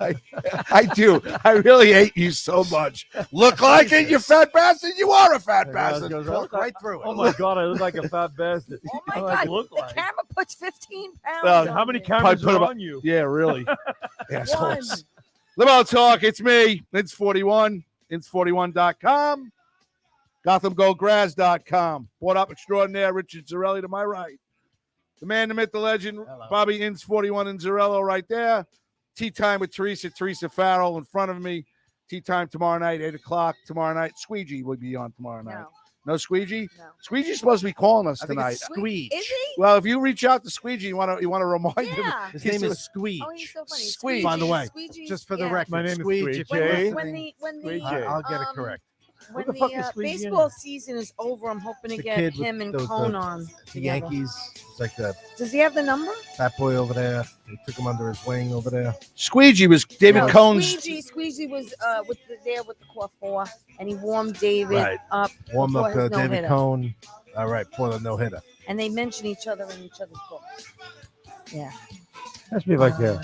I do. I really hate you so much. Look like it, you fat bastard. You are a fat bastard. Walk right through it. Oh my God, I look like a fat bastard. Oh my I God! look The like. camera puts 15 pounds. Well, on How many you. cameras Put are him on you? Yeah, really. One. Assholes. Limo Talk. It's me. It's 41. It's 41.com. GothamGoldGrass.com. Bought up extraordinaire Richard Zarelli to my right. The man, the myth, the legend, Hello. Bobby Inns 41 and Zarello right there. Tea time with Teresa Farrell in front of me. Tea time tomorrow night, 8 o'clock tomorrow night. Squeegee will be on tomorrow night. No Squeegee? No. Squeegee's supposed to be calling us I think tonight. it's Squeege. Is he? Well, if you reach out to Squeegee, you want to remind him. Yeah. His He's name a- is Squeege. Oh, he's so funny. Squeege. By the way, Squeegee, just for the yeah. record, My name is Squeege. If Squeege. you're Jay. listening, When Squeege. I'll get it correct. When the fuck is Squeegee baseball in? season is over, I'm hoping to The get kid with him and the Cone on The together. Yankees, it's like the Does he have the number? fat boy over there. They took him under his wing over there. Squeegee was David No, Cohn's. Squeegee was there with the core 4, and he warmed David Right. up. Warm before up his David no-hitter. Cohn. All right, for the no-hitter. And they mention each other in each other's books. Yeah. Ask me if I care.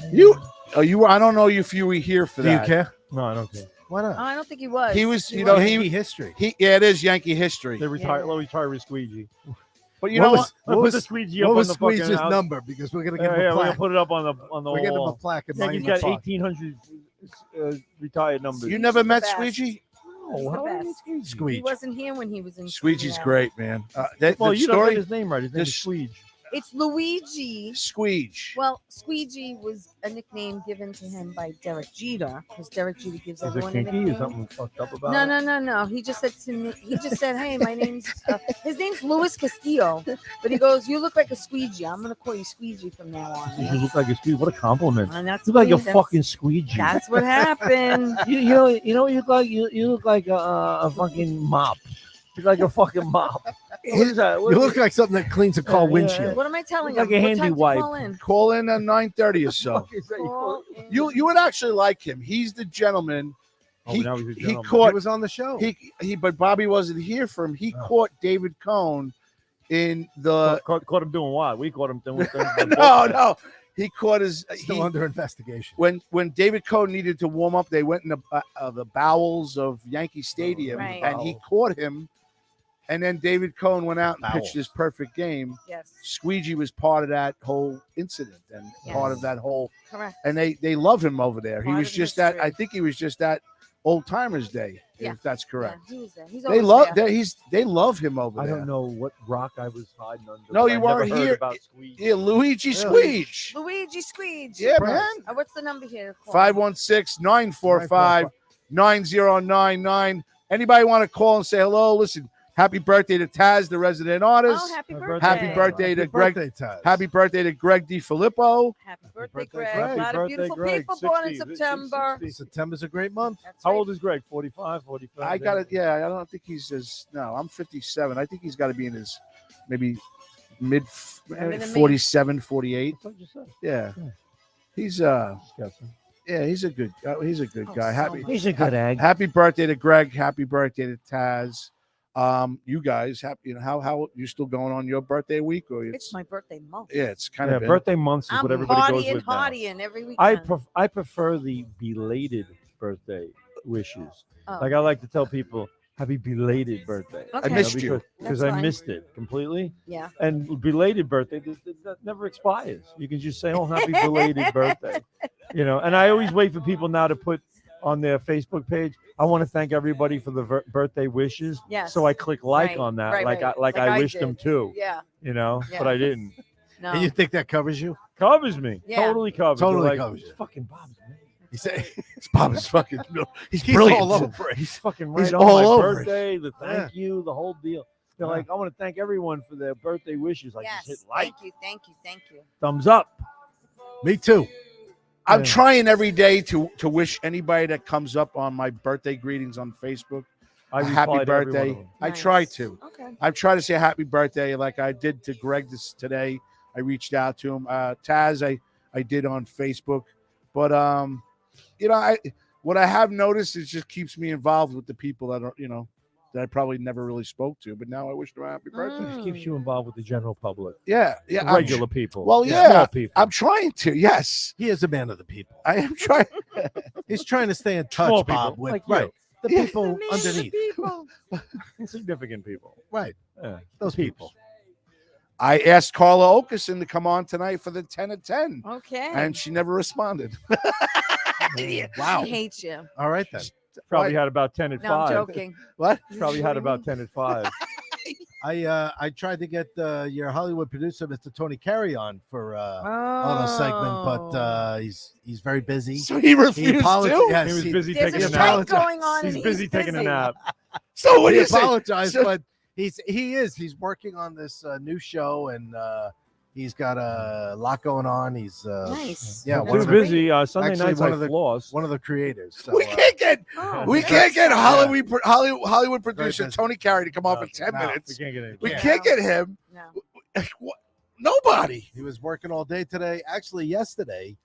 I don't know if you were here for Do you that. care? No, I don't care. Why Oh, not? I don't think he was. He was, was. Yankee history. Yeah, it is Yankee history. They retire. Yeah. Let me retire with Squeegee. But you know what? I put the Squeegee up what on was the fucking Squeege's house. number? Because we're gonna give Yeah, him a we're gonna plaque. put it up on the We're getting him a wall. plaque in Yeah, he's Miami got Park. 1,800 retired numbers. You never met best. Squeegee? He's the how best. is Squeegee? He Squeege. wasn't here when he was in. Squeegee's yeah. great, man. Well, The you don't story, get his name right. His name is This- Squeege. It's Luigi. Squeege. Well, Squeegee was a nickname given to him by Derek Jeter, because Derek Jeter gives Is it everyone a kinky? Is nickname. something fucked up about it? No. He just said to me, hey, my name's, his name's Luis Castillo. But he goes, you look like a squeegee. I'm going to call you squeegee from now on. You look like a Squeege. What a compliment. And that's You look like a sweet. fucking Squeegee. That's what happened. You know what you look like? You look like a fucking mop. You look like a fucking mop. What is that? What You is look like something that cleans a car Yeah, windshield. What am I telling Like him? a What handy time to wipe. call in? Call in at 9:30 or so. Fuck is that? Call in. You would actually like him. He's the gentleman. Oh, He, now he's a he gentleman. He caught was on the show. but Bobby wasn't here for him. He caught David Cohn in the caught him doing what? We caught him doing things. no. He caught his Still under investigation. when David Cohn needed to warm up. They went in the bowels of Yankee Stadium, Right. and he caught him. And then David Cohn went out and pitched Bowels. his perfect game. Yes, Squeegee was part of that whole incident and part of that whole. correct. And they love him over there. He Part was of just history. that. I think he was just that old timers day. Yeah. If that's correct. Yeah, he was there. He's They always love there. they love him over I there. don't know what rock I was hiding under. No, but you I weren't never heard here. About Squeege. Yeah, Luigi Really? Squeege. Luigi Squeege. Yeah, man. What's the number here? 516-945-9099. Anybody want to call and say hello? Listen, happy birthday to Taz, the resident artist. Oh, happy Happy birthday. Happy birthday to Greg. Birthday, Taz. Happy birthday to Greg DiFilippo. Happy birthday, birthday, Greg. Greg. A lot Happy of beautiful birthday, Greg. people born in 60. September. September's a great month. That's How right. old is Greg? 45, 45? I got it. Yeah, I don't think he's as. No, I'm 57. I think he's got to be in his maybe mid Younger than me. 47, 48. That's what you said. Yeah. Yeah. He's Disgusting. yeah, he's a good guy. so Happy much. He's a good egg. Happy birthday to Greg. Happy birthday to Taz. You guys, happy. How you still going on your birthday week or It's my birthday month. yeah, it's kind Yeah, of birthday months is I'm what everybody goes partying, with now. partying every weekend. I prefer the belated birthday wishes. Oh. Like I like to tell people, happy belated birthday. Okay. missed you. Because That's I fine. missed it completely. Yeah. And belated birthday that never expires. You can just say, "Oh, happy belated birthday," And I always wait for people now to put on their Facebook page, "I want to thank everybody for the birthday wishes." Yes. So I click like Right, on that, right, like right. I Like I wished them did. too. Yeah. But Yeah. I didn't. No. And you think that covers you? Covers me. Yeah. Totally covers. Totally They're like, covers you. "It's fucking Bob's man. You say Bob is fucking. He's he's brilliant. all over it. He's fucking right He's on all my over it. birthday, the thank you, the whole deal." They're Yeah. like, "I want to thank everyone for their birthday wishes." Like, Yes. just hit like, Thank you. thumbs up. Me too. I'm Yeah. trying every day to wish anybody that comes up on my birthday greetings on Facebook I a happy reply to every one birthday. of them. I Nice. try to. Okay. I try to say happy birthday like I did to Greg today. I reached out to him. Taz, I did on Facebook, but what I have noticed is just keeps me involved with the people that are that I probably never really spoke to. But now I wish them a happy birthday. It keeps you involved with the general public, Yeah, the I'm regular people. Well, small yeah, people. I'm trying to. Yes, He is a man of the people. I am trying. He's trying to stay in touch, Small Bob, people, with like you. right the Yeah. people underneath. People. Insignificant people. Right, Yeah, those people. I asked Carla Okerson to come on tonight for the 10 at 10, Okay. and she never responded. Wow. She hates you. All right then. Probably What? had about 10 at No, I'm 5. joking. What? Probably had about 10 at 5. I tried to get your Hollywood producer, Mr. Tony Carey, on for a little segment, but Oh. he's very busy. So he refused apologized. to? Yes, He was he- busy There's taking a a strike nap. going on. He's and busy taking a busy. nap. So what do he you say? apologized, So- but he's working on this new show, and he's got a lot going on. He's Nice. yeah, Well, one too of the- busy. Sunday actually, nights one I of the- floss. one of the creators. So, we can't get Oh, we that's can't get sad. Hollywood producer busy. Tony Carey to come on for No, 10 no. We minutes. can't get any. We Yeah. can't get him. No. What? Nobody. he was working all day today. Actually, yesterday,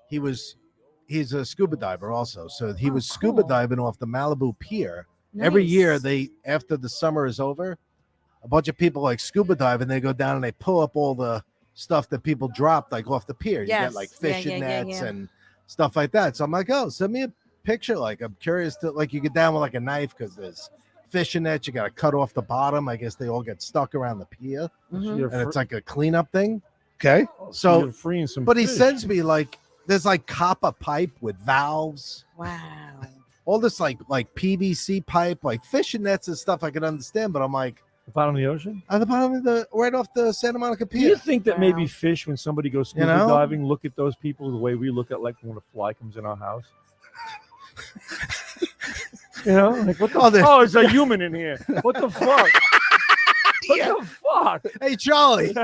he's a scuba diver also. So he Oh, was scuba cool. diving off the Malibu Pier. Every Nice. year, after the summer is over, a bunch of people like scuba dive and they go down and they pull up all the stuff that people dropped like off the pier. You get Yes. like Yeah, fishing yeah, nets yeah. and stuff like that. So I'm like, oh, send me a picture. Like I'm curious to like you get down with like a knife because there's fishing nets. You got to cut off the bottom. I guess they all get stuck around the pier, Mhm. You're and it's like a cleanup thing. Okay. So, you're freeing some. but he fish. sends me like there's like copper pipe with valves. Wow. All this like PVC pipe, like fishing nets and stuff I can understand, but I'm like the bottom of the ocean. at the bottom of the right off the Santa Monica Do you Pier. think that Wow. maybe fish, when somebody goes scuba know? diving, look at those people the way we look at like when a fly comes in our house? Like what the? Oh, Oh, there's a human in here. What the fuck? What the fuck? Hey Charlie,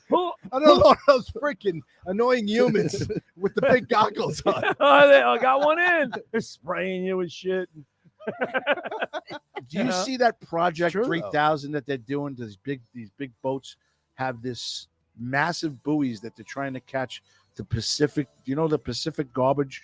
Who? I don't know those freaking annoying humans with the big goggles on. I got one in. They're spraying you with shit. Do you see that Project True, though. 3000 that they're doing? These big boats have this massive buoys that they're trying to catch the Pacific. You know the Pacific garbage.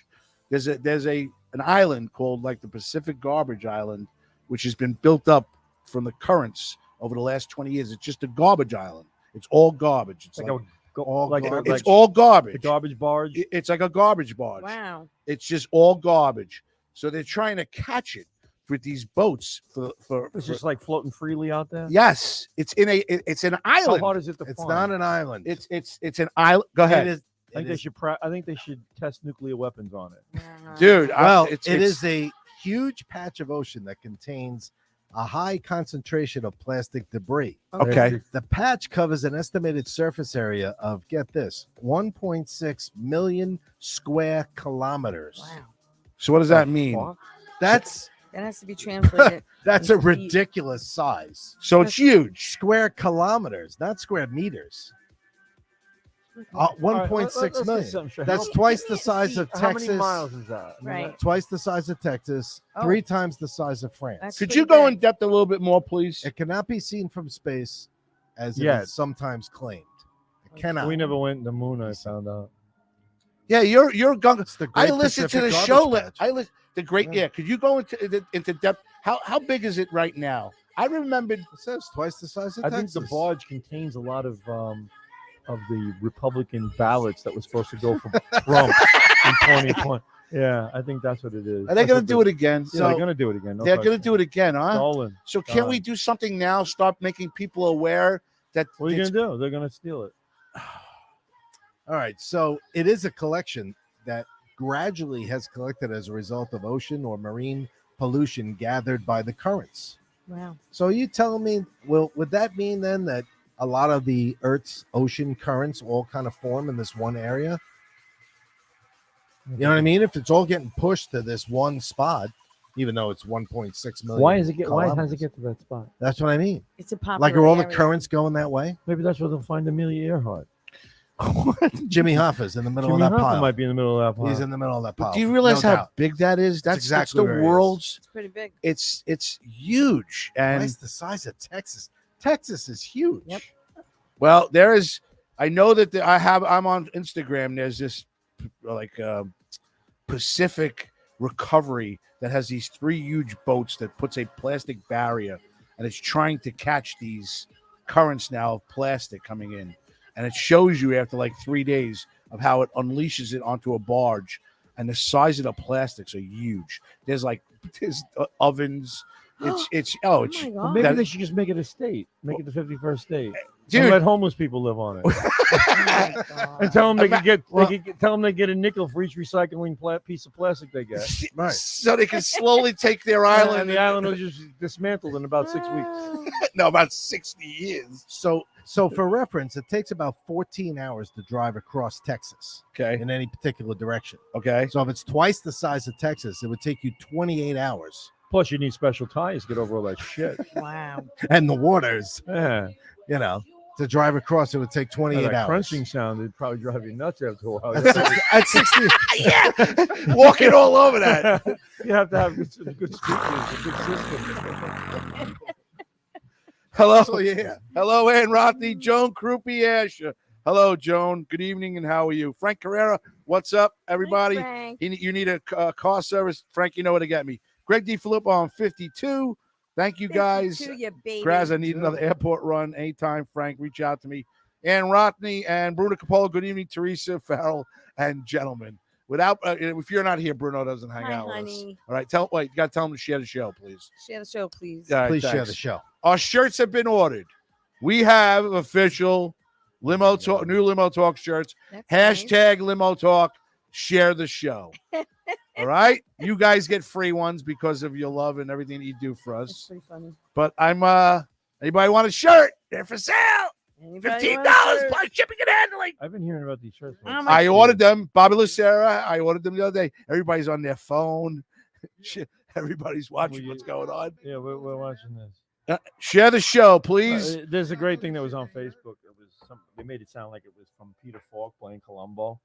There's an island called like the Pacific Garbage Island, which has been built up from the currents over the last 20 years. It's just a garbage island. It's all garbage. It's Like like, all like, garbage. it's all garbage. the garbage barge. It's like a garbage barge. Wow. It's just all garbage. So they're trying to catch it with these boats for It's just like floating freely out there. yes. It's an How island. hard is it to It's find? not an island. It's an island. Go ahead, It is. I think it they is- should. I think they should test nuclear weapons on it. dude. Well, it's it is a huge patch of ocean that contains a high concentration of plastic debris. Okay. The patch covers an estimated surface area of, get this, 1.6 million square kilometers. Wow. So what does that mean? Fuck. That's That has to be translated. that's a Into feet. ridiculous size. So it's huge. Square kilometers, not square meters. All right, 1.6 let's get million. something straight. That's How- twice the size of How Texas. many miles is that? I mean, Right. Twice the size of Texas. Oh. 3 times the size of France. That's Could pretty you go big. in depth a little bit more, please? It cannot be seen from space, as it Yet. is sometimes claimed. It Okay. cannot. We never went to the moon. I found out. Yeah, you're gung. It's the I Great listened to Pacific the Garbage show. Patch. I listen the great. Yeah. Yeah. Could you go into depth? How big is it right now? I remembered. It says twice the size of I Texas. think the barge contains a lot of the Republican ballots that was supposed to go for Trump in 2020. Yeah, I think that's what it is. Are they going to do it again? Yeah, they're going to do it again. No They're going to do it again, huh? Stolen. So can't we do something now? Start making people aware that What are you it's- going to do? They're going to steal it. All right, so it is a collection that gradually has collected as a result of ocean or marine pollution gathered by the currents. Wow. So you telling me, would that mean then that a lot of the Earth's ocean currents all kind of form in this one area? You know what I mean? If it's all getting pushed to this one spot, even though it's 1.6 million. Why does it get? Why kilometers. does it get to that spot? That's what I mean. It's a popular Like, are all the area. currents going that way? Maybe that's where they'll find Amelia Earhart. Jimmy Hoffa's in the middle Jimmy of that Hoffa pile. might be in the middle of that pile. He's in the middle of that pile. Do you realize no how doubt. big that is? That's exactly the where he is. world's. It's pretty big. It's huge, and Twice the size of Texas. Texas is huge. Yep. well, there is. I know that I'm on Instagram. There's this like Pacific Recovery that has these 3 huge boats that puts a plastic barrier, and it's trying to catch these currents now of plastic coming in, and it shows you after like 3 days of how it unleashes it onto a barge. and the size of the plastics are huge. There's ovens. It's Oh it's my Well, God. maybe that- they should just make it a state. Make it the 51st state. dude. And let homeless people live on it. Oh my God. And tell them they can get, Well- tell them they get a nickel for each recycling piece of plastic they get. Right. So they can slowly take their island. And the island will just dismantled in about 6 weeks. No, about 60 years. So for reference, it takes about 14 hours to drive across Texas Okay. in any particular direction. Okay. So if it's twice the size of Texas, it would take you 28 hours. Plus, you need special tires to get over all that shit. Wow. And the waters, Yeah. to drive across, it would take 28 that hours. crunching sound would probably drive you nuts after a while. At 60, Yeah. Walking all over that. You have to have good speakers, a good system. Hello. so yeah. Hello, Ann Rothney, Joan Krupe Asher. Hello, Joan. Good evening, and how are you? Frank Carrera, what's up, everybody? Thanks, Frank. You need a car service. Frank, you know where to get me. Greg D. Filippo on 52. Thank you, guys. 52, you baby. Graz, I need another airport run anytime. Frank, reach out to me. Ann Rothney and Bruno Capola. Good evening, Teresa Farrell and gentlemen. Without, if you're not here, Bruno doesn't hang Hi, out with us. honey. All right, you got to tell them to share the show, please. Share the show, please. All right, Please share thanks. the show. Our shirts have been ordered. We have official Limo Talk, new Limo Talk shirts. That's Hashtag Limo Talk. Share the show. All right, you guys get free ones because of your love and everything you do for Nice. That's us. pretty funny. But anybody want a shirt? They're for sale. Anybody $15 want a shirt? plus shipping and handling. I've been hearing about these shirts. Oh, my I ordered them. Bobby Lucera. I ordered them the other day. Everybody's on their phone. Shit, everybody's watching what's going on. Yeah, we're watching this. Share the show, please. There's a great thing that was on Facebook. It was they made it sound like it was from Peter Falk playing Columbo,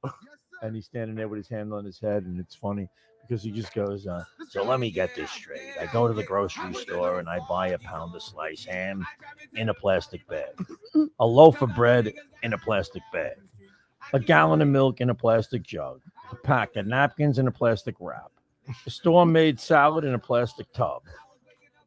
and he's standing there with his hand on his head, and it's funny because he just goes, "So let me get this straight. I go to the grocery store and I buy a pound of sliced ham in a plastic bag, a loaf of bread in a plastic bag, a gallon of milk in a plastic jug, a pack of napkins in a plastic wrap, a store-made salad in a plastic tub."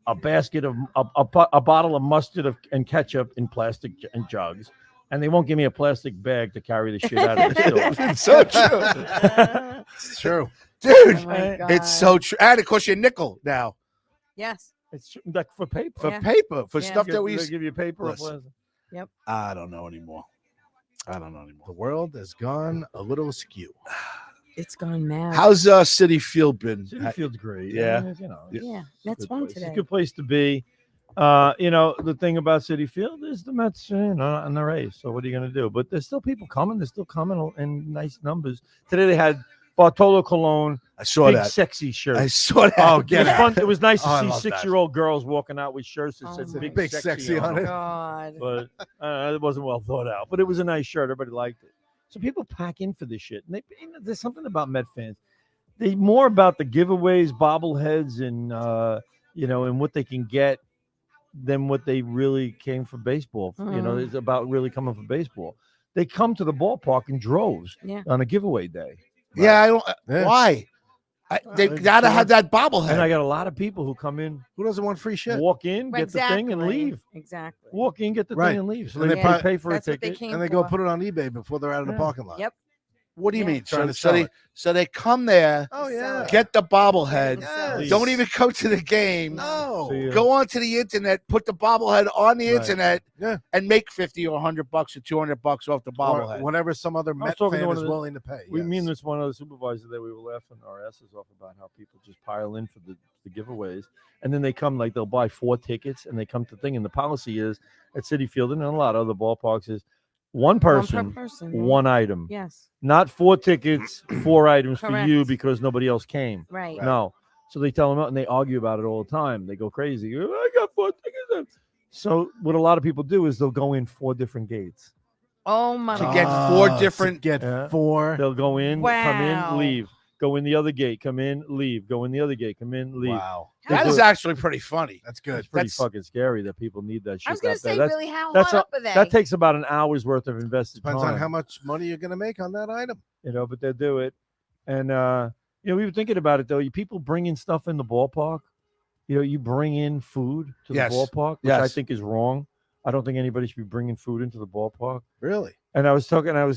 A basket of a bottle of mustard and ketchup in plastic and jugs, and they won't give me a plastic bag to carry the shit out of the store. It's so true. It's true. Dude, Oh my God. it's so true. And it costs you a nickel now Yes. It's like for paper. for Yeah. paper, for Yeah. stuff that we They used. give you paper or Listen. plastic. I don't know anymore. The world has gone a little askew. It's gone mad. How's City Field been? City Field's great. Yeah. I mean, you know, it's Yeah, a that's good fun place. It's today. a good place to be. The thing about City Field is the Mets, in the race. So what are you going to do? But there's still people coming. They're still coming in nice numbers. Today they had Bartolo Colon, I saw big that. sexy shirt. I saw that. Oh, It get was out. fun. It was nice to Oh, I see love that. 6-year-old girls walking out with shirts that Oh said my big, Big sexy, sexy on on it. them. God. But it wasn't well thought out. But it was a nice shirt. Everybody liked it. So people pack in for this shit. And there's something about Met fans. They more about the giveaways, bobbleheads, and and what they can get than what they really came for baseball. Mhm. It's about really coming for baseball. They come to the ballpark in droves Yeah. on a giveaway day. Yeah, I don't. Yeah. Why? They Well, gotta it's have that bobblehead. And I got a lot of people who come in, Who doesn't want free shit? walk in, get the thing, and Exactly. leave. Exactly. Walk in, get the Right. thing, and leave. So And they they pay, probably- pay for That's a what they ticket. came And they for. go put it on eBay before they're out of the Yeah. parking lot. Yep. What do you Yeah. mean? Trying to So sell it. so they come there, Oh yeah. get the bobblehead, Yes. don't even come to the game. No. So you- Go onto the internet, put the bobblehead on the Right. internet, Yeah. and make $50 or $100 or $200 off the Or bobblehead. whatever some other Met talking to fan one is of the- willing to pay. We yes. mean this one other supervisor that we were laughing our asses off about how people just pile in for the giveaways, and then they come like they'll buy 4 tickets and they come to thing. And the policy is at City Field and in a lot of other ballparks is one per person, person, one item, Yes. not 4 tickets, 4 items for you Correct. because nobody else came. Right. No. So they tell them out and they argue about it all the time. They go crazy. I got 4 tickets. So what a lot of people do is they'll go in 4 different gates. Oh my To God. get 4 to different- get Yeah. 4. They'll go in, come Wow. in, leave. Go in the other gate, come in, leave. Go in the other gate, come in, leave. Wow. They That do is it. actually pretty funny. That's good. It's pretty That's- fucking scary that people need that shit. I was gonna out there. say, That's- really, how that's hot up are they? That takes about an hour's worth of invested Depends time. on how much money you're going to make on that item. But they do it. And we were thinking about it though. People bring in stuff in the ballpark. You bring in food to Yes. the ballpark, which I Yes. think is wrong. I don't think anybody should be bringing food into the ballpark. Really? And I was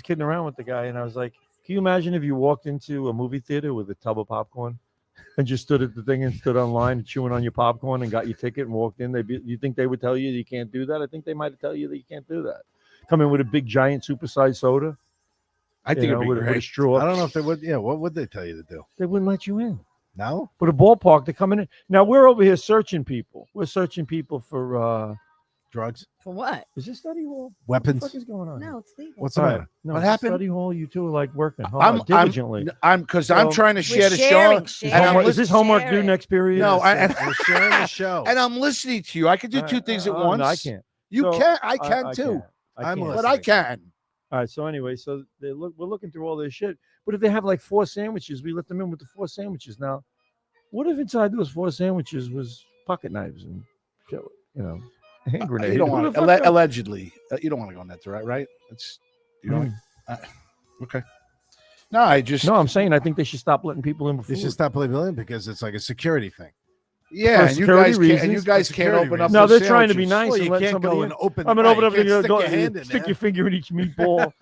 kidding around with the guy, and I was like, Can you imagine if you walked into a movie theater with a tub of popcorn and just stood at the thing and stood online chewing on your popcorn and got your ticket and walked in? You think they would tell you can't do that? I think they might tell you that you can't do that. Come in with a big giant supersized soda. I think it'd be with a great. straw. I don't know if they would. Yeah, what would they tell you to do? They wouldn't let you in. No. But a ballpark, they're coming in. Now we're over here searching people. We're searching people for Drugs, For what? is this study hall? weapons. What the fuck is going on? No, it's legal. What's the All matter? right. No, What it's a happened? Study hall. You two are like working I'm diligently. I'm So, trying to We're share the sharing, show. sharing. And I'm Homework- is listening, this homework due sharing. next period? No, We're sharing the show. and I'm listening to you. I could do two things at once. No, I can't. You So, can. I can too. can't. I'm can't. But I can. All right. So anyway, we're looking through all this shit. But if they have like 4 sandwiches, we let them in with the 4 sandwiches. Now, what if inside those 4 sandwiches was pocket knives and shit, hand grenades? You don't Who want the fuck allegedly. You don't want to go in that direction, right? It's you don't. Okay. No, I just No, I'm saying I think they should stop letting people in You before. should stop blaming because it's like a security thing. yeah. For And you security guys can't. And reasons. you guys For can't security open up. No, those they're trying to be sandwiches. nice Well, and you let can't somebody go in. and open. I'm gonna open right, up you and can't go, stick your hand in stick there. your finger in each meatball.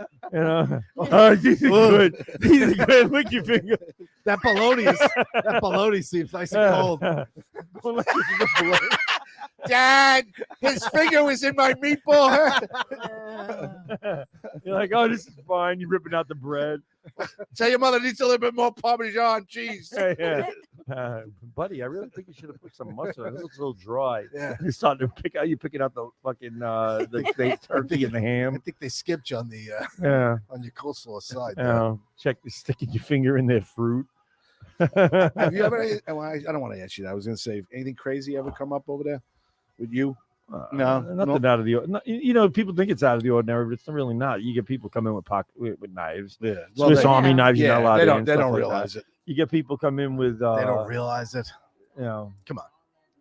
These are good. These are good. Lick your finger. That bologna seems nice and cold. Don't let your finger below. Dad, his finger was in my meatball. You're like, oh, this is fine. You're ripping out the bread. Tell your mother needs a little bit more Parmesan cheese. Yeah. Buddy, I really think you should have put some mustard on. This looks a little dry. Yeah. You're starting to pick out. You're picking out the fucking the turkey and the I ham. think they skipped you on the Yeah. on your coleslaw side. Check sticking your finger in their fruit. Have you ever? Well, I don't want to ask you that. I was going to say, anything crazy ever come up over there with you? No, nothing out of the ordinary. People think it's out of the ordinary, but it's really not. You get people come in with knives, Yeah, Swiss Army Yeah. knives. You're not allowed they in, don't. They stuff don't like realize that. it. You get people come in with. They don't realize it. Come on,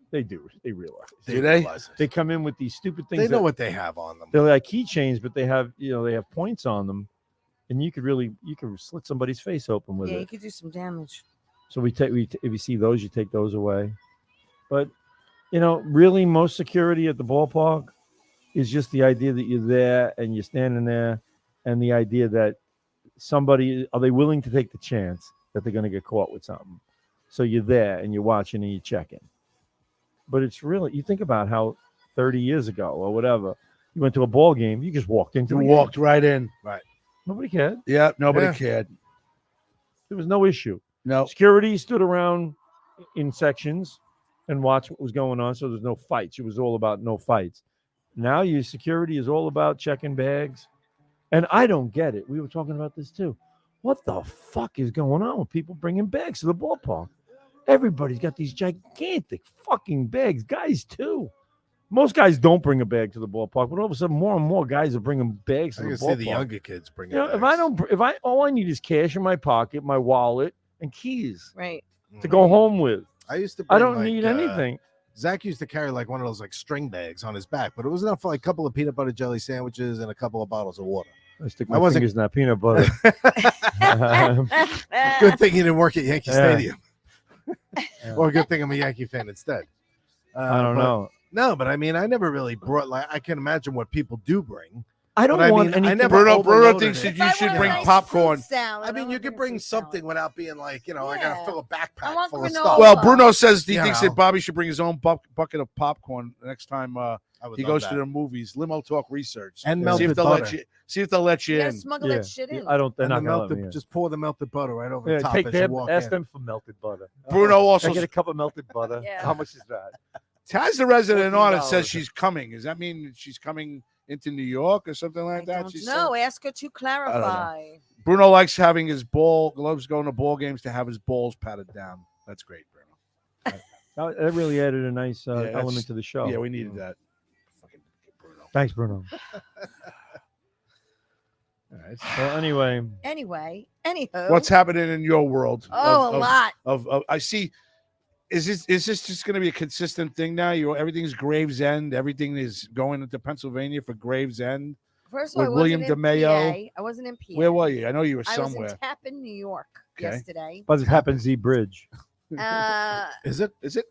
they do. They realize. Do they? realize it. They come in with these stupid things. They know what they have on them. They're like keychains, but they have points on them, and you could slit somebody's face open with Yeah, you it. could do some damage. So if you see those, you take those away. But really, most security at the ballpark is just the idea that you're there and you're standing there, and the idea that are they willing to take the chance that they're going to get caught with something? So you're there and you're watching and you're checking. But it's really, you think about how 30 years ago or whatever, you went to a ball game, you just walked into You it. walked right in. Nobody cared. Yeah, nobody Yeah. cared. There was no issue. No. Security stood around in sections and watched what was going on, so there's no fights. It was all about no fights. Now your security is all about checking bags. And I don't get it. We were talking about this too. What the fuck is going on with people bringing bags to the ballpark? Everybody's got these gigantic fucking bags. Guys too. Most guys don't bring a bag to the ballpark, but all of a sudden more and more guys are bringing bags to I the can see ballpark. the younger kids bringing. All I need is cash in my pocket, my wallet, and keys Right. to go home with. I used to. I bring, don't need anything. Zach used to carry like one of those like string bags on his back, but it was enough for like a couple of peanut butter jelly sandwiches and a couple of bottles of water. I stick I my wasn't- fingers in that peanut butter. Good thing he didn't work at Yankee Yeah. Stadium, Yeah. or a good thing I'm a Yankee fan instead. I don't but- know. No, but I mean, I never really brought like I can imagine what people do bring. I don't But I want mean, I anything. never Bruno overloaded thinks it. that you should bring popcorn. I mean, you could bring something without being like, I gotta Yeah. fill a I backpack want full of granola. stuff. Well, Bruno says he You thinks know. that Bobby should bring his own bucket of popcorn the next time I would he love goes that. to the movies. Limo Talk Research. And see melted if they'll let butter. you. See if they'll let you You gotta in. smuggle that shit in. I don't. They're And not the gonna let me melted, in. just pour the melted butter right over Yeah, the top take as them. you walk Ask in. them for melted butter. Bruno Can also I get a cup of melted butter? Yeah. How much is that? has the resident on it. Says $14. she's coming. Does that mean she's coming into New York or something like that? Don't She know. said? Ask her to clarify. Bruno likes having his loves going to ball games to have his balls patted down. That's great, Bruno. That really added a nice that's- element to the show. Yeah, we needed that. Fucking Bruno. Thanks, Bruno. All right. Well, anyway, Anywho. What's happening in your world? Oh, a lot. Of I see. Is this just going to be a consistent thing now? Everything's Gravesend. Everything is going into Pennsylvania for Gravesend. First of all, with I William wasn't in DeMayo. PA. I wasn't in PA. Where were you? I know you were I was somewhere. in Tappan, New York Okay. yesterday. but it happens Z Bridge. Is it? Is it?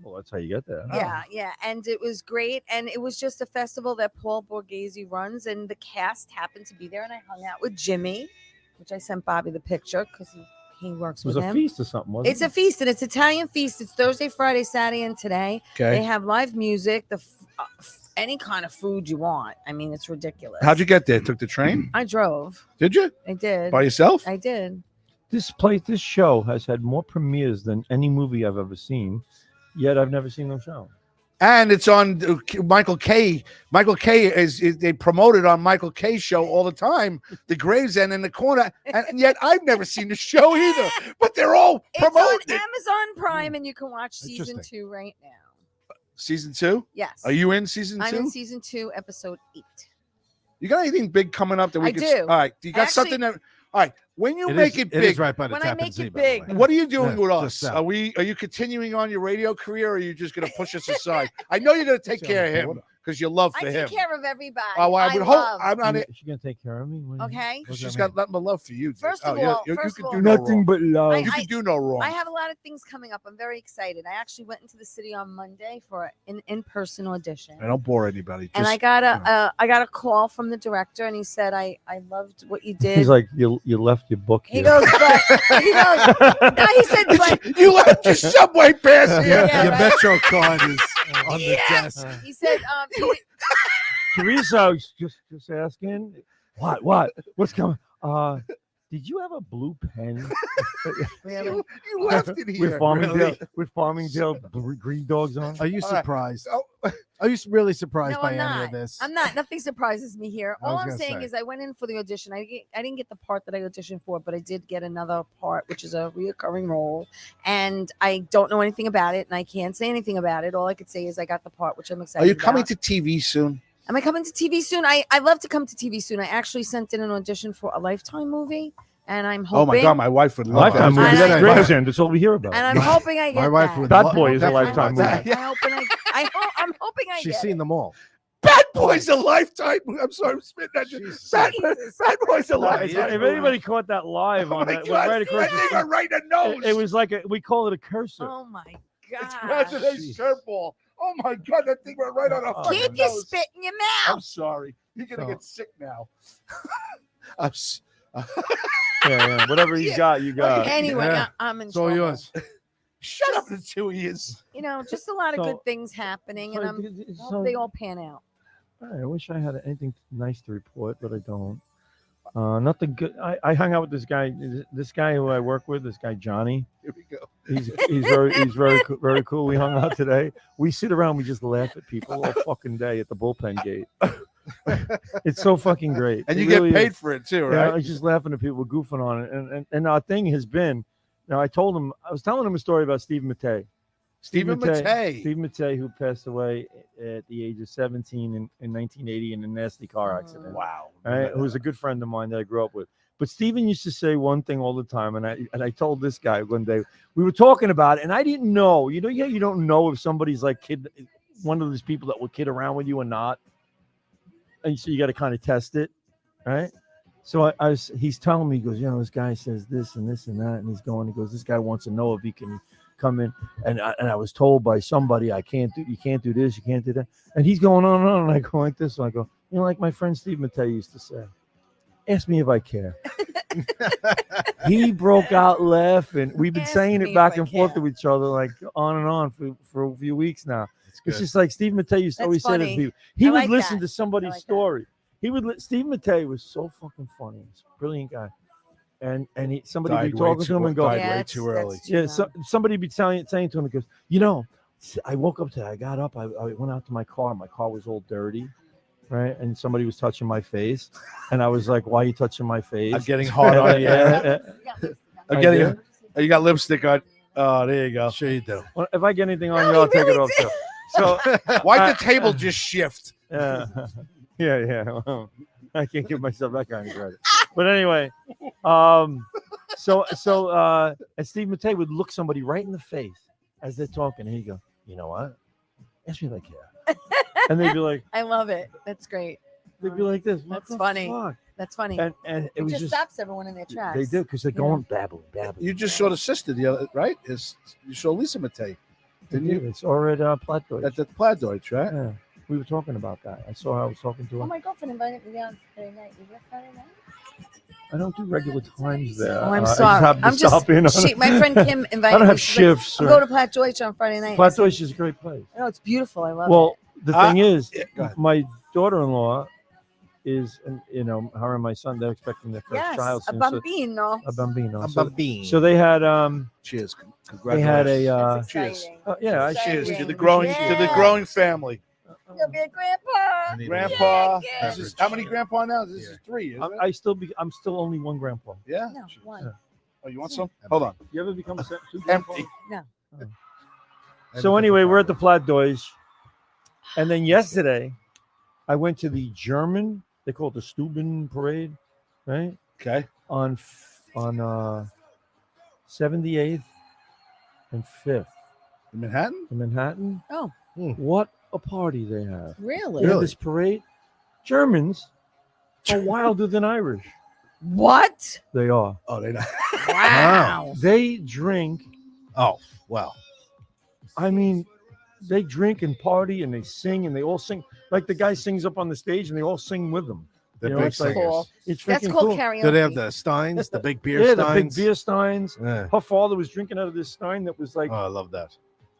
Well, that's how you get there. Yeah, and it was great, and it was just a festival that Paul Borghese runs, and the cast happened to be there, and I hung out with Jimmy which I sent Bobby the picture because he works It was with a him. feast or something, wasn't It's a feast, and it's Italian feast. It's Thursday, Friday, Saturday, and today. Okay. They have live music, any kind of food you want. I mean, it's ridiculous. How'd you get there? Took the train? I drove. Did you? I did. By yourself? I did. This show has had more premieres than any movie I've ever seen, yet I've never seen them show. And it's on Michael K. Michael K. is they promote it on Michael K. show all the time. The Gravesend in the corner, and yet I've never seen the show either. But they're all promoting It's on Amazon Prime, and you can watch season Interesting. 2 right now. Season 2? Yes. Are you in season 2? I'm in season 2, episode 8. You got anything big coming up that we I could? do. All right. You got Actually- something that? All right. When you It make is- it It big, is right by the When I Tappan make Zee, it by the big. way. what are you doing Yeah, with just us? south. Are you continuing on your radio career, or are you just going to push us aside? I know you're going to take It's on care of the him border. because your love I for take him. care of everybody. Oh, I would love. hope. I'm not. She's gonna take care of me. What do you- Okay. what does She's that got mean? nothing but love for you. Dude. First of you all- you first could of do all- no Nothing wrong. but love. You could do no wrong. I have a lot of things coming up. I'm very excited. I actually went into the city on Monday for an in-person audition. I don't bore anybody. And Just- I got I got a call from the director, and he said, I loved what you did. He's like, you left your book he here. goes, but he goes, no, he said, but you left your subway pass here. Yeah, Your right. Metro card is on the Yeah. desk. he said, Teresa, I was just asking. What's coming? Did you have a blue pen really? You left it here. with Farmingdale really? with Farmingdale green dogs on? Are you All right. surprised? Oh, Are you really surprised No, by I'm any not. of this? I'm not. Nothing surprises me here. I All was I'm gonna saying say. is I went in for the audition. I didn't get the part that I auditioned for, but I did get another part, which is a reoccurring role. And I don't know anything about it, and I can't say anything about it. All I could say is I got the part, which I'm excited Are you coming about. to TV soon? Am I coming to TV soon? I love to come to TV soon. I actually sent in an audition for a Lifetime movie, and I'm hoping. Oh my God, my wife would love Lifetime that. movie. I- That's Gravesend. That's all we hear about. and I'm My- hoping I get my wife that. would Bad lo- Boy is a definitely Lifetime love movie. that. I'm hoping I'm hoping I She's get seen it. them all. Bad Boys a Lifetime. I'm sorry, I'm spitting at you. Jesus. Bad Boys a If Lifetime. anybody caught that live Oh on my that, God, right across that the thing street, went right in the nose. it was like we call it a cursor. Oh my It's god! President's shirt ball. Oh my God, that thing went right on her Oh, fucking Keep your nose. spit in your I'm mouth. sorry. You're gonna So- get sick now. I'm s- Yeah, whatever you got, you got. Anyway, Yeah. I'm in It's all trouble. yours. Shut up, the two of yous. You know, just a lot of So- good things happening, and I So- hope they all pan out. I wish I had anything nice to report, but I don't. Nothing good. I hung out with this guy. This guy who I work with. This guy Johnny. Here we go. He's very cool. We hung out today. We sit around. We just laugh at people all fucking day at the bullpen gate. It's so fucking great. And It you really get paid is. for it too, Yeah, right? I was just laughing at people, goofing on it. And our thing has been. Now I was telling him a story about Steve Mattei. Stephen Mattei. Steve Mattei, who passed away at the age of 17 in 1980 in a nasty car accident. Wow. Right? Who was a good friend of mine that I grew up with. But Steven used to say one thing all the time, and I told this guy one day, we were talking about it, and I didn't know. You don't know if somebody's like one of those people that will kid around with you or not. And so you got to kind of test it, right? So he's telling me, he goes, this guy says this and this and that, and he goes, this guy wants to know if he can come in, and I was told by somebody you can't do this, you can't do that, and he's going on and on, and I go like this, and I go, like my friend Steve Mattei used to say, ask me if I care. He broke out laughing. We've been Ask saying me it back if I and forth care. to each other, like on and on for a few weeks now. It's It's good. just like Steve Mattei used to That's always say to funny. people. He I would like listen that. to somebody's I like that. story. Steve Mattei was so fucking funny. He's a brilliant guy. And somebody would Died be way talking to him and go, died Yeah, way that's- too that's early. too yeah, young. somebody be saying to him, he goes, I woke up today, I got up, I went out to my car was all dirty, right? And somebody was touching my face, and I was like, why are you touching my face? I'm getting hard on you. Yeah. I'm I getting. did. Oh, you got lipstick on. Oh, there you go. Sure you do. Well, if I get anything on No, you, I'll he take it really off too. So Why'd the table just shift? yeah. Well, I can't give myself that kind of credit. But anyway, and Steve Mattei would look somebody right in the face as they're talking, and he'd go, you know what? Ask me if I care. And they'd be like, I love it. That's great. they'd be like this. What That's the funny. fuck? That's funny. And it It was just just stops everyone in their tracks. they do because they're Yeah. going babbling. You just saw the sister the other, right? You saw Lisa Mattei, didn't you? It's already Plattdeutsch. At the Plattdeutsch, right? Yeah, we were talking about that. I saw her. I was talking to her. Oh, my girlfriend invited me down Saturday night. You there Saturday night? I don't do regular times there. Oh, I'm I just sorry. happen to I'm just. stop in on My friend Kim I invited don't me. have She's like, shifts. I'm going to Platt Deutsch on Friday night. I Platt said, Deutsch is a great place. "Oh, it's beautiful. I love Well, it." the thing is, yeah, go ahead. my daughter-in-law is, and her and my son, they're expecting their first Yes, child a soon. So, bambino. a bambino. A So, bambino. so they had Cheers. they had Congratulations. a That's cheers. exciting. yeah, I Cheers to Exciting. the growing Yeah. family. You'll be a grandpa. I need a Grandpa. Yeah, This is, how many grandpa now? This is 3, isn't it? I'm still only one grandpa. Yeah. No, one. Yeah. Oh, you want some? Hold on. You ever become two Empty. No. So anyway, we're at the Platt Deutsch, and then yesterday, I went to the German. They call it the Stuben Parade, right? Okay. On 78th and 5th In Manhattan? in Manhattan. Oh. What a party they have! Really? They have this parade. Germans are wilder than Irish. What? They are. Oh, they not. Wow. They drink. Oh, well. I mean, they drink and party and they sing and they all sing. Like the guy sings up on the stage and they all sing with him. The You know, big it's like- singers. Cool. It's That's freaking called cool. karaoke. Do they have the steins, the big beer Yeah, steins? the big beer steins. Yeah. Her father was drinking out of this stein that was like Oh, I love that.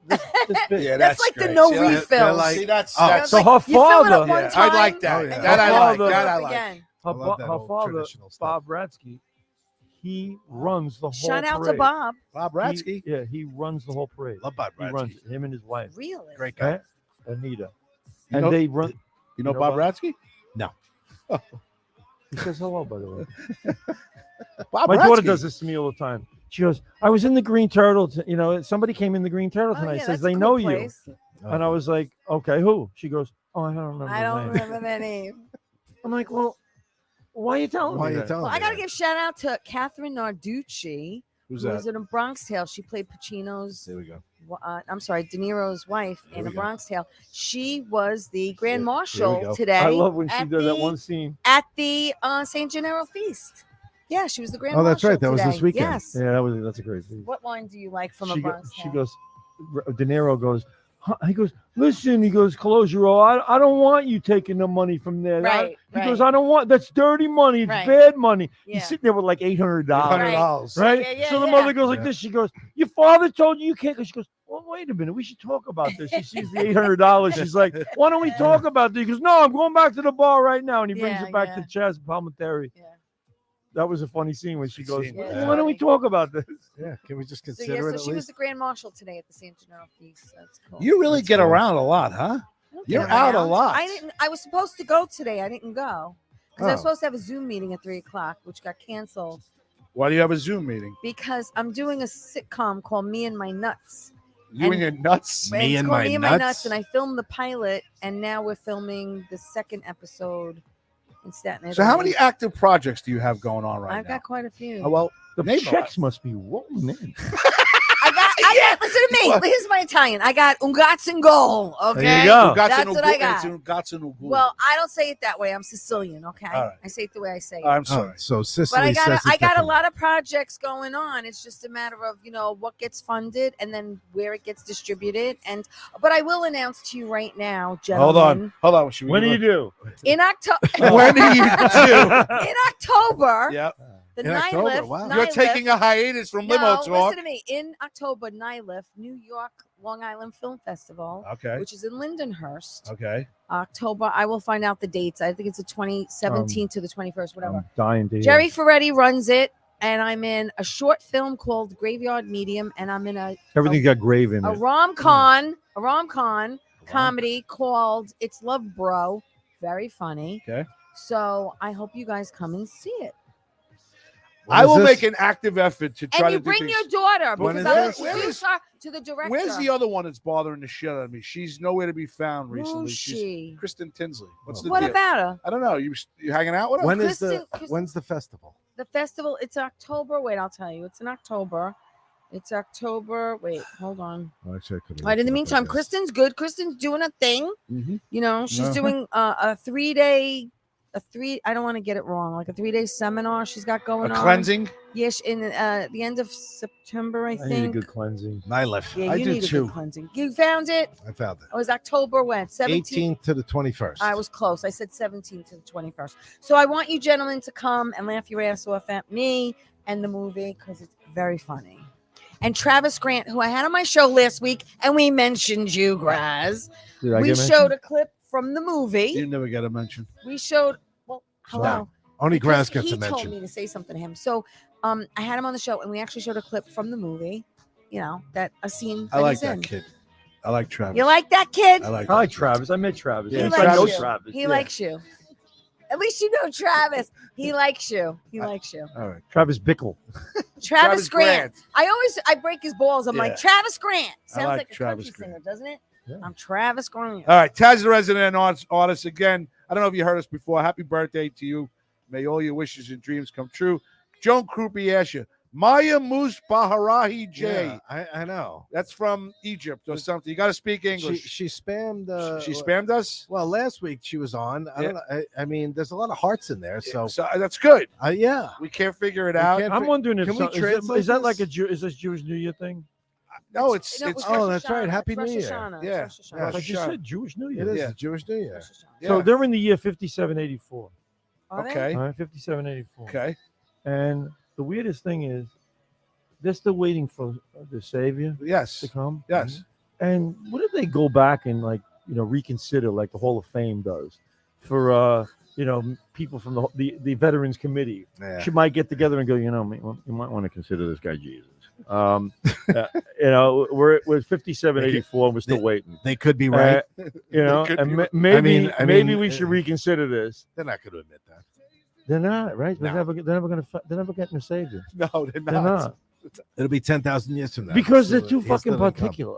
this big. Yeah, That's like great. the no See, I- refills. like- See, that's, Oh, that's So Like, her you fill it up father, one yeah, time, I like that. Oh, yeah. That I Her like. father- That I fill it up like. again. I love that her old father, traditional stuff. Bob Ratsky, he runs the whole Shout out parade. to Bob. Bob He- Ratsky. yeah, he runs the whole parade. Love Bob He runs Ratsky. it, him and his wife. Really? Great guy. Right? Anita. You And know- they run. You know know Bob Bob? Ratsky? He says hello, by the way. Bob My Ratsky. daughter does this to me all the time. She goes, I was in the Green Turtle. Somebody came in the Green Turtle Oh, tonight. yeah, Says that's a they cool know place. you. And I was like, okay, who? She goes, oh, I don't remember. I his don't name. remember their name. I'm like, well, why are you telling Why me are you that? telling Well, me I got to that? give shout out to Catherine Narducci, Who's who that? was in a Bronx Tale. She played Pacino's, There we go. I'm sorry, De Niro's wife There in we a go. Bronx Tale. She was the Grand There we Marshal go. today. I love when she at does that the- one scene. at the St. Gennaro feast. Yeah, she was the Grand Oh, that's Marshal right. That was today. this weekend. Yes. Yeah, that's a great scene. What wine do you like from a She, Bronx she Tale? goes, De Niro goes, huh? He goes, listen, he goes, Colosio, I don't want you taking the money from there. Right, He right. goes, I don't want, that's dirty money. It's Right. bad money. Yeah. He's sitting there with like $800. $800. Right? Yeah, yeah, So the yeah. mother goes like Yeah. this. She goes, your father told you can't. She goes, well, wait a minute. We should talk about this. She sees the $800. She's like, why don't we talk about this? He goes, no, I'm going back to the bar right now. And he brings Yeah, it back yeah. to Chaz Palminteri. Yeah. That was a funny scene when she goes, scene. why Yeah. don't we talk about this? Yeah. Can we just So, consider yeah, so it at she was least? the Grand Marshal today at the St. Gennaro feast. That's cool. You really That's get cool. around a lot, huh? I don't You're get out a around. lot. I didn't. I was supposed to go today. I didn't go because I was Oh. supposed to have a Zoom meeting at 3:00, which got canceled Why do you have a Zoom meeting? because I'm doing a sitcom called Me and My Nuts. You and And- your nuts. And Me it's and called My Me and My Nuts? Nuts, and I filmed the pilot, and now we're filming the second episode in Staten Island. So how many active projects do you have going on right I've now? got quite a few. Oh, well, The Name checks us. must be rolling in. I got. Listen to me. Here's my Italian. I got ungats and goal. Okay. There you go. Ugazza That's no what I gu- got. it's ugazza no gula. Well, I don't say it that way. I'm Sicilian. Okay. All right. I say it the way I say it. I'm Oh, sorry. so Sicily But I got says it I got a differently. lot of projects going on. It's just a matter of what gets funded and then where it gets distributed. But I will announce to you right now, gentlemen. Hold on. Should we When do do you do? In October, When do you do? in October, Yep. the In October, NILIF. wow. You're taking a hiatus from Limo no, Talk. listen to me. In October, NILIF, New York Long Island Film Festival, Okay. which is in Lindenhurst. Okay. October, I will find out the dates. I think it's the 2017 to the 21st, whatever. I'm dying to hear. Jerry Ferretti runs it, and I'm in a short film called Graveyard Medium, and I'm in Everything's got grave in a it. rom-con comedy called It's Love Bro. Very funny. Okay. So I hope you guys come and see it. When I is will this? make an active effort to try And you to do bring things. your daughter When because is I'll this? introduce her to the director. Where's the other one that's bothering the shit out of me? She's nowhere to be found recently. Who's She's she? Kristen Tinsley. What's the What deal? about her? I don't know. You hanging out with her? When is the Kristen- when's the festival? The festival, it's October. Wait, I'll tell you. It's in October. It's October. Wait, hold on. Oh, actually, I could've All right, in the looked it up, I meantime, guess. Kristen's good. Kristen's doing a thing. Mhm. You know, she's Uh-huh. doing a 3-day a 3. I don't want to get it wrong. Like a 3-day seminar she's got going A on. cleansing. Yes, in the end of September, I I need a think. good cleansing. Nylif. Yeah, I you do need a too. good cleansing. You found it. I found it. It was October when 17th. 18th to the 21st. I was close. I said 17th to the 21st. So I want you gentlemen to come and laugh your ass off at me and the movie because it's very funny. And Travis Grant, who I had on my show last week, and we mentioned you, Graz. Did I We get showed a clip from the You movie. never got a mention. We showed, well, hello. Only Because Grass gets he a told mention. me to say something to him. So I had him on the show, and we actually showed a clip from the movie, that a scene I like he's that in. kid. I like Travis. You like that kid? I like. I like that kid. Travis. I met Travis. Yeah, He I likes know you. Travis. He yeah. likes you. At least you know Travis. He likes you. He likes you. All right. Travis Bickle. Travis Grant. I break his balls. I'm Yeah. like, Travis Grant. I Sounds like like a Travis country Grant. singer, doesn't it? Yeah. I'm Travis Grant. All right, Taz the Resident Artist again. I don't know if you heard us before. Happy birthday to you. May all your wishes and dreams come true. Joan Krupi Asher. Maya Mus Baharahi J. Yeah, I know. That's from Egypt or something. You got to speak English. She spammed. She spammed us. Well, last week she was on. I don't know. I mean, there's a lot of hearts in there. So, That's good. yeah. We can't figure it We out. can't I'm wondering if Can we is translate that like this? is this Jewish New Year thing? No, it's No, it was oh, Rosh that's right. Hashanah. Happy It's Rosh New Year. Hashanah. It's Yeah. Rosh Hashanah. Yeah. I just said Jewish New It Year. is Yeah. a Jewish New Year. Rosh Hashanah. Yeah. So they're in the year 5784. Are they? Okay. All right, 5784. Okay. And the weirdest thing is, they're still waiting for the Savior Yes. to come. Yes. And what if they go back and reconsider like the Hall of Fame does for people from the Veterans Committee? Yeah. She might get together and go, you might want to consider this guy Jesus. We're 5784. We're still waiting. They could be right. could And be right. maybe I mean, we should reconsider this. They're not going to admit that. They're not right. No. They're never getting a Savior. No, they're They're not. not. It'll be 10,000 years from now. Because they're too He's fucking still gonna come. particular.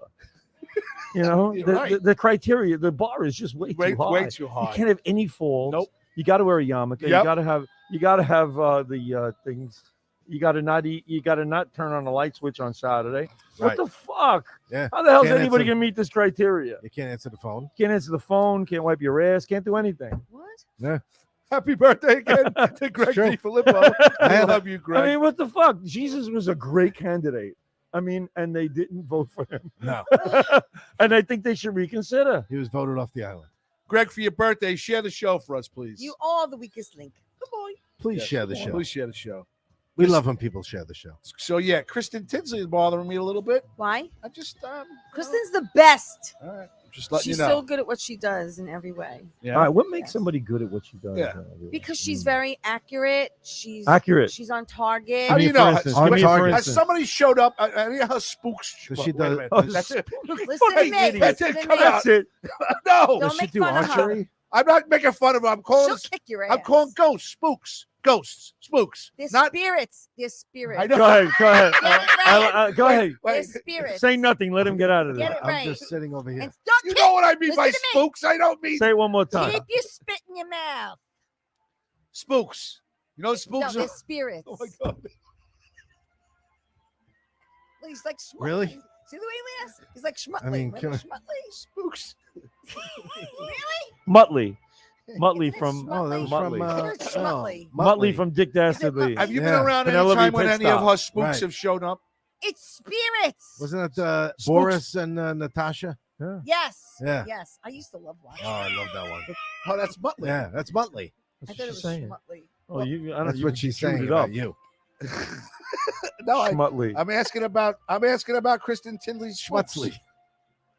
You're the, right. the criteria, the bar is just way too high. Way too You high. can't have any faults. Nope. You got to wear a yarmulke. Yep. You got to have the things. You got to not eat. You got to not turn on the light switch on Saturday. Right. What the fuck? Yeah. How the hell is Can't anybody answer- gonna meet this criteria? You can't answer the phone. Can't answer the phone. Can't wipe your ass. Can't do anything. What? Happy birthday again to Greg Sure. D. Filippo. I love you, Greg. I mean, what the fuck? Jesus was a great candidate. I mean, and they didn't vote for him. No. And I think they should reconsider. He was voted off the island. Greg, for your birthday, share the show for us, please. You are the weakest link. Good boy. Please Yes. share the show. Please share the show. We love when people share the show. So yeah, Kristen Tinsley is bothering me a little bit. Why? I just Kristen's the best. all right. Just letting She's you know. so good at what she does in every way. Yeah. All right, what makes Yes. somebody good at what she does? Yeah. Because she's very accurate. She's Accurate. She's on target. How do Give you me, for know? instance, On give me, for target. Has instance. somebody showed up? I mean, how spooks. Does she Wait a do- minute. Oh, That's it. Listen to Fucking me. idiot. Listen That's to it. Come me. out. That's it. No, Don't Does she make do fun of her. archery? I'm not making fun of her. I'm calling. She'll kick your ass. I'm calling ghosts, spooks, spooks. They're Not. spirits. They're spirits. I know. Go ahead. Go ahead. Get it right. Go ahead. They're Wait. spirits. Say nothing. Let him get out of Get there. it I'm right. just sitting over here. And don't You know what I mean Listen by to me. spooks? I don't mean Say it one more time. keep your spit in your mouth. spooks. You know what spooks No, are? they're spirits. Oh my god. He's like Schmuttley. Really? See the way he laughs? He's like Schmuttley. I mean, Remember can I- Schmuttley? Spooks. Really? Muttley. Muttley Isn't it from Schmuttley? Oh, that was Muttley. from I heard Schmuttley. Muttley from Dick Is it Dastardly. Have you been Yeah. around any Penelope time when any of Pitstop. her spooks Right. have shown up? It's spirits. Wasn't it Spooks. Boris and Natasha? Yeah. Yes. Yeah. Yes. I used to love watching. Oh, I love that one. Oh, that's Muttley. Yeah, that's Muttley. I That's thought it what was she's saying. Schmuttley. Oh, you. I don't. That's you what she's chewed saying it about up. you. No, Muttley. I'm asking about Kristen Tinsley's Schmutzley.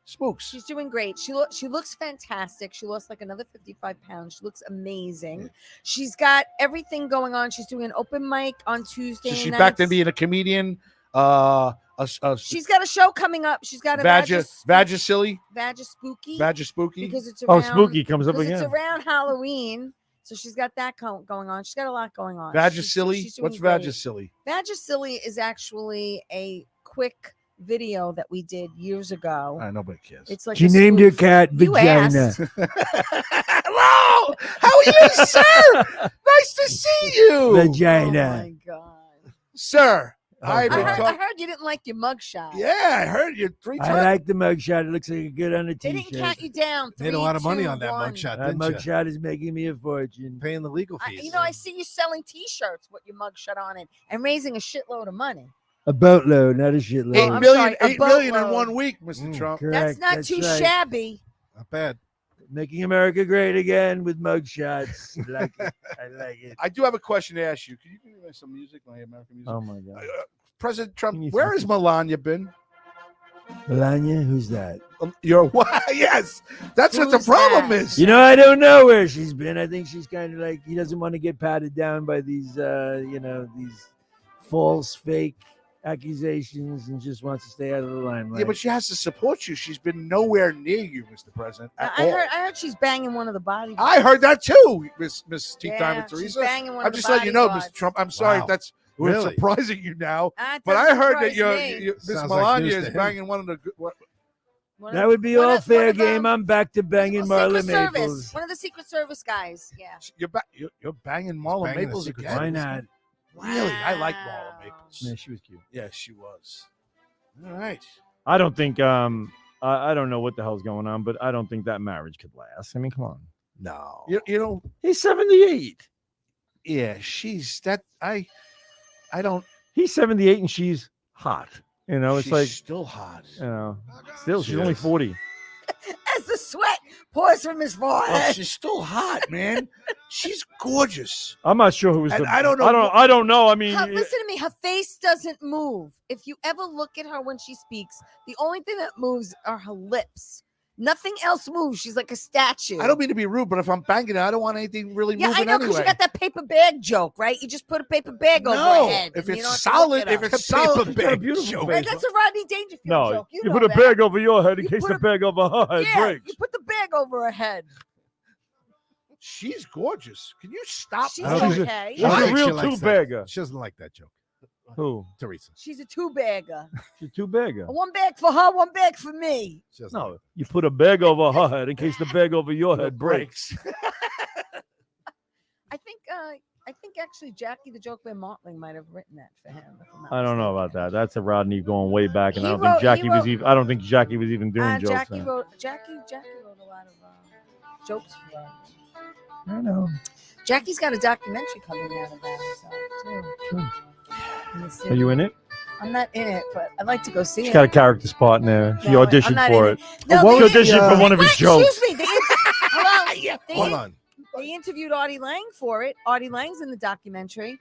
Spooks. She's doing great. She looks fantastic. She lost like another 55 pounds. She looks amazing. She's got everything going on. She's doing an open mic on Tuesday So she's nights. back to being a comedian. She's got a show coming up. She's got a Vagicilly, Spooky Vagispooky. because it's Oh, around, Spooky comes up because it's again. around Halloween. So she's got that going on. She's got a lot going on. Vagicilly. She's doing What's great. Vagicilly? Vagicilly is actually a quick video that we did years ago. Nobody cares. It's like She a named her spoof. cat You Vagina. asked. Hello, how are you, sir? Nice to see you, Oh Vagina. my god. sir. I've been I talking. heard you didn't like your mugshot. Yeah, I heard you 3 I times. like the mugshot. It looks like a good on a They didn't t-shirt. count you down. Made a lot of money 3, on that 2, 1. mugshot, That didn't you? mugshot is making me a fortune. Paying the legal fees. I see you selling T-shirts with your mugshot on it and raising a shitload of money. A boatload, not a shitload. Eight I'm million, sorry, a 8 million in boatload. 1 week, Mr. Trump. Correct, That's not too right. shabby. Not bad. Making America great again with mugshots. I like it. I like it. I do have a question to ask you. Can you give me some music, my American music? Oh my God. President Trump, Can you where think- has Melania been? Melania, who's that? Your wife? Yes, that's what the Who's problem that? is. You know, I don't know where she's been. I think she's kind of like he doesn't want to get patted down by these, these false, fake accusations, and just wants to stay out of the limelight. Yeah, but she has to support you. She's been nowhere near you, Mr. President. At I all. heard she's banging one of the body. I heard that too, Miss Tea Yeah, Time and she's Teresa. banging one I'm of the just letting you know, bodyguards. Mr. Trump. I'm sorry Wow. if that's we're Really? surprising you now, That but I doesn't heard that surprise me. Miss Sounds like Melania news is to him. banging one of the. What, One that of- would be one all of- fair one of the- game. I'm back to banging Marla Secret Maples. Service. One of the Secret Service guys. Yeah. you're banging Marla banging the Maples Secret again? Why not? Really, I like Wow. Marla Maples. Yeah, she was cute. Yeah, she was. All right. I don't think I don't know what the hell's going on, but I don't think that marriage could last. I mean, come on. No. You know, He's 78. yeah, she's that. I don't. He's 78 and she's hot. You know, it's she's like, still hot. you know, still she's She only is. 40. As the sweat pours from his Oh, forehead. she's still hot, man. She's gorgeous. I'm not sure who was And the I don't know I don't know. I mean, Listen to me. Her face doesn't move. If you ever look at her when she speaks, the only thing that moves are her lips. Nothing else moves. She's like a statue. I don't mean to be rude, but if I'm banging her, I don't want anything really Yeah, moving I know because anyway. you got that paper bag joke, right? You just put a paper bag over No, her head. if and you it's don't have to look solid, at if her. it's solid, She's got a beautiful joke. face. That's a Rodney Dangerfield no, joke. you know put a that. bag over your head in You case put the a- bag over her head Yeah, breaks. you put the bag over her head. She's gorgeous. Can you stop? She's I don't think okay. She's I don't a think she real likes two-bagger. She doesn't like that joke. Who? Teresa. She's a two-bagger. She's two-bagger. One bag for her, one bag for me. She doesn't No, you put a bag over her head in case the bag over your head breaks. I think actually Jackie the Joke Bear Mottling might have written that for him. if I'm not I don't know about mistaken. that. That's a Rodney going way back, and I He don't think wrote- Jackie he was wrote- even. I don't think Jackie was even doing jokes. Jackie then. wrote a lot of jokes for Rodney. I know. Jackie's got a documentary coming out about herself too. In the Are city. you in it? I'm not in it, but I'd like to go see She's it. got a character spot in there. She No, I'm auditioned not for in it. No, what She was they, the, auditioned for one of his Wait, jokes. excuse me. Hold on. They interviewed Artie Lang for it. Artie Lang's in the documentary.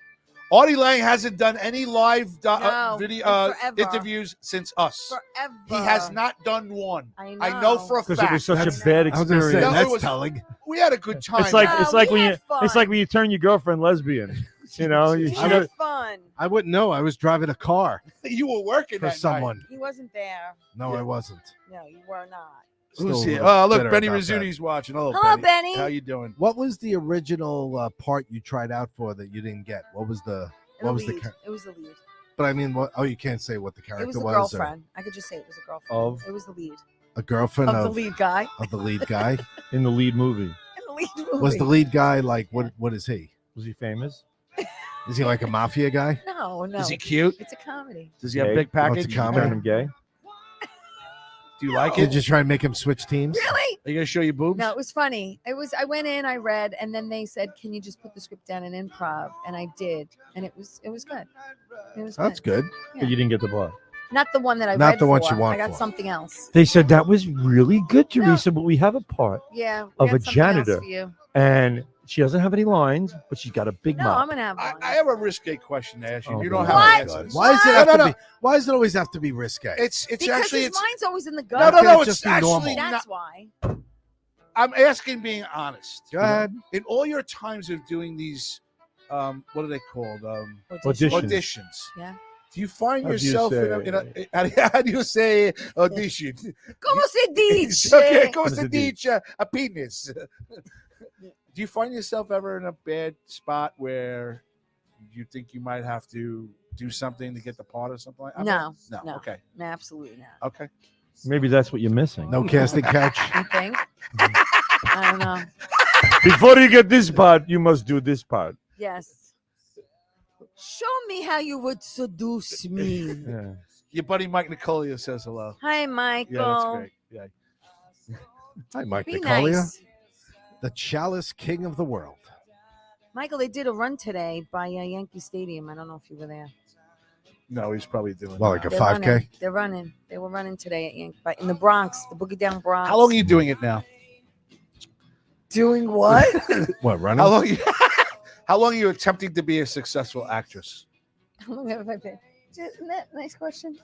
Artie Lang hasn't done any live No, video in forever. interviews since us. Forever. He has not done one. I know for a Because it was fact. such That's- a bad I was gonna say experience. No, it that's was- telling. We had a good time. It's like No, it's like we when you had it's fun. like when you turn your girlfriend lesbian. You know, He she had goes, fun. I wouldn't know. I was driving a car you were working for that someone. He wasn't there. No, Yeah. I wasn't. No, you were not. Night. Who's Still a here? little Oh, look, bitter Benny about that. Rizzuto's watching. Hello, Hello, Benny. Benny. How you doing? What was the original part you tried out for that you didn't get? What was the? What was the? lead. Ca- It was the lead. but I mean, what? Oh, you can't say what the It character was the was. or girlfriend. I could just say it was a girlfriend. Of? It was the lead. a girlfriend Of the lead guy. of the lead guy. in the lead movie. In the lead movie. Was the lead guy like what? What is he? Was he famous? Is he like a mafia guy? No, no. Is he cute? It's a comedy. Does he have a Gay? big Oh, it's a package? comedy. Turn him gay. Do you like Did it? you try and make him switch teams? Really? Are you gonna show your boobs? No, it was funny. It was. I went in, I read, and then they said, "Can you just put the script down in improv?" And I did, and it was good. It was That's good. good. But you didn't get the part. Not the one that I Not read the one for. you want I got for. something else. They said that was really good, Teresa, but we have a part, Yeah. we Of got a something else janitor. for you. and she doesn't have any lines, but she's got a big No, mouth. I'm gonna have I, one. I have a risque question to ask you. Oh, You don't God. have What? to answer this. Why does it No, have no, to no. be? Why does it always have to be risque? It's because actually his it's mind's always in the no gut. no no. Can't It's just be actually normal. not. That's why. I'm asking, being honest. Go ahead. In all your times of doing these, what are they called? Auditions. Auditions. Yeah. Do you find How do you yourself in a how do you say audition? Como se dice? Okay, como Como se se dice a penis. Do you find yourself ever in a bad spot where you think you might have to do something to get the part or something like that? No, No. no. Okay. No, absolutely not. Okay. Maybe that's what you're missing. No casting couch. You think? I don't know. Before you get this part, you must do this part. Yes. Show me how you would seduce me. Yeah. Your buddy Mike Nicolia says hello. Hi, Michael. Yeah, that's great. Yeah. Hi, Mike Be Nicolia, nice. the Chalice King of the world. Michael, they did a run today by Yankee Stadium. I don't know if you were there. No, he's probably doing Well, that. like a They're 5K. running. They're running. They were running today at Yankee, but in the Bronx, the Boogie Down Bronx. How long are you doing it now? doing what? What, running? How long? How long are you attempting to be a successful actress? How long have I been? Isn't that a nice question?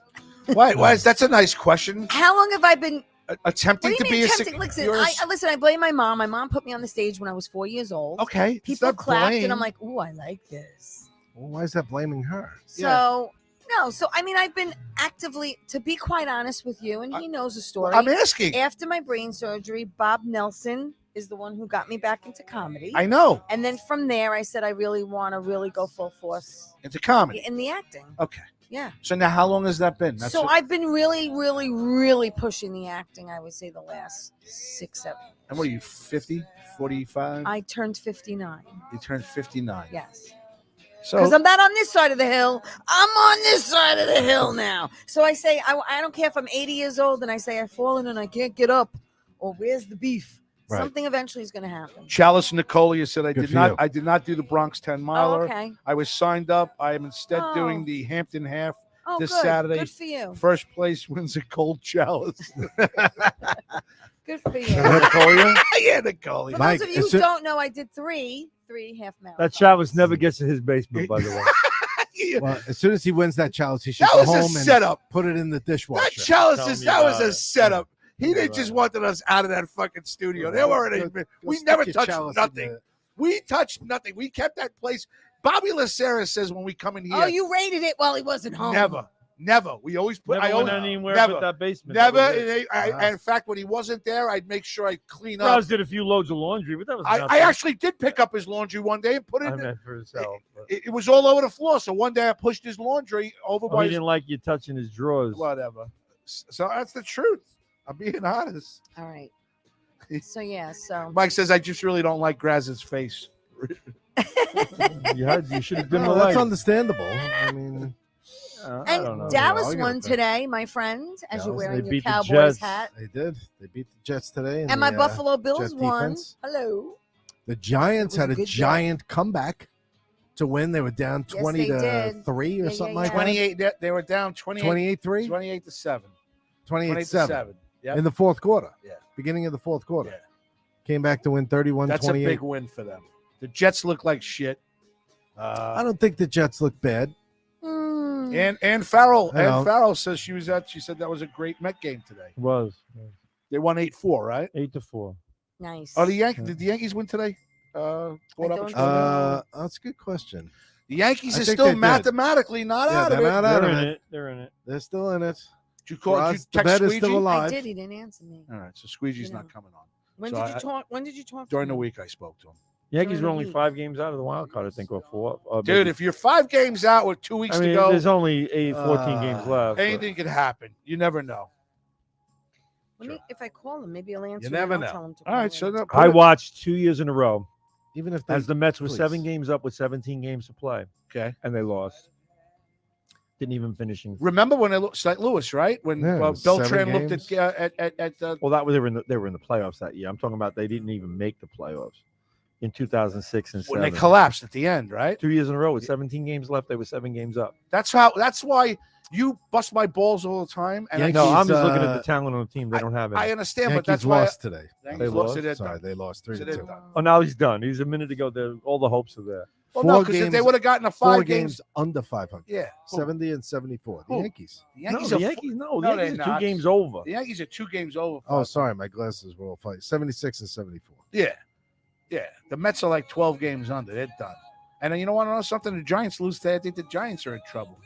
Why is that's a nice question? How long have I been? Attempting What do to you be mean a tempting? Listen, you're a listen. I blame my mom. My mom put me on the stage when I was 4 years old. okay. it's People not clapped, blame. and I'm like, "Ooh, I like this." Well, why is that blaming her? So no, so I mean, I've been actively, to be quite honest with you, and he knows the story. I'm asking. After my brain surgery, Bob Nelson is the one who got me back into comedy. I know. And then from there, I said I really want to really go full force It's a comedy. in the acting. Okay. Yeah. So now, how long has that been? So I've been really, really, really pushing the acting, I would say the last 6, 7. And what are you, 50, 45? I turned 59. You turned 59. Yes. So Because I'm not on this side of the hill. I'm on this side of the hill now. So I say, I don't care if I'm 80 years old and I say I've fallen and I can't get up. Or where's the beef? Right. Something eventually is going to happen. Chalice Nicolia said, Good for you. I did not do the Bronx 10 Oh, miler. okay. I was signed up. I am instead Oh. doing the Hampton half. Oh, This good. Saturday. Good for you. First place wins a cold chalice. Good for you. Nicolia? Yeah, For Nicolia. Mike, those of you it's who a- don't know, I did three half marathons. That Chavez never gets to his basement, by the way. Yeah. Well, as soon as he wins that chalice, he should That go was a home and setup. put it in the That dishwasher. chalice Tell is me that was about a it. setup. He Tell me didn't about just it. wanted us out of that fucking studio. They weren't even. Go We stick never your touched chalice in nothing. the- We touched nothing. We kept that place. Bobby Lacera says when we come in here, Oh, you rated it while he wasn't home. never. We always put. Never I went always, anywhere never. but that basement. never. That was it. And in fact, when he wasn't there, I'd make sure I clean up. Krause did a few loads of laundry, but that was I nothing. actually did pick up his laundry one day and put it. I in meant for himself. But, it was all over the floor. So one day I pushed his laundry over oh, by he his, didn't like you touching his drawers. whatever. So that's the truth. I'm being honest. All right. So yeah, so Mike says I just really don't like Graz's face. You should have been No, the that's light. understandable. I mean, I don't know. and Dallas I gotta won pay. today, my friend, as you're Dallas, wearing they your beat the Cowboys Jets. hat. they did. They beat the Jets today. in And my the, Buffalo Bills Jet won. defense. Hello. The Giants It was had a a good day. giant comeback to win. They were down Yes, 20 they to did. 3 or Yeah, something yeah, like yeah. 28. They were down 28. 28 3? 28 to 7. 28 28 to 7 7. Yep. in the fourth quarter. Yeah. Beginning of the fourth quarter. Yeah. Came back to win 31 That's a 28. big win for them. The Jets look like shit. I don't think the Jets look bad. Mm. And Farrell I know. and Farrell says she said that was a great Met game today. Was They won 8-4, right? 8-4. Nice. Oh, did the Yankees win today? Brought up don't extraordinary? That's a good question. The Yankees I are think still they did. mathematically not Yeah, out of they're it. not out They're of in it. it. They're in it. They're still in it. Did you For call? Did you us, the text bet is Squeegee? still alive. I did. He didn't answer me. All right, so Squeegee's You not know. coming on. When So did you I- talk? When did you talk? During to the him? week, I spoke to him. Yankees During were the only week. 5 games out of the wild card, I think, or 4. Dude, maybe. if you're 5 games out with 2 weeks I mean, to go, there's only 14 games left. but- anything could happen. You never know. Let me, if I call him, maybe he'll answer. never and I'll know. tell him to All right, call so in. no, I watched 2 years in a row Even if they, as the Mets were please. 7 games up with 17 games to play, okay. and they lost. Didn't even finish in. Remember when they looked St. Louis, right? When Yeah, it was Beltran 7 looked games. at Well, that was they were in the playoffs that year. I'm talking about they didn't even make the playoffs in 2006 and when they 7. collapsed at the end, right? 2 years in a row with 17 games left, they were 7 games up. That's why you bust my balls all the time. And Yankees, No, I'm just looking at uh, the talent on the team. They don't have I any. understand, but Yankees that's why lost today. Yankees They lost. lost? So they're Sorry, done. they lost 3 So to they're 2. done. Oh, now he's done. He's a minute ago. All the hopes are there. Well, Four no, because if they games- would have gotten a 4 5 games under 500. yeah. Who? 70 and 74. The Who? Yankees. The No, Yankees, the are, Yankees. No, No, the Yankees they're are 2 not. games over. the Yankees are 2 games over. Oh, sorry, my glasses were all fight. 76 and 74. Yeah. The Mets are like 12 games under. They're done. And then you don't want to know something? The Giants lose today. I think the Giants are in trouble.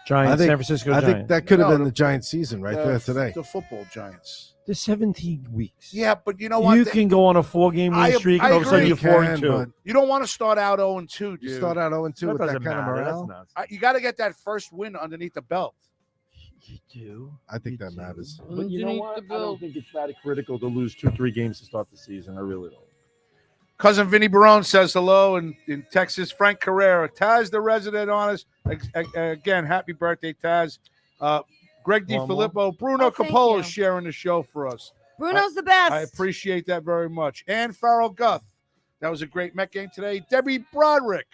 Giants, I think- San Francisco I Giants. think that could have No, been the- the Giants season right there today. The football Giants. There's 17 weeks. Yeah, but you know what? You can go on a 4-game I- win streak, I and all of a sudden agree. you're You 4 can, and 2. but You don't want to start out 0-2, dude. you start out 0 and 2 That with that doesn't kind of matter. morale. That's nuts. You got to get that first win underneath the belt. You do. I think You that do. matters. But you know what? I don't think it's that critical to lose 2-3 games to start the season. I really don't. Cousin Vinny Barone says hello in Texas. Frank Carrera. Taz, the resident honest. Again, happy birthday, Taz. Greg One more. DiFilippo. Bruno Oh, thank Capolo you. sharing the show for us. Bruno's the best. I appreciate that very much. And Farrell Guth. That was a great Met game today. Debbie Broderick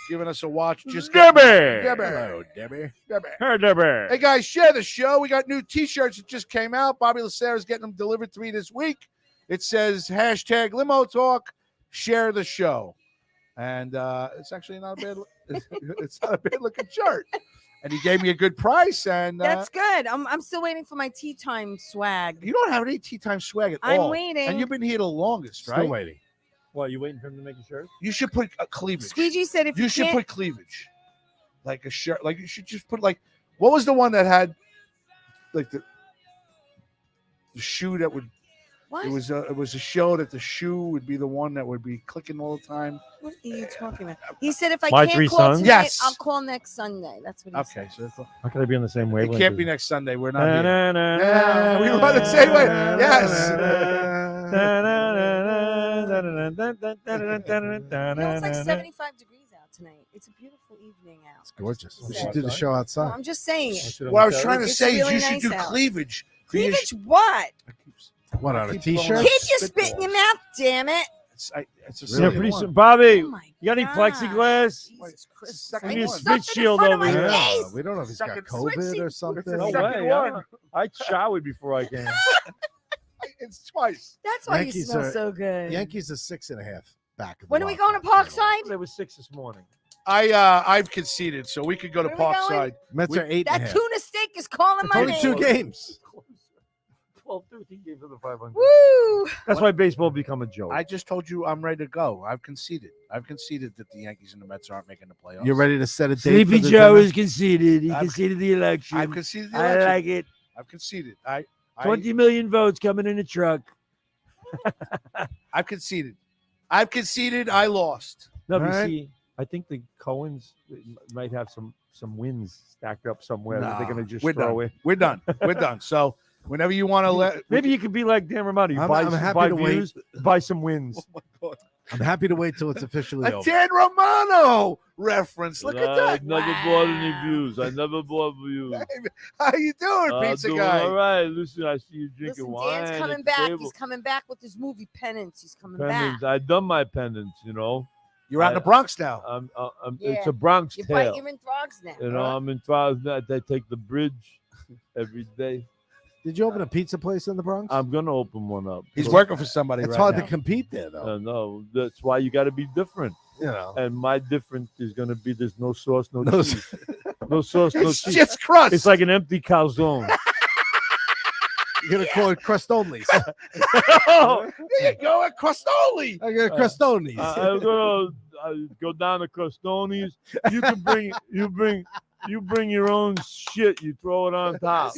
giving us a watch. Debbie. Hello, Debbie. Hey, Debbie. Hey, guys, share the show. We got new T-shirts that just came out. Bobby Lacera's getting them delivered to me this week. It says hashtag Limo Talk. Share the show. And it's actually not a bad. It's not a bad looking shirt. And he gave me a good price. And That's good. I'm still waiting for my tea time swag. you don't have any tea time swag at I'm all. waiting. And you've been here the longest, right? Still waiting. What, you waiting for him to make a shirt? You should put a cleavage. Squeegee said if You you should can't, put cleavage, like a shirt. Like you should just put like, what was the one that had, like the shoe that would. what? It was a show that the shoe would be the one that would be clicking all the time. What are you talking about? He said if I My can't Three call Sons? tonight, Yes. I'll call next Sunday. That's what he Okay, said. so How can I be on the same it wavelength? can't be next Sunday. We're not here. Na-na-na-na. We run the same way. Yes. You know, it's like 75 degrees out tonight. It's a beautiful evening out. It's gorgeous. We Yeah. should do the show No, outside. I'm just saying it. What I was trying to It's say really is you should nice do out. cleavage. Cleavage what? What, on a Keep t-shirt? blowing Keep your spit in your mouth, damn it. It's a Really? Yeah, silly pretty one. soon. Bobby, Oh my you got any God. plexiglass? Jesus Christ. second I one. need Spit something in shield front of over my here. face. We don't know if he's got Second COVID or switching. something. No Second way. one. I showered before I came. It's twice. That's why Yankees you smell are- so good. Yankees is 6.5 back. of the When are we locker. going to Parkside? It was 6 this morning. I've conceded, so we could go to Where are we going? Parkside. Mets are 8.5. That tuna steak is calling It's my only name. 2 games. 12, 13 games of the 500. Woo! That's why baseball become a joke. I just told you I'm ready to go. I've conceded. I've conceded that the Yankees and the Mets aren't making the playoffs. You're ready to set a date Sleepy for the Joe dinner? is conceded. He I've- conceded the election. I've conceded the I election. like it. I've conceded. 20 million votes coming in a truck. I've conceded. I've conceded. I lost. No, but Right. see, I think the Coens might have some wins stacked up somewhere that they're Nah, going to just we're throw done. away. We're done. We're done. So whenever you want to let, Maybe you could be like Dan Romano. You I'm buy, happy buy to wait. views, buy some wins. I'm happy to wait till it's officially a over. Dan Romano reference. Look at I that. never bought any views. I never bought views. How you doing, pizza Doing guy? all right. Listen, I see you drinking Listen, wine. Dan's at coming the back. table. He's coming back with his movie Penance. He's coming Pendants. back. I've done my pendants, you know. You're out in the Bronx now. Yeah. It's a Bronx You're tale. in frogs now. You know, I'm in trials now. They take the bridge every day. Did you open a pizza place in the Bronx? I'm gonna open one up. He's working for somebody It's right hard now. to compete there, though. No, that's why you got to be different. You know. And my different is gonna be there's no sauce, no, No cheese, no sauce, no It's cheese. just crust. It's like an empty calzone. You're gonna call it crustonis. There you go, a crostoli. I got crustonis. I'm gonna go down to Costoni's. You can bring your own shit. You throw it on top.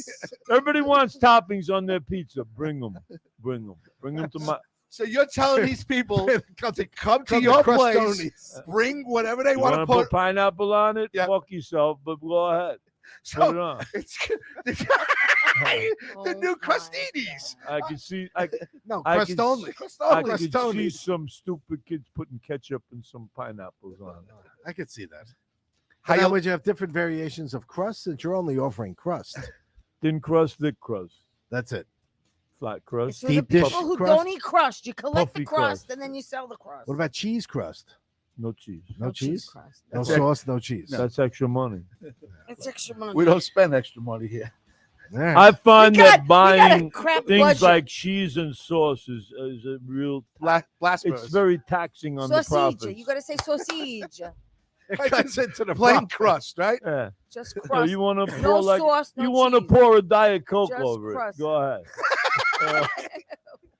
Everybody wants toppings on their pizza. Bring them to my. So you're telling these people to come to Come your to place, Crustonis. bring whatever they You want to want put. pineapple on it? Yeah. Fuck yourself, but go ahead. Put it So on. it's Oh the new my crostinis. I can see. No, I can crustoni. I can see Crostonis. some stupid kids putting ketchup and some pineapples on it. I could see that. How How you- would you have different variations of crust since you're only offering crust? Thin crust, thick crust, That's it. flat It's crust. for the Deep dish people who crust? don't eat crust. You collect Puffy the crust crust. and then you sell the crust. What about cheese crust? No cheese. No cheese? crust. No That's it. sauce, no cheese. That's extra money. It's extra money. We don't spend extra money here. All right. I find We that got a buying crap things budget. like cheese and sauce is a real. Blasphemous. It's very taxing on the sausage. profits. You got to say sausage. It cuts into the plain profit. crust, right? Yeah. Just No, crust. you want to No pour like sauce, no you want to cheese. pour a diet coke Just over crust. it. Go ahead.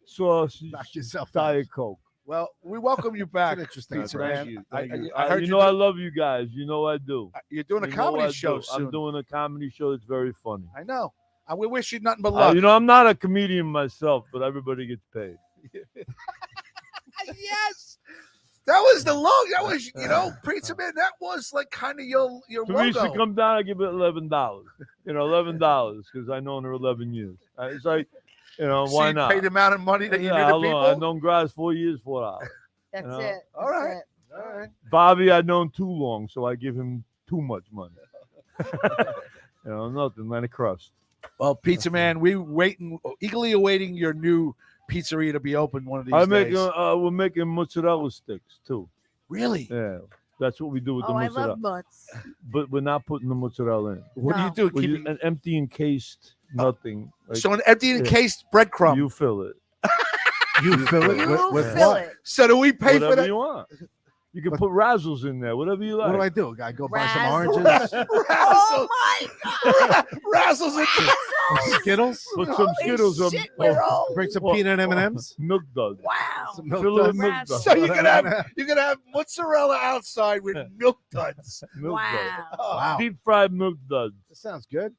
Sauce, Knock yourself out. diet coke. Well, we welcome you back. interesting Pizza approach. Man. Thank you. I Thank you. heard you you know I do- love you guys. You know I do. You're doing a You know comedy I show do. soon. I'm doing a comedy show that's very funny. I know. And we wish you nothing but luck. You know, I'm not a comedian myself, but everybody gets paid. Yes. That was the long. That was, Pizza Man. That was like kind of your Teresa logo. come down, I give it $11. $11 because I known her 11 years. It's like, So why you not? Pay the amount of money that you Yeah, did to how long? I've people. known Grass 4 years, $4. That's No. it. All That's right. it. All right. Bobby, I've known too long, so I give him too much money. Nothing, let it crust. Well, Pizza Man, eagerly awaiting your new pizzeria to be open one of these days. We're making mozzarella sticks too. Really? Yeah, that's what we do with the Oh, I mozzarella. love mutts. But we're not putting the mozzarella in. What No. do you do? We're Keeping an empty encased nothing. Like, so an empty encased breadcrumb. you fill it. You fill it You with fill what? it. So do we pay for Whatever that? you want. You can put razzles in there, whatever you like. What do I do? I go buy some Razzle. oranges, Razzle, Oh my God. razzles and some Skittles, Put some Holy Skittles or shit, we're old. bring some Well, peanut M&Ms. milk duds. Wow. Some milk Fill it with duds. milk Razzle. duds. So you're gonna have mozzarella outside with milk duds. Milk duds. Wow. Oh, Wow. Deep fried milk duds. That sounds good.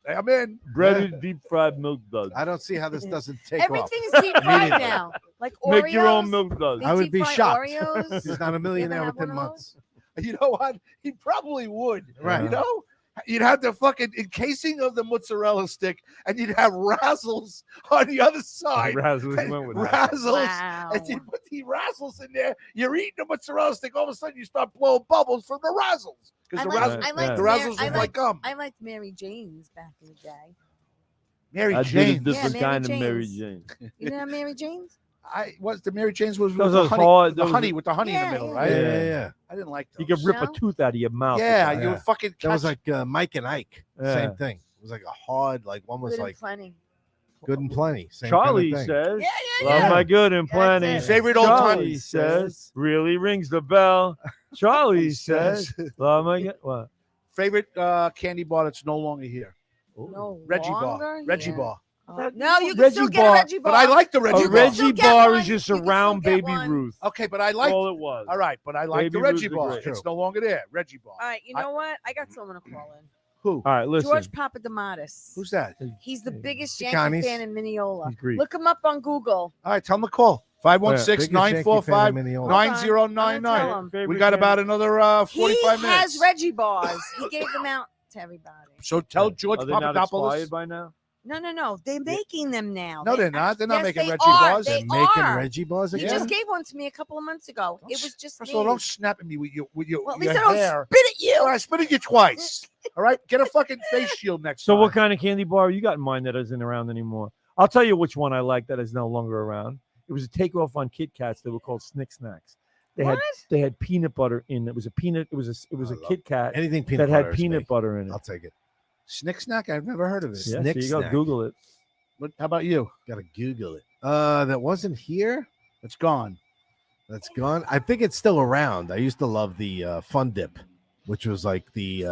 I'm in. Breaded deep fried milk duds. I don't see how this doesn't take off. Everything's deep fried Immediately. now. Like Oreos. Make your own milk duds. They I would deep be fry shocked. Oreos. He's not a millionaire have within one of months. You know what? He probably would. Right. You know? You'd have the fucking encasing of the mozzarella stick, and you'd have razzles on the other side. Razzles And went with razzles. Wow. And you put the razzles in there. You're eating the mozzarella stick. All of a sudden, you start blowing bubbles from the razzles. Because the razzles, the razzles look like gum. I liked Mary Jane's back in the day. Mary I did a Jane. different Yeah, kind of Mary Mary Jane's. Jane. You know Mary Jane's? The Mary Jane's was with Those the are honey, hard- with the those honey are- with the honey in Yeah, the middle, yeah. right? Yeah. I didn't like those. You can rip No? a tooth out of your mouth. Yeah, with you Yeah. would fucking. That was catch- like Mike and Ike. Yeah. Same thing. It was like a hard, like one was Good and like plenty. good and plenty. Same Charlie kind of thing. says, Yeah, "Love yeah. my good and That's plenty." it. Favorite old Charlie time says, "Really rings the bell." Charlie says, "Love my good." What? favorite candy bar that's no longer here. No Reggie longer Bar. Reggie here. Bar. No, you can Reggie still get a Bar- Reggie Bar. But I like the Reggie A Bar. Reggie still get bar one. is just You can around still get Baby one. Ruth. Okay, but I like. All it was. All right, but I like the Baby Reggie Ruth's Bar. great. It's no longer there. Reggie Bar. All right, you know what? I got someone to call in. Who? All right, listen. George Papadamatis. Who's that? He's the biggest Chicani's. Yankee fan in Mineola. He's Greek. Look him up on Google. All right, tell him to call. 516 Biggest Yankee fan 945 in Mineola. 9099. Hold on. We got about another 45 He minutes. has Reggie bars. He gave them out to everybody. So tell George Are they not Papadopoulos. expired by now? No. They're making them now. No, they're not. They're not Yes, making they Reggie are. bars. They They're making are. Reggie bars He again. just gave one to me a couple of months ago. It was just First me. of all, don't snap at me with your Well, at your least I don't hair. spit at you. All right, spit at you twice. All right, get a fucking face shield next So time. what kind of candy bar you got in mind that isn't around anymore? I'll tell you which one I like that is no longer around. It was a takeoff on Kit Kats. They were called Snick Snacks. What? They had peanut butter in it. It was a peanut. It was a I love Kit Kat Anything peanut that butter had is peanut me. butter in it. I'll take it. Snick snack? I've never heard of it. Yeah, Snick so you go Snack. Google it. But how about you? Gotta Google it. That wasn't here. It's gone. That's gone. I think it's still around. I used to love the Fun Dip, which was like the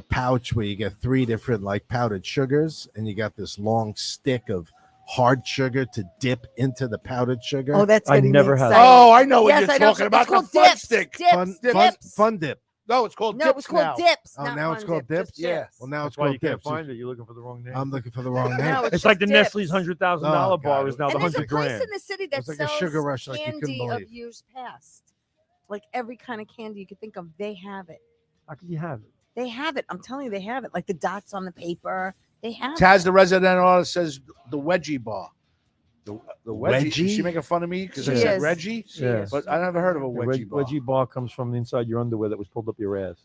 pouch where you get 3 different like powdered sugars, and you got this long stick of hard sugar to dip into the powdered sugar. Oh, that's I getting never me had excited. Oh, I know what Yes, you're I know. talking about. It's called the fun dips. stick. Dips. fun Dips. Fun Dip. No, it's called No, dips it was called now. dips. Oh, not now it's Fun called Dip, dips? just Yeah. dips. Well, now That's it's why you called can't dips. find it. You're looking for the wrong name. I'm looking for the wrong name. No, It's like the just Nestle's dips. $100,000 Oh, bar God. is now the And there's a 100 place grand. in the city that was like a sells sugar rush like you couldn't candy of believe. years past. Like every kind of candy you could think of, they have it. How can you have it? They have it. I'm telling you, they have it. Like the dots on the paper, they have Taz, it. the resident artist, says the wedgie bar. The wedgie. Wedgie? Is she making fun of me because She I said is. Reggie? She Yeah. is. But I never heard of a The wedgie bar. wedgie bar comes from inside your underwear that was pulled up your ass.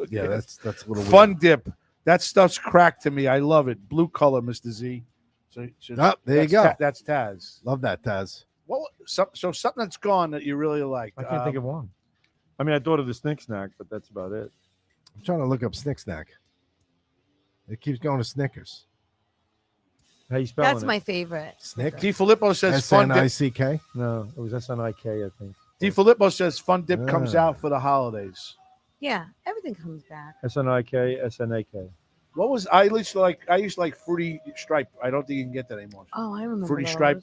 Yeah, that's a little Fun weird. dip. That stuff's cracked to me. I love it. Blue color, Mr. Z. So Oh, there you that's go. That's Taz. Love that, Taz. So something that's gone that you really liked. I can't think of one. I mean, I thought of the Snick Snack, but that's about it. I'm trying to look up Snick Snack. It keeps going to Snickers. How you spelling That's it? my favorite. Snick. D. Filippo says fun dip. S-N-I-C-K. No, it was SNIK, I think. D. Filippo says fun dip comes Ah. out for the holidays. Yeah, everything comes back. SNIK, SNAK. What was I used to like fruity stripe. I don't think you can get that anymore. Oh, I remember Fruity those. stripe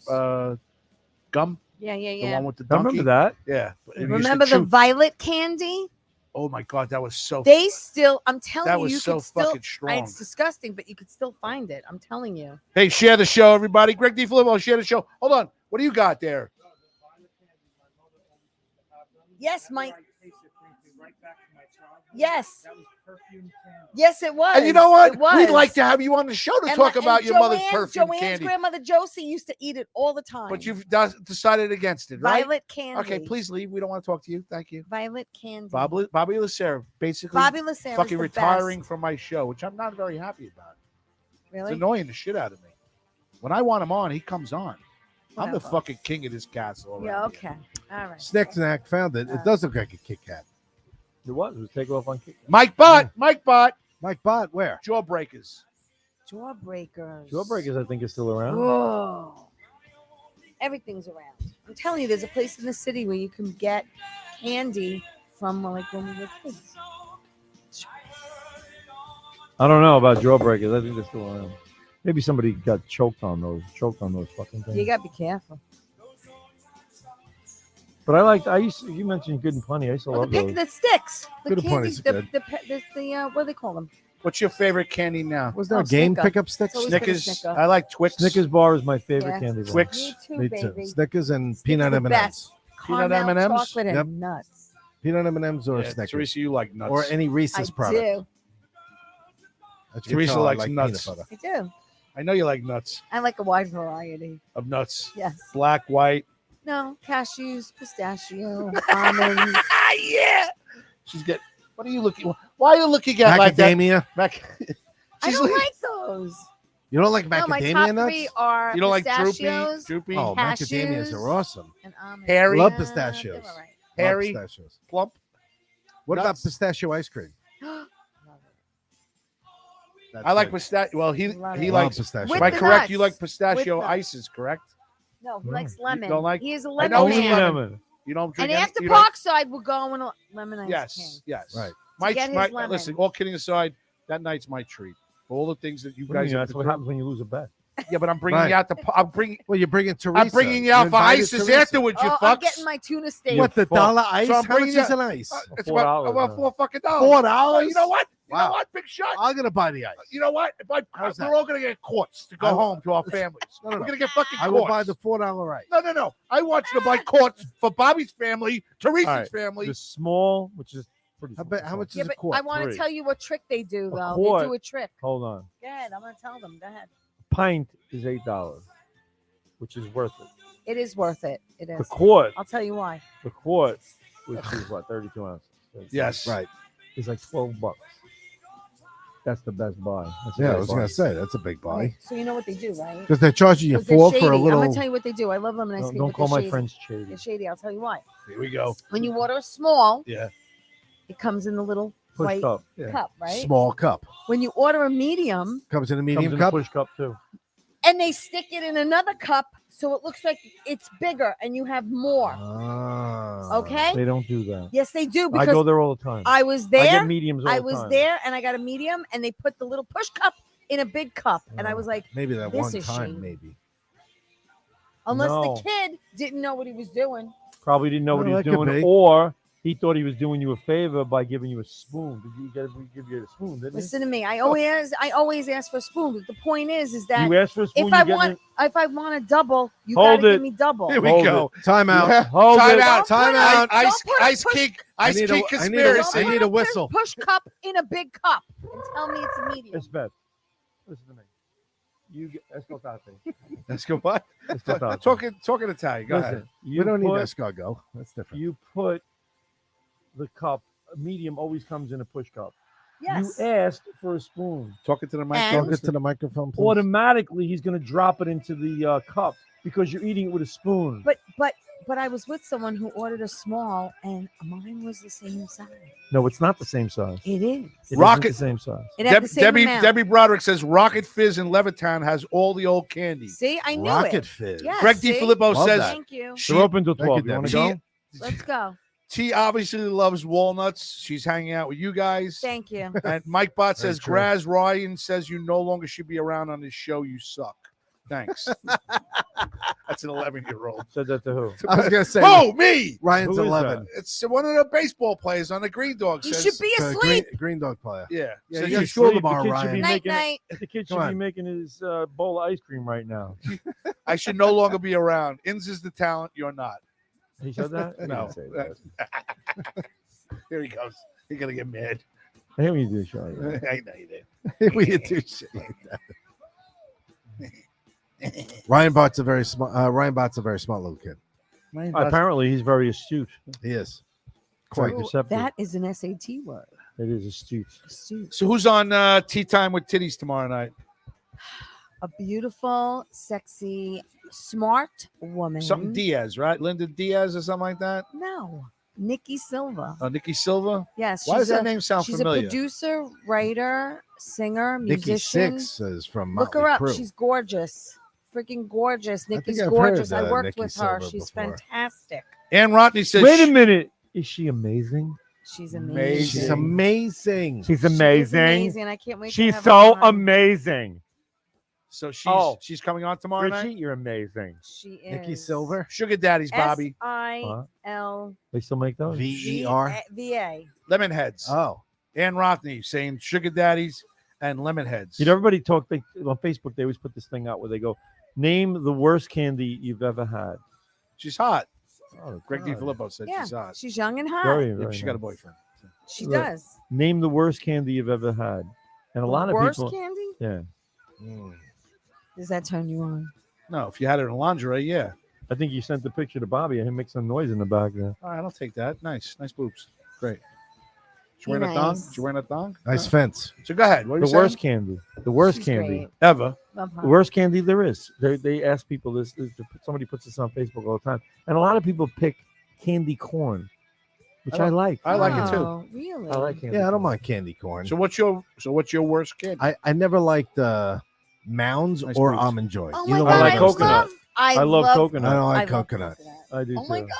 gum, Yeah, the yeah. one with the I donkey. remember that. Yeah. But it used to Remember the chew. violet candy? Oh my god, that was so. They still, I'm telling that you, was you so could still. fucking strong. It's disgusting, but you could still find it. I'm telling you. Hey, share the show, everybody. Greg D. Filippo, share the show. Hold on. What do you got there? Yes, Mike. Yes. Yes, it was. And you know what? It was. We'd like to have you on the show to And talk my- about and your mother's Joanne- perfume Joanne's candy. grandmother Josie used to eat it all the time. But you've decided against it, right? Violet candy. Okay, please leave. We don't want to talk to you. Thank you. Violet candy. Bobby Lacerda, basically Bobby Lacerda fucking the retiring best. from my show, which I'm not very happy about. Really? It's annoying the shit out of me. When I want him on, he comes on. I'm the Whatever. fucking king of this castle. around Yeah. here. Okay. All right. Snick Snack found it. It does look like a Kit Kat. It was take off on kick. Mike Bott. Mike Bott. Mike Bott, where? Jawbreakers. Jawbreakers. Jawbreakers, I think, is still around. Whoa. Everything's around. I'm telling you, there's a place in the city where you can get candy from like when we were kids. I don't know about Jawbreakers. I think they're still around. Maybe somebody got choked on those fucking things. You gotta be careful. But you mentioned Good and Plenty. I used to Well, love the those. the sticks. The Good and candy. Plenty's The, good. the what do they call them? What's your favorite candy now? Was there Oh, a game Snicker. pickup sticks? It's always been a Snickers. Snicker. I like Twix. Snickers bar is my favorite Yeah. candy bar. Twix. Me too, Me baby. too. Snickers and Snickers peanut the M&Ms. best. Peanut Caramel, M&Ms? chocolate and Yep. nuts. Peanut M&Ms or Yeah, Snickers. Teresa, you like nuts. Or any I Reese's product. do. As you can Teresa tell, I likes like nuts. peanut butter. I do. I know you like nuts. I like a wide variety. Of nuts. Yes. Black, white. No, cashews, pistachio, almonds. Yeah. She's getting. What are you looking? Why are you looking at like that? Macadamia. I She's don't like- like those. You don't like No, my macadamia top nuts? three are You don't like pistachios droopy, Oh, macadamias cashews. are awesome. and almonds. Hairy. Love Yeah, pistachios. they're all right. Love hairy, pistachios. plump. What Nuts. about pistachio ice cream? Love That's I like good. pistachio. Well, he Love he it. Love likes. pistachio. With Am I the correct? You nuts. like pistachio With the- ices, correct? No, he No. likes You lemon. don't like- He is a I lemon know Only he's man. lemon. You don't drink. And any- after you don't- Parkside, we're going to lemon ice Yes, cream. yes. Right. Mike's get his my lemon. listen. All kidding aside, that night's my treat. For all the things that you What do you guys mean? have That's been what through. happens when you lose a bet. Yeah, but I'm bringing Right. you out the. I'm bringing. Well, you're bringing Teresa. I'm bringing you out for invited ices Teresa. afterwards. You Oh, fucks. I'm getting my tuna steak. What, the fuck. dollar ice? So I'm How much bringing is you- an ice? It's $4, about man. $4 fucking $4? You know what? You know Wow. what? Big shot. I'm going to buy the ice. You know what? If How's we're that? all gonna get quartz to go I will- home to our families. No, no, We're no. gonna get fucking I quartz. will buy the $4 ice. No. I want you to buy quartz for Bobby's family, Teresa's All right. family. The small, which is pretty. How much Yeah, is a but quart? I want to Three. tell you what trick they do, A though. quart. They do a trick. Hold on. Go ahead. I'm going to tell them. Go ahead. Pint is $8, which is worth it. It is worth it. It The is. quart, I'll tell you why. which is what 32 ounces. Yes. Right. It's like $12. That's the best buy. That's a Yeah, I great was buy. going to say, that's a big buy. So you know what they do, right? Because they're charging you 'Cause they're $4 shady. for a I'm little. going to tell you what they do. I love lemon ice cream. Don't but call they're my shady. friends shady. They're shady. I'll tell you why. Here we go. When you order a small, Yeah. it comes in the little Push white cup. cup, right? Small cup. When you order a medium, Comes in a Comes medium in cup. a push cup too. and they stick it in another cup so it looks like it's bigger and you have more. Ah. Okay? They don't do that. Yes, they do I because go there all the time. I was I there. get mediums all I the was time. there and I got a medium and they put the little push cup in a big cup. And I was like, Maybe that This one is time, shady. maybe. unless No. the kid didn't know what he was doing. Probably didn't know what he Well, was that could doing, be. or he thought he was doing you a favor by giving you a spoon. We give you a spoon, didn't Listen to me. I always ask for a spoon. But the point is he? that You asked for a spoon. if I you get want a double, you Hold gotta it. give me double. Here we Hold go. Time out. Yeah. Hold Time it. out. Don't put Time a- out. don't Ice put a ice push- king I ice need king a- I need a- conspiracy. I need a whistle. Push cup in a big cup and tell me it's a medium. It's bad. Listen to me. You get escotate. Let's go. What? Escotate. Talking Italian. Go ahead. Listen, We don't need put- escargot. That's different. You put the cup. A medium always comes in a push cup. Yes. You asked for a spoon. Talking to the And- microphone. Talk it to the microphone, please. Automatically, he's going to drop it into the cup because you're eating it with a spoon. But I was with someone who ordered a small and mine was the same size. No, it's not the same size. It is. It Rocket- isn't the same size. It had the same amount. Debbie Broderick says Rocket Fizz in Levittown has all the old candy. See, I knew Rocket it. Fizz. Yes, Greg see? DiFilippo Love says that. Thank you. she, They're open till Thank you, 12. You want to Debbie. go? Let's go. T obviously loves walnuts. She's hanging out with you guys. Thank you. And Mike Bott Very says true. Graz Ryan says you no longer should be around on this show. You suck. Thanks. That's an 11-year-old. Said that to who? I was going to say, Oh, me. Ryan's Who is 11. It's one of the baseball players on the Green Dog. You Says, should be It's a asleep. green dog player. Yeah. Yeah, Says you got you- school Sleep. tomorrow, The kid should Ryan. be Night making night. The kid Come should be on. making his bowl of ice cream right now. I should no longer be around. Inns is the talent. You're not. He said that? He No. didn't say that. Here he goes. You're gonna get mad. I hate when you do shit like that. I know you did. we do shit like that. Ryan Bart's a very smart little kid. Apparently, he's very astute. He is. Quite Ooh, deceptive. that is an SAT word. It is astute. Astute. So who's on Tea Time with Titties tomorrow night? A beautiful, sexy, smart woman. Something Diaz, right? Linda Diaz or something like that. No, Nikki Silva. Oh, Nikki Silva. Yes. Why does that name sound she's familiar? a producer, writer, singer, Nikki musician. Sixx is from Look Motley her up. Crue. She's gorgeous. Freaking gorgeous. think Nikki's I've gorgeous. heard, I worked Nikki with her. Silva She's before. fantastic. Ann Rodney says, Wait a minute. Is she amazing? She's Amazing. amazing. She's amazing. She's She is amazing. amazing. I can't wait. to She's have so her on. amazing. So she's coming on tomorrow Richie, night. you're amazing. She is. Nikki Silver. Sugar Daddies, Bobby. SIL They still make those? VER. VA. Lemonheads. Oh, Ann Rodney saying Sugar Daddies and Lemonheads. You know, everybody talk on Facebook. They always put this thing out where they go, "Name the worst candy you've ever had." she's hot. Oh, Greg D. God. Filippo said Yeah, she's hot. she's young and hot. Very, Yeah, very she got a nice. boyfriend. She Look. does. Name the worst candy you've ever had, and a lot of Worst people. candy? Yeah, Does that turn you on? No, if you had it in lingerie, yeah. I think you sent the picture to Bobby and him make some noise in the back there. All right, I'll take that. Nice boobs. Great. She Be wearing a thong? nice. She wearing a thong? nice fence. So go ahead. What are you The saying? worst candy. The worst She's candy. great. Ever. Love her. The worst candy there is. They ask people this. Somebody puts this on Facebook all the time, and a lot of people pick candy corn, which I like. I like it too. Oh, really? I like candy. Yeah, I don't corn. mind candy corn. So what's your worst candy? I never liked Mounds Nice or boobs. Almond Joy. Oh You my know God, I what like I coconut. love. I love I coconut. don't I like love coconut. I do Oh my too. God.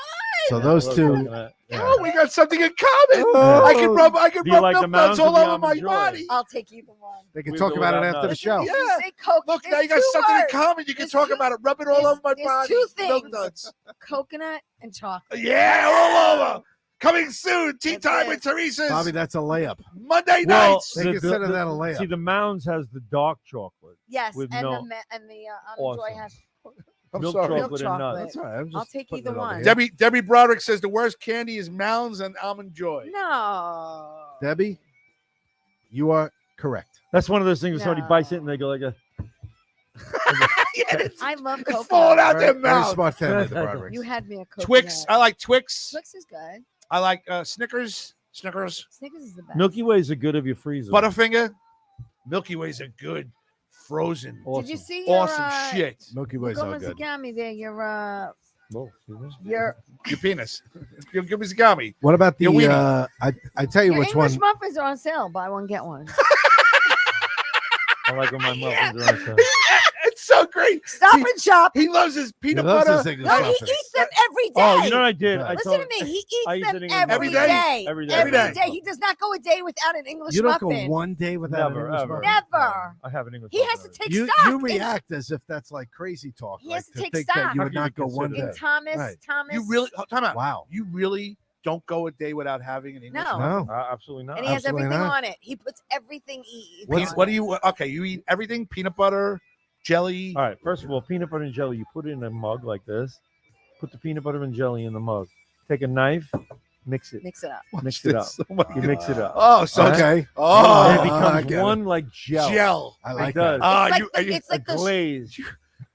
So I those love two. coconut. Oh, we got something in common. Oh. I can rub Do you like the milk duds Mounds or all the over Almond my Joy? body. I'll take either one. They can We talk go about it without after the nuts. show. If Yeah. you say Coke, Look, there's now you got two something in words. common. You can There's talk two- about it. Rub it all over my there's body. two Milk things. duds. Coconut and chocolate. Yeah, all over. Coming soon. Tea That's time it. with Teresa's. Bobby, that's a layup. Monday Well, nights. They consider that a layup. See, the Mounds has the dark chocolate, Yes, with and no- the Almond Joy Awesome. has. I'm milk sorry. chocolate and chocolate. nuts. That's all right. I'm just I'll take putting either it over one. here. Debbie Broderick says the worst candy is Mounds and Almond Joy. No. Debbie, you are correct. That's one of those things. Where somebody No. bites it and they go like a. Yeah, it's I love it's coconut. falling out Very, their very mouth. smart family, the Brodericks. You had me a coconut. Twix. I like Twix. Twix is good. I like Snickers. Snickers. Snickers is the best. Milky Ways are good if you freeze them. Butterfinger. Milky Ways are good. Frozen. Awesome. Did you see your Awesome shit. Milky Ways are Como se good. llama there? Oh, excuse me. Your Your penis. Give me Zagami. What about the? Your weenie. I tell you your which English one. muffins are on sale. Buy one get one. I like when my muffins are on sale. It's so great. Stop See, and shop. He loves his peanut loves butter. his English No, he muffins. eats them every day. Oh, you know what I did? Yeah. I Listen told to me. He I eats eat them an English every muffin. day. Every day. Every Every day. day. He does not go a day without an English You don't muffin. go one day without Never, an English ever. muffin. Never. I have an English. He has to muffin. take You stock. react as if that's like crazy talk. He like, has to take think stock. that you How would can you not go one consider day. In Thomas. Right. Thomas. You really time out. Wow. You really don't go a day without having an English No. muffin? No. Absolutely not. And he has Absolutely everything not. on it. He puts everything he eats. What, on what it. do you? Okay, you eat everything: peanut butter, jelly. All right. First of all, peanut butter and jelly. You put it in a mug like this. Put the peanut butter and jelly in the mug. Take a knife, mix it. Mix it up. Mix it up. Oh, my You God. mix it up. Oh, so it's- Okay. oh, And it I becomes get it. one like gel. gel. I It like does. that. Ah, it's like you, the, you, it's like the glaze. you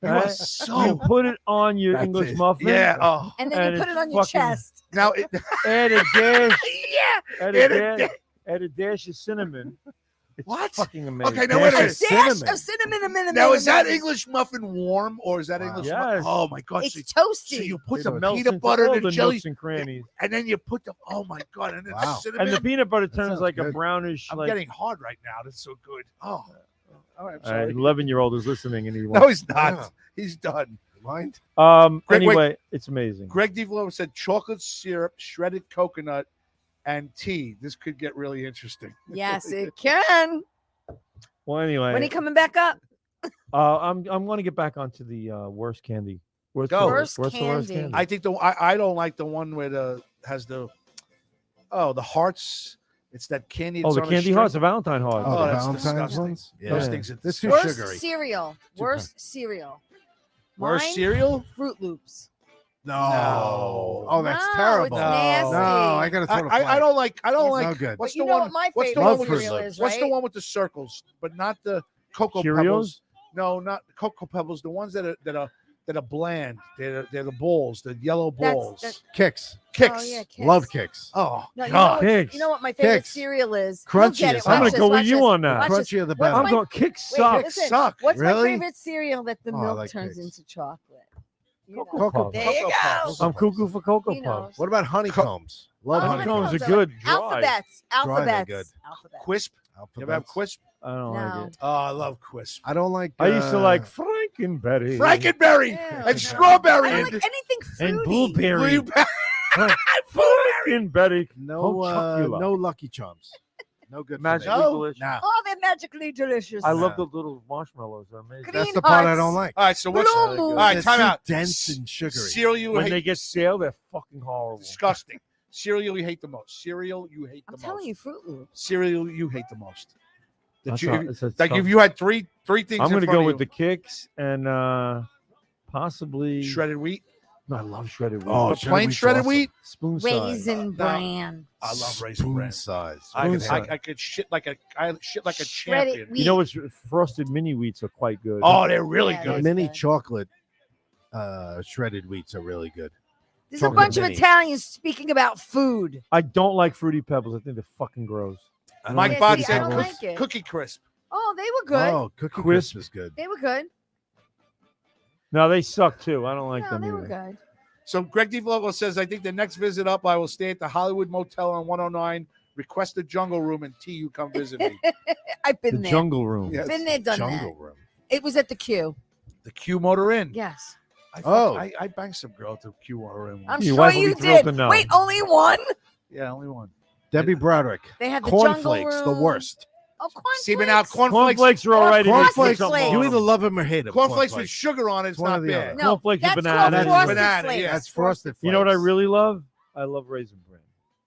Right? are You so. put it on your That's English it. muffin. Yeah. Oh, and then and you put it's it on your fucking- chest. now it. Add a dash. Yeah. Add Add a a dash. Add a dash of cinnamon. It's What? fucking amazing. Okay, now wait a Dash minute. of Dash cinnamon. of cinnamon a minute. Now is that English muffin warm or is that Wow. English? Yes. Oh my God! It's So, toasty. so you put It some melts peanut into butter all and the the jelly, nooks and crannies. and then you put the. Oh my God! And then Wow. cinnamon. And the peanut butter That turns sounds like a good. brownish. I'm like, getting hard right now. That's so good. Oh. All right. I'm All right, sorry. 11-year-old is listening and he No, wants. he's not. Yeah. He's done. Mind? Greg, wait. Anyway, it's amazing. Greg DeVlow said chocolate syrup, shredded coconut, and tea. This could get really interesting. Yes, it can. Well, anyway, When he coming back up? I'm going to get back onto the worst candy. What's Go. the Worst what's the worst candy. candy? I think I don't like the one where the has the the hearts. It's that candy. Oh, that's the on a candy string. hearts, the Valentine hearts. Oh, Oh, the that's Valentine's disgusting. ones? Yeah. Those things are They're too Worst sugary. cereal. Too Worst cereal. Worst Mine, cereal. Fruit Loops. No. Oh, that's No, terrible. It's No. nasty. No, I gotta throw the flag. I don't like. I don't Yes, like. no good. What's But you the know one? what my What's the favorite one with cereal the? is, What's the right? one with the circles? But not the Cocoa Cheerios? Pebbles. No, not the Cocoa Pebbles. The ones that are bland. They're the balls. The yellow balls. That's- Kicks. Kicks. Oh, yeah, Kicks. Love kicks. Oh No, you know, God. Kicks. you know what my favorite Kicks. cereal is? Crunchy You'll get is it. hot. I'm Watch gonna go this, with you watch on this, that. watch this. Crunchier the What's better. I'm my- going kick Wait, sucks. listen, Suck. what's Really? my favorite cereal that the Oh, I milk like turns Kicks. into chocolate? You know. Cocoa Puffs. There you Cocoa go. Puffs. I'm cuckoo for Cocoa He knows. Puffs. What about honeycombs? Love Oh, Honeycombs honeycombs. are good. Dry. Alphabets. Dry, they're Alphabets. good. Alphabets. Quisp. You ever have Alphabets. Quisp? I don't No. like it. Oh, I love Quisp. I don't like. I used to like Frankenberry. Frankenberry Ew. and strawberry I don't like anything fruity. and blueberry. Blueberry. Frankenberry. no, Chocolate. no Lucky Charms. No good. Magically For me. delicious. Nah, Oh, they're magically delicious. I love Yeah. the little marshmallows. They're amazing. Green that's the part I Hearts. don't like. All right, so what's Blue Moon. all right? They're Time too out. dense and sugary. Cereal you When hate. they get stale, they're fucking horrible. Disgusting. Cereal you hate the most. Cereal you hate the I'm most. telling you, Fruit Loops. Cereal you hate the most. That That's you, not- it's a like tough- if you had three things. I'm going gonna to go with the kicks and possibly. shredded wheat. No, I love shredded wheat. Oh, But shredded plain wheat's shredded awesome. wheat. Spoon size. Raisin Bran. I love raisin Spoon bran. size. I could shit like a Shredded champion. wheat. You know what's frosted mini wheats are quite good. Oh, they're really Yeah, good. that's Mini good. chocolate shredded wheats are really good. There's a chocolate bunch of mini. Italians speaking about food. I don't like fruity pebbles. I think they're fucking gross. I don't Mike like Bott Fruity said I don't Pebbles. like it. Cookie Crisp. Oh, they were good. Oh, Cookie Crisp. Crisp is good. They were good. No, they suck too. I don't like No, them they either. were good. So Greg DeVlogo says, I think the next visit up, I will stay at the Hollywood Motel on 109. Request a jungle room and T, you come visit me. I've The been there. jungle room. Yes. Been there, done Jungle that. Room. It was at the Q. The Q Motor Inn. Yes. I banged some girl at the Q Motor Inn. I'm Your sure wife will you be thrilled did. to know. Wait, only one? Yeah, only one. Debbie Broderick. They had the jungle Cornflakes, the room. worst. Oh, cornflakes. See, but now cornflakes, Cornflakes are all right. if you put Cornflakes, something you on either them. love them or hate them. cornflakes with sugar on it, it's One not or the bad. other. No, Cornflakes with that's banana. called frosted Banana, flakes. yeah. That's frosted flakes. You know what I really love? I love raisin bran.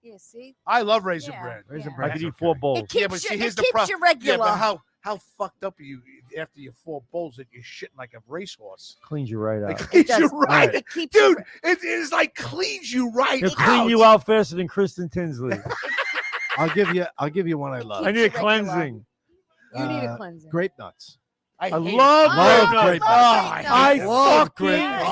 Yeah, see? I love Raisin Yeah. Bran. Raisin Yeah. Bran. I could That's eat 4 okay. bowls. It keeps, Yeah, but see, you, here's it the keeps pro- you Yeah, regular. but how fucked up are you after your 4 bowls that you're shitting like a racehorse? Cleans you right It out. cleans does. you right, It keeps you dude. It is like cleans you right. It'll clean you out faster than Kristen Tinsley. I'll give you one I love. I need a Keeps you regular. cleansing. You need a Uh, cleansing. Grape nuts. I hate it. love Love grape grape nuts. nuts. I Love fucking. grape Yes. nuts.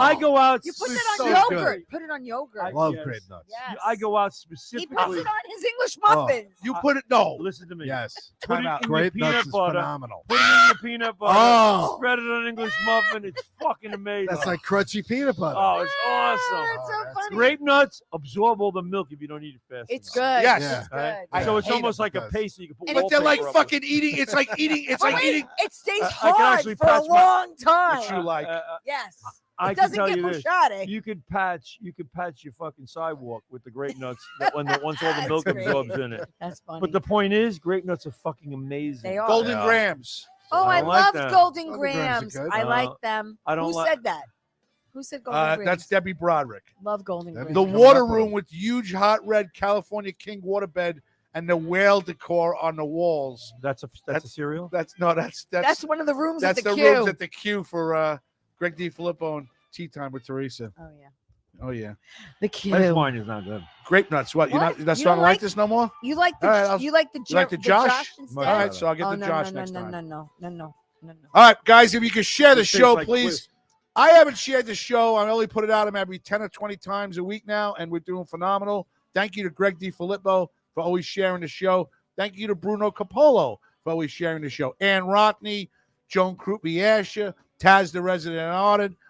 I go out. You put This it is on so yogurt. good. Put it on yogurt. I- Love yes. grape nuts. Yes. I go out He specifically. puts it on his English muffins. You put it no. Listen to me. Yes. Put it Time out. in Grape your nuts peanut is butter. phenomenal. Put it in your peanut butter. Oh, Spread it on an English muffin. It's fucking amazing. that's like crunchy peanut butter. Oh, it's Ah, awesome. That's so that's funny. Grape nuts absorb all the milk if you don't eat it fast It's enough. good. Yes. It's Right? good. I So it's hate almost it like a because- paste you can put And But they're like wallpaper up fucking eating. It's like eating. It's Oh, like wait, eating. it stays I can hard actually for a patch my- long time. What you like? Yes. I It can doesn't tell get you this. mushatic. You could patch your fucking sidewalk with the grape nuts that once all the That's milk great. absorbs in it. That's funny. But the point is, grape nuts are fucking amazing. They are. Golden Yeah. grams. Oh, I I don't like love that. Golden Golden Grams Grams. are good. I Uh, like them. I don't Who like- said that? Who said Golden Grams? That's Debbie Broderick. Love Golden Debbie- Grams. The coming water up with room them. with huge hot red California King waterbed and the whale decor on the walls. That's a cereal. That's That's one of the rooms that's at the the queue. rooms at the queue for Greg DeFilippo and Tea Time with Teresa. Oh yeah, Oh yeah, the This queue. wine is not good. grape nuts. What? You're What? not? That's You not don't like like- this no more. You like the All right, I'll- you like the You like the Josh? instead? All All right, so I'll get Oh, the no, Josh no, next no, time. no. All right, guys, if you could share the It tastes show, like please. Twist. I haven't shared the show. I only put it out maybe 10 or 20 times a week now, and we're doing phenomenal. Thank you to Greg DeFilippo for always sharing the show. Thank you to Bruno Capolo for always sharing the show. Ann Rockney, Joan Krupiasha, Taz, the resident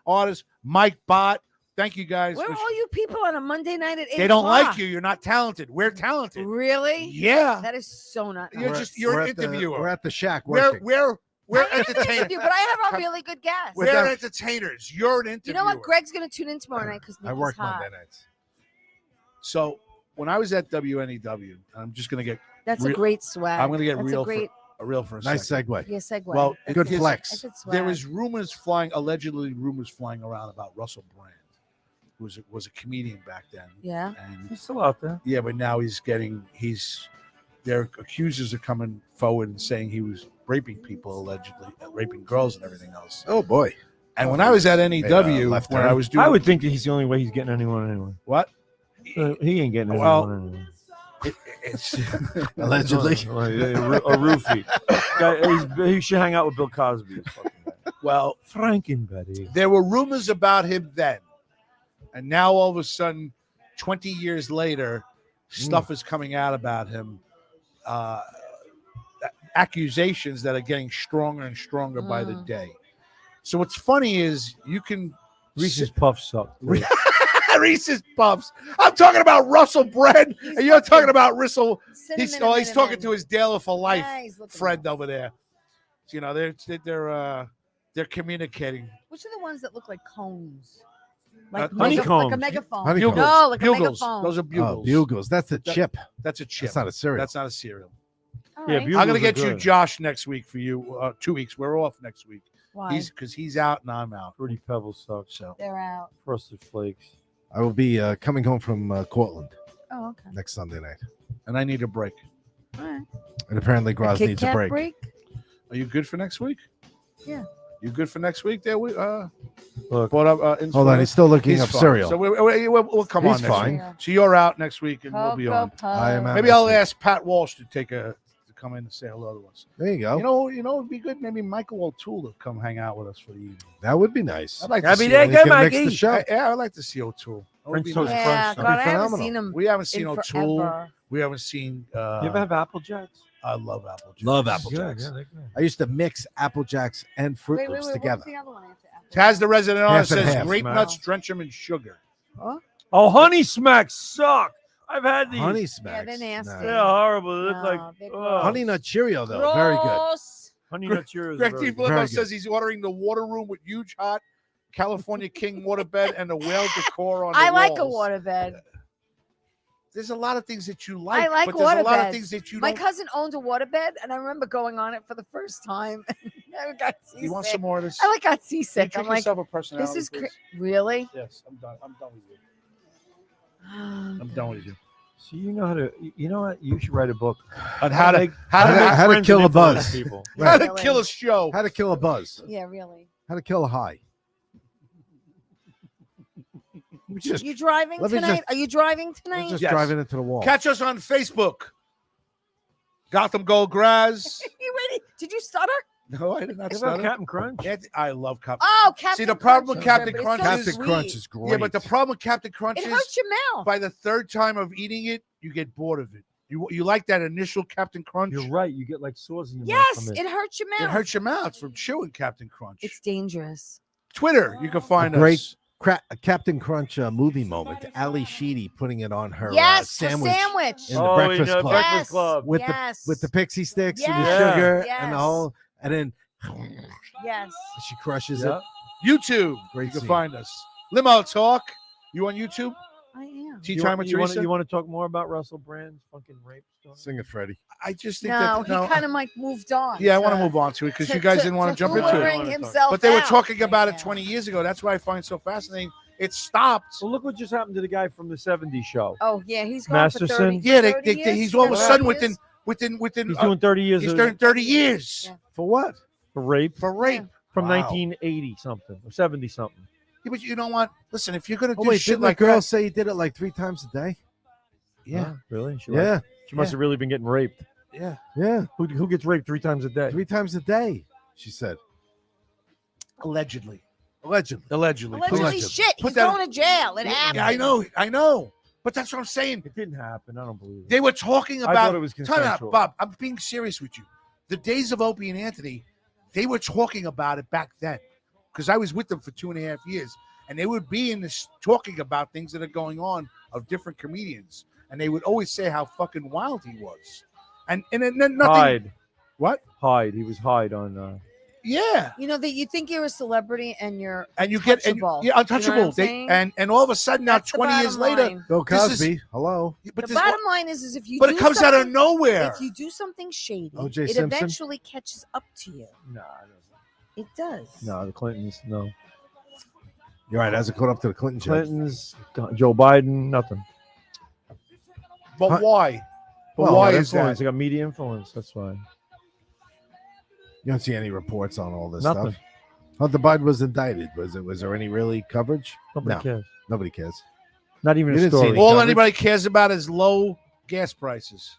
artist, Mike Bott. Thank you guys. Where for are all you people on a Monday night at 8 they don't like o'clock? you. You're not talented. We're talented. Really? Yeah. That is so not. You're nice. just- you're we're an at the- interviewer. We're at the shack We're working. we're I agree with entertainers. you, but I have a really good guest. We're entertainers. You're an interviewer. You know what? Greg's going to tune in tomorrow night because I work Monday nights. So when I was at WNEW, I'm just gonna get That's Real- a great swag. I'm gonna get That's real a great for a Nice second. segue. yeah, segue. Well, Good here's- I flex. said swag. There was allegedly rumors flying around about Russell Brand, who was a comedian back then. Yeah. And He's still out there. yeah, but now their accusers are coming forward and saying he was raping people allegedly, raping girls and everything else. Oh boy. And when I was at NEW, left when turn. I was doing I would think that he's the only way he's getting anyone anyway. what? He ain't getting Well, anyone anyway. It's Allegedly. A roofie. He should hang out with Bill Cosby. well, Frankenberry. there were rumors about him then, and now all of a sudden, 20 years later, stuff is coming out about him. Accusations that are getting stronger and stronger by the day. So what's funny is you can Reese's Puffs suck. Reese's Puffs. I'm talking about Russell Brand, and you're talking about Russell. He's talking to his Dale for Life friend over there. So, you know, they're communicating. Which are the ones that look like cones? honeycombs. Like a megaphone. Honeycombs. No, like Bugles. a megaphone. Those are Oh, bugles. bugles. That's a chip. That's a chip. That's not a cereal. That's not a cereal. All Yeah, right. Bugles I'm gonna are get you good. Josh next week for you. 2 weeks. We're off next week. Why? Because he's out and I'm out. Fruity Pebbles suck. So They're out. Frosted Flakes. I will be coming home from Cortland Oh, okay. next Sunday night. and I need a break. All right. And apparently Graz Kit needs a Kat break. Are you good for next week? Yeah. You good for next week? There we Look, brought up. Hold on, he's still looking up fine. cereal. So we'll come He's on next fine. week. So you're out next week, and we'll be Cocoa on. Puffs. I am out. Maybe next I'll week. ask Pat Walsh to come in and say hello to us. There you go. You know, it'd be good. Maybe Michael O'Toole to come hang out with us for the evening. That would be nice. I'd like to That'd be see. there. He Good, can mix Mikey. the show. I'd like to see O'Toole. That would be French toast nice. Yeah, crunch. God, I haven't phenomenal. seen them We haven't seen in O'Toole. forever. We haven't seen. you ever have Apple Jacks? I love Apple Jacks. Love Apple Yeah, Jacks. they're good. I used to mix Apple Jacks and Fruit Wait, Loops what was together. the other one after Apple? Taz the resident on Half and says half. grape Smell. nuts drench them in sugar. Oh, Honey Smacks suck. I've had these. Honey Yeah, Smacks. they're nasty. No. They're horrible. They look No, like they're oh. Honey Nut Cheerio, though. Very good. Gross. Honey Nut Cheerios. Greg are T. very good. Filippo Very good. says he's ordering the water room with huge hot California King waterbed and the whale decor on the I like a walls. waterbed. There's a lot of things that you like. I like but there's a lot of waterbeds. things that you My don't. cousin owned a waterbed, and I remember going on it for the first time. I got seasick. You want some more of this? I got Can you seasick. treat I'm like, yourself a personality, this is please? really. Yes, I'm done. I'm done with you. I'm done with you. So you know how to. You know what? You should write a book. On how to make how to how to friends kill and a buzz. influence people. how to Really? kill a show. How to kill a buzz. Yeah, really. How to kill a high. We just, You driving let me tonight? just- Are you driving we're tonight? just Yes. driving into the wall. Catch us on Facebook. Gotham Gold Graz. You ready? Did you stutter? No, I did not What about stutter. Captain Crunch? Yeah, I love Captain. Oh, Captain the problem with Crunch is Captain good, but Crunch it's so Captain sweet. Crunch is great. Yeah, but the problem with Captain Crunch It is hurts your mouth. by the third time of eating it, you get bored of it. You like that initial Captain Crunch? You're right. You get like sores in your Yes, mouth from it hurts your mouth. It hurts your mouth from chewing Captain Crunch. It's dangerous. Twitter, you can find great us. Captain Crunch movie moment. Ali Sheedy putting it on her Yes, the sandwich sandwich. in the Breakfast Club. Breakfast Club. with yes. the pixie sticks and the Yes, sugar and yes. the whole, and then Yes. she crushes Yeah. it. YouTube, Great you can scene. find us. Limo Talk, you on YouTube? I am. Tea You Time want, with Teresa? you want to talk more about Russell Brand's fucking rape story? Sing it, Freddie. I just think No, that he kind of like moved on. yeah, I want to move on to it because you guys didn't want to jump into it. hoovering himself But they were out talking right about it now. 20 years ago. That's why I find it so fascinating. It stopped. Well, look what just happened to the guy from the '70s show. Oh yeah, he's gone for Masterson? 30. Yeah, 30 years? he's all of a 30 sudden years? within He's doing 30 years he's of, doing 30 years Yeah. for what? for rape For rape. from Wow. 1980 something or 70 something. Yeah, but you know what? Listen, if you're gonna do Oh wait, shit didn't like the girl that, say he did it like 3 times a day? yeah, Huh? Really? She Yeah, She must Yeah. have really been getting raped. yeah. yeah, Who gets raped 3 times a day? 3 times a day. She said. Allegedly. Allegedly. Allegedly. Allegedly, Allegedly. shit. Put He's that- going to jail. It happened. Yeah, I know. But that's what I'm saying. It didn't happen. I don't believe it. They were talking I about. thought it was Time out, consensual. Bob. I'm being serious with you. The days of Opie and Anthony, they were talking about it back then, because I was with them for 2.5 years, and they would be in this talking about things that are going on of different comedians, and they would always say how fucking wild he was, and then nothing. Hyde. What? Hyde. He was Hyde on. Yeah, You know that you think you're a celebrity and you're and you get untouchable. yeah, untouchable. You know what I'm They saying? and all of a sudden now, That's the 20 years bottom later, line. Bill This is- Cosby. Hello. but The this, bottom line is if you but do it comes out of something- nowhere. If you do something shady, O.J. it Simpson? eventually catches up to you. No, It does. no, the Clintons. No, You're right. Hasn't caught up to the Clinton judge. Clintons. Joe Biden. Nothing. But Huh. why? But Well, why that's is Influence. that? They got media influence. That's why. You don't see any reports on all this Nothing. stuff. The Bud was indicted. Was there any really coverage? Nobody No. cares. Nobody cares. Not even You a didn't see story. any All coverage? anybody cares about is low gas prices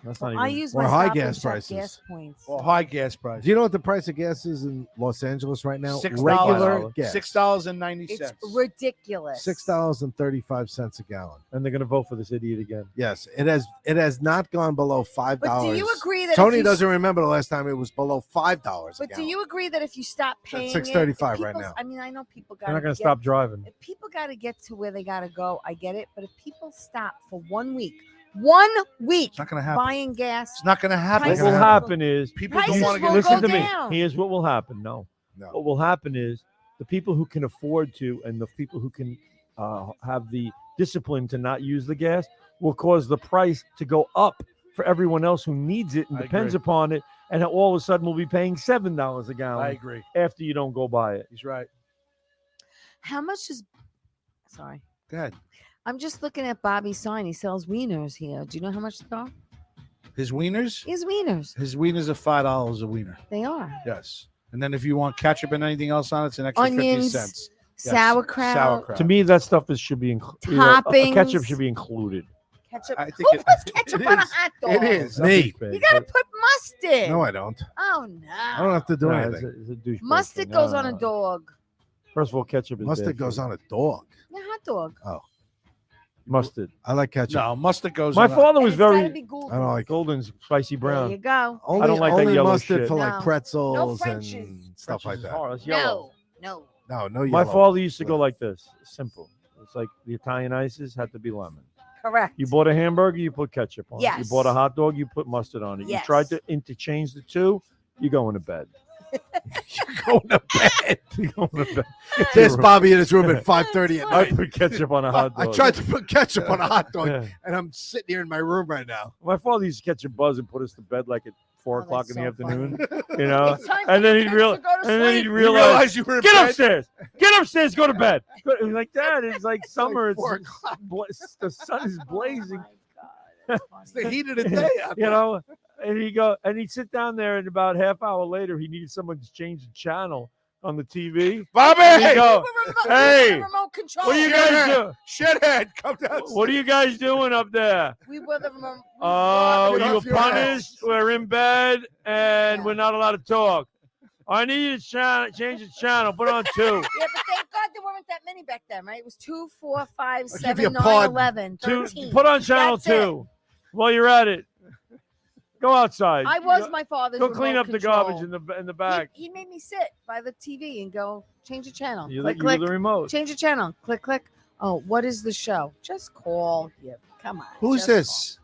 That's not I even. use Or my high Stop and gas Shop prices. gas points. or high gas prices. Do you know what the price of gas is in Los Angeles right now? $6. Regular gas. $6.90. It's ridiculous. $6.35 a gallon. And they're going to vote for this idiot again. Yes, it has not gone below $5. But do you agree that Tony if you, doesn't remember the last time it was below $5 a But gallon. do you agree that if you stop paying $6.35 it, if right people- now. I mean, I know people got They're not going to stop driving. If people got to get to where they got to go, I get it. But if people stop for 1 week, It's not going to happen. buying gas, It's not going to happen. What Prices will will- happen is People prices don't want to will get go listen to me. down. Here's what will happen. No. What will happen is the people who can afford to and the people who can have the discipline to not use the gas will cause the price to go up for everyone else who needs it and I depends agree. upon it. And all of a sudden we'll be paying $7 a I gallon agree. after you don't go buy it. He's right. how much is? Sorry, Go ahead. I'm just looking at Bobby's sign. He sells wieners here. Do you know how much they are? His wieners? His wieners. His wieners are $5 a wiener. They are. Yes. And then if you want ketchup and anything else on it, it's an extra 50 Onions, cents. Yes. sauerkraut, Sauerkraut. To me, that stuff should be included. Toppings. Ketchup should be included. ketchup. I think Who it- puts ketchup it on a is. hot dog? It is. Me. You gotta put mustard. No, I don't. Oh I don't no. have to do anything. It's a douchebag Mustard thing. goes No, on a no. dog. First of all, ketchup is Mustard goes on a dog. Yeah, hot dog. mustard. I like ketchup. No, mustard goes My on. father And was it's gotta very be golden. I don't like golden, spicy There brown. you go. only, don't like that only yellow mustard shit. for like No. pretzels No and Frenchies. stuff like that. It's yellow. No. No My yellow. father used to go like this. Simple. It's like the Italian ices had to be lemon. Correct. You bought a hamburger, you put ketchup on it. You Yes. bought a hot dog, you put mustard on it. Yes. You tried to interchange the two, you go into bed. Going to bed. You go into bed. There's Bobby in his room at 5:30 at I night. put ketchup on a hot I dog. tried to put ketchup on a hot dog, Yeah. and I'm sitting here in my room right now. My father used to catch a buzz and put us to bed like at 4 Oh, o'clock that's in the so afternoon. funny. You know, It's time for and then the he'd kids real, to go to and then he'd sleep. You realize, realize you were in get bed? upstairs, go to bed. He's like, Dad, it's like summer. like 4 It's the sun is blazing. Oh my God, It's that's the funny. heat of the day. out You there. know, and he'd sit down there, and about half hour later, he needed someone to change the channel on the TV. Bobby! And he'd go, We were Hey, the remote control. what are you guys Shithead. doing? Shithead, come down. What are you guys doing up there? We were the remote. Oh, Get you were off your punished. We're in bed, and Yeah. we're not allowed to talk. I need you to change the channel. Put on 2. Yeah, but thank God there weren't that many back then, right? It was 2, 4, 5, give you 7, a 9, pardon. 11, 2. 13. Put on channel That's it. 2. While you're at it, go outside. I was my father's. Go clean remote up the control. garbage in the back. He made me sit by the TV and go change the channel. You Click, were click. the remote. Change the channel. Click, click. Oh, what is the show? Just call. Yeah, come on. Who's just this?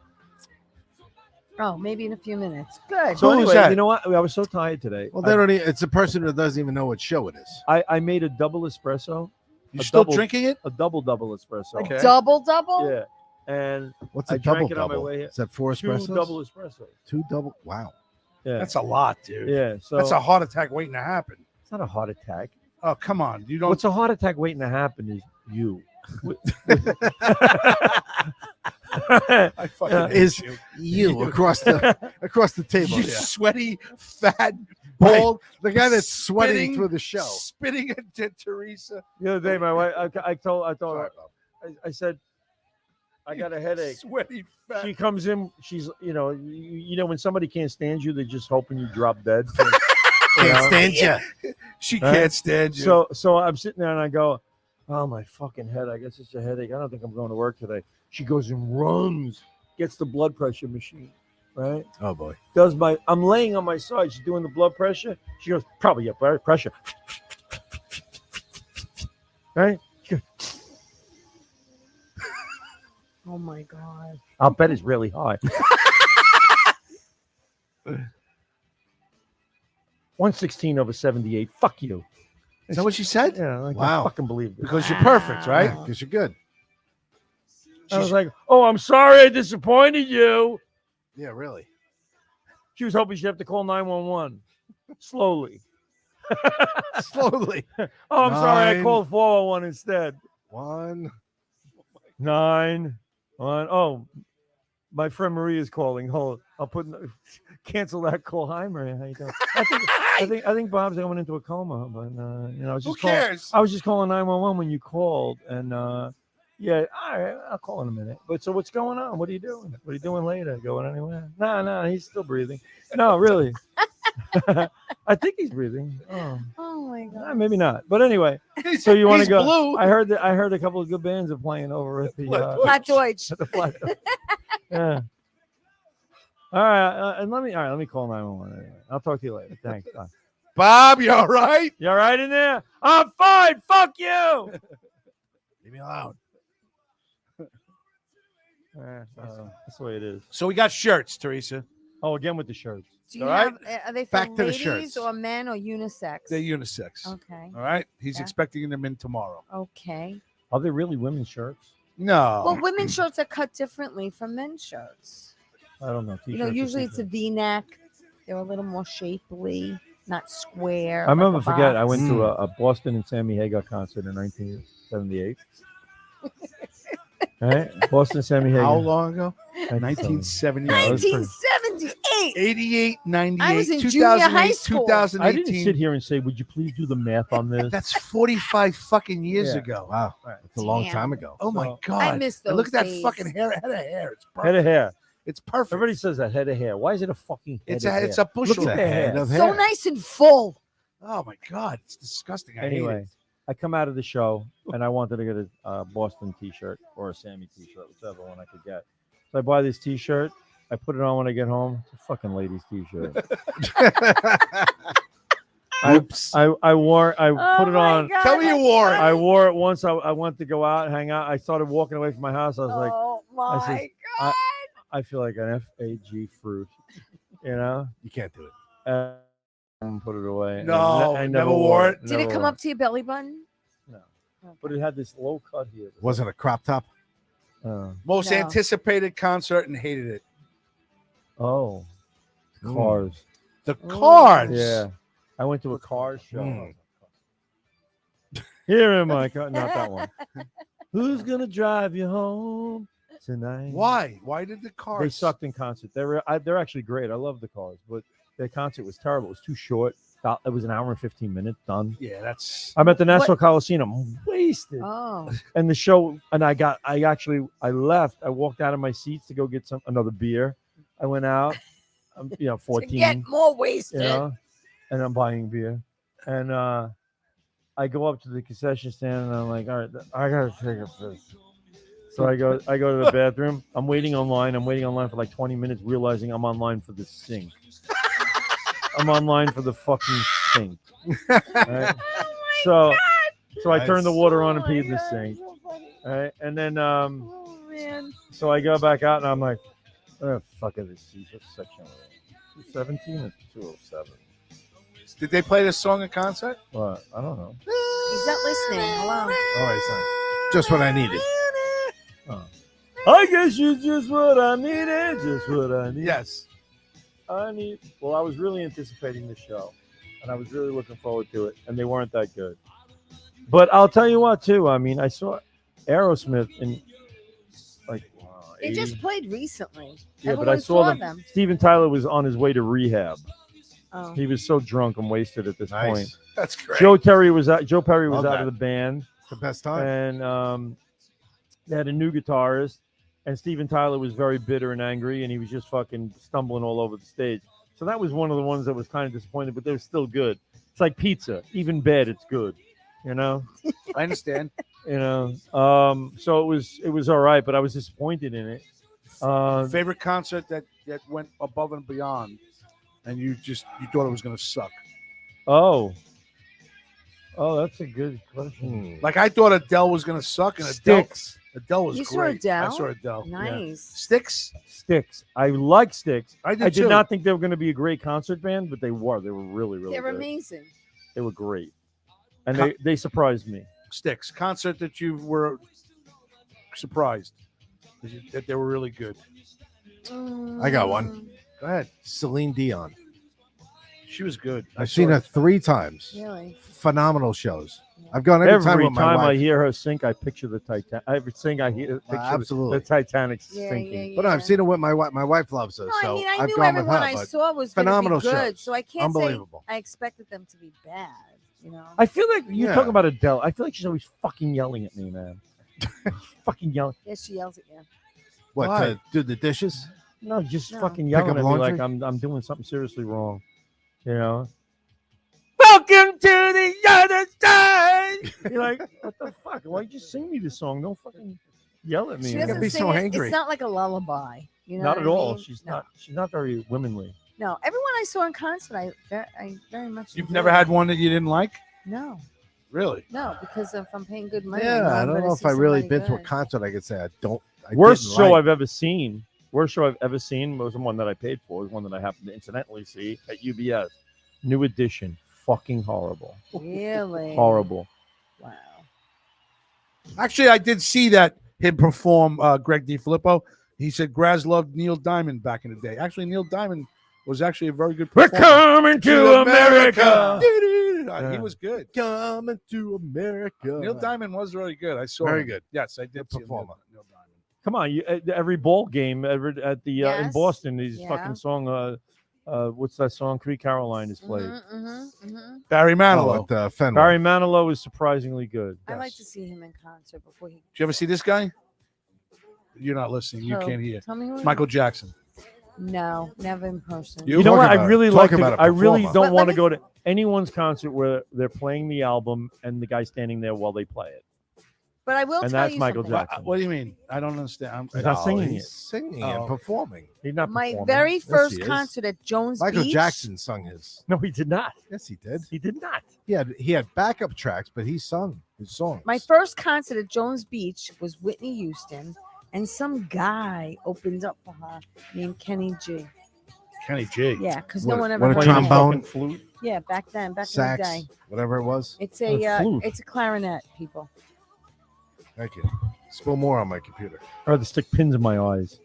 call. Oh, maybe in a few minutes. Good. So Who's anyway, that? you know what? I was so tired today. Well, they don't. It's a person who doesn't even know what show it is. I made a double espresso, You A still double- drinking it? a double espresso. A Okay. double double. Yeah, and What's I a drank double it on my double? way here. Is that 4 2 espressos? double espressos. 2 double. Wow. Yeah, That's a lot, dude. yeah. So That's a heart attack waiting to happen. it's not a heart attack. Oh, come on. You don't. What's a heart attack waiting to happen is you. I fucking Yeah. hate Is you. you across the table? You Yeah. sweaty, fat, Bald, bald, the guy that's sweating spitting- through the show. spitting at Teresa. The other day, my wife, I told Sorry, her, Bob. I said, I got a headache. Sweaty, fat. She comes in, she's, you know, when somebody can't stand you, they're just hoping you drop dead. So, Can't stand you. She Right? can't stand you. so I'm sitting there and I go, oh, my fucking head. I guess it's a headache. I don't think I'm going to work today. She goes and runs, gets the blood pressure machine, right? Oh boy. I'm laying on my side. She's doing the blood pressure. She goes, probably your blood pressure. Right? She goes, Oh my God. I'll bet it's really high. 116/78. Fuck you. Is that what she said? Yeah, I Wow. can't fucking believe it. Because you're perfect, right? Wow. Because you're good. I was like, oh, I'm sorry I disappointed you. Yeah, really. She was hoping she'd have to call 911 slowly. Slowly. Oh, I'm sorry. I 9. called 411 instead. 1. 9 1. Oh, My friend Maria is calling. Hold, I'll cancel that call. Hi, Maria. How you doing? I think Bob's going into a coma, but I was Who just calling. cares? I was just calling 911 when you called, and yeah, all right, I'll call in a minute. But so what's going on? What are you doing? What are you doing later? Going anywhere? No, he's still breathing. No, really. I think he's breathing. Oh my God. Maybe not. But anyway, so you want to go? Blue. I heard a couple of good bands are playing over at the Flat Deutsch. at the flat. Yeah. All right, and let me call 911. Anyway. I'll talk to you later. Thanks. Bye. Bob, you all right? You all right in there? I'm fine. Fuck you. Leave me alone. That's the way it is. So we got shirts, Teresa. Oh, again with the shirts. Do you All right. have? Are they for Back to the ladies shirts. or men or unisex? They're unisex. Okay. All right. He's Yeah. expecting them in tomorrow. Okay. Are they really women's shirts? No. Well, women's shirts are cut differently from men's shirts. I don't know. You know, usually it's a V-neck. They're a little more shapely, not square. I remember. like a Forget. I box. went to a Boston and Sammy Hagar concert in 1978. Right? Boston Sammy Hagar. How long ago? 1970. 1970. Yeah, it was pretty- 1978. 88, 98, I was in junior high 2008, school. 2018. I didn't sit here and say, "Would you please do the math on this?" That's 45 fucking years Yeah. ago. Wow, that's a long Damn. time ago. Oh my So- God. I miss And look those at that days. fucking hair, head of hair. It's perfect. Head of hair. It's perfect. Everybody says that head of hair. Why is it a fucking head It's of a hair? it's a bushel Look at of the hair. head of So hair. nice and full. Oh my God, it's disgusting. I hate Anyway, it. I come out of the show and I wanted to get a Boston T-shirt or a Sammy T-shirt, whichever one I could get. So I buy this T-shirt. I put it on when I get home. It's a fucking ladies' T-shirt. Oops. I put it my on. God, Tell me you that's wore it. I wore it once. I went to go out, hang out. I started walking away from my house. I was like, Oh I my said, God. I feel like an FAG fruit, you know. You can't do it. And put it away. And No, I never wore it. Did it Never come wore up to your belly button? No. Okay. But it had this low cut here. Wasn't a crop top. Most No. anticipated concert and hated it. Oh, Mm. Cars. The Cards. Yeah, I went to a Cars show. Mm. Here in my car, not that one. Who's gonna drive you home tonight? Why? Why did the Cards? They sucked in concert. They're actually great. I love the Cars, but their concert was terrible. It was too short. It was an hour and 15 minutes. Done. Yeah, that's. I'm at the Nassau Coliseum. I'm wasted. Oh. And the show, and I left. I walked out of my seats to go get another beer. I went out. I'm, 14. To get more wasted. And I'm buying beer. And I go up to the concession stand and I'm like, all right, I gotta take a piss. So I go to the bathroom. I'm waiting online. I'm waiting online for like 20 minutes, realizing I'm online for the sink. I'm online for the fucking sink. Right? So I turned the water on and Oh my peed in the God, sink. so funny. All right. And then Oh man. so I go back out and I'm like, oh, fuck it, this section 217 or 207. Did they play this song in concert? What? I don't know. He's not listening. Hello. All right, son. Just what I needed. I guess you're just what I needed. Just what I need. Yes. Well, I was really anticipating the show, and I was really looking forward to it, and they weren't that good. But I'll tell you what, too. I mean, I saw Aerosmith in like They 80. just played recently. Yeah, but Everyone I saw them. them. Steven Tyler was on his way to rehab. Oh. He was so drunk and wasted at this point. Nice. That's great. Joe Perry was out Love of that. the band, It's the best time. and they had a new guitarist. And Steven Tyler was very bitter and angry, and he was just fucking stumbling all over the stage. So that was one of the ones that was kind of disappointed, but they were still good. It's like pizza, even bad, it's good. You know. I understand. So it was all right, but I was disappointed in it. Favorite concert that went above and beyond, and you thought it was going to suck. Oh, that's a good question. Like I thought Adele was going to suck, and Sticks. Adele was You saw great. I Adele? saw Adele. Nice. Sticks. Sticks. I like Sticks. I I did did too. not think they were going to be a great concert band, but they were. They were really, really They're good. amazing. They were great, and they surprised me. Sticks. Concert that you were surprised that they were really good. I got one. Go ahead. Celine Dion. She was good. I've seen her 3 times. Really? Phenomenal shows. I've gone every time Every with my time I wife. hear her sink, I picture the Titanic. Every thing I hear, picture absolutely. the Titanic Yeah, sinking. But I've seen it with my wife. My wife loves us, No, so I mean, I I've knew gone with everyone her. I But saw was phenomenal gonna be good, shows. so I can't Unbelievable. say I expected them to be bad. You know, I feel like you're Yeah. talking about Adele. I feel like she's always fucking yelling at me, man. Fucking yelling. yes, she yells at you. what Why? to do the dishes? No, just No. fucking Pick yelling up at me like laundry? I'm doing something seriously wrong. You know. Welcome to the other side. You're like, what the fuck? Why'd you sing me this song? Don't fucking yell at me. She man. doesn't be sing so it. angry. It's not like a lullaby. You know, Not what at I all. mean? She's No. not. She's not very womanly. No, everyone I saw in concert, I very much. You've enjoyed. never had one that you didn't like? No, Really? no, because if I'm paying good money, Yeah, I don't know if I really been to a concert. concert. I could say I don't. I Worst didn't show like. I've ever seen. Worst show I've ever seen was the one that I paid for. Was one that I happened to incidentally see at UBS. New Edition. Fucking horrible. Really Horrible. Wow. Actually, I did see that him perform Greg DiFilippo. He said Graz loved Neil Diamond back in the day. Actually, Neil Diamond was actually a very good We're performer. coming to America. He was good. Coming to America. Neil Diamond was really good. I saw Very him. good. Yes, I did Good see performer. Neil Diamond. Come on, you, every ball game ever at the in Yes. Boston, these Yeah. fucking song. What's that song? Creek Caroline is played. Barry Oh, Manilow. at Fenway. Barry Manilow is surprisingly good. I like to see him in concert before he. Did you ever see this guy? You're not listening. You Who? can't hear. Tell me who. Michael Jackson. No, never in person. You You know Talk what? I about- really talk like. about a I really performer. don't But want let to me- go to anyone's concert where they're playing the album and the guy standing there while they play it. But I will And tell that's you Michael something. Jackson. What do you mean? I don't understand. He's not singing he's it. singing Oh. and performing. He's not My performing. very first he is. concert at Jones Michael Beach. Jackson sung his. No, he did not. Yes, he did. He did not. He had backup tracks, but he sung his songs. My first concert at Jones Beach was Whitney Houston, and some guy opened up for her named Kenny G. Kenny G. Yeah, because What- no one ever what a heard Playing of the him. trombone. fucking flute. Yeah, back then, back sax, in the day. whatever it was. It's A a flute. it's a clarinet, people. Thank you. Spill more on my computer. I had to stick pins in my eyes.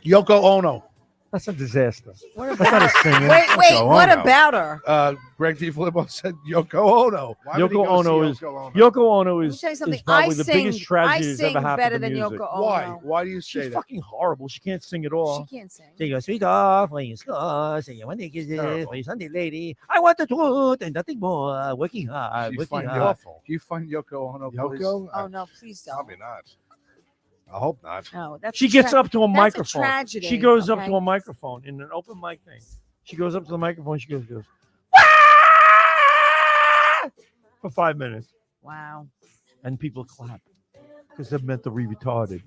Yoko Ono. That's a disaster. What That's not a singer. Wait, Yoko what Ono. about her? Greg DiFilippo said Yoko Ono. Why would he Yoko go Ono see is Yoko Ono? Yoko Ono Let me is, tell you something. is probably I the sing, biggest tragedy I that's sing ever happened better to than music. Yoko Ono. Why? Why do you say She's that? fucking horrible. She can't sing at all. She can't sing. Take a sweet off when you score, say you want to kiss it Terrible. for your Sunday lady. I want the truth and nothing more. Working hard, She's working fine, hard. Awful. Do you find Yoko Ono? please? Yoko? Oh no, please don't. Probably not. I hope not. No, that's She a gets tra- up to a that's microphone. A tragedy, She goes up okay? to a microphone in an open mic thing. She goes up to the microphone. She goes for 5 minutes, Wow. and people clap because they're mentally retarded.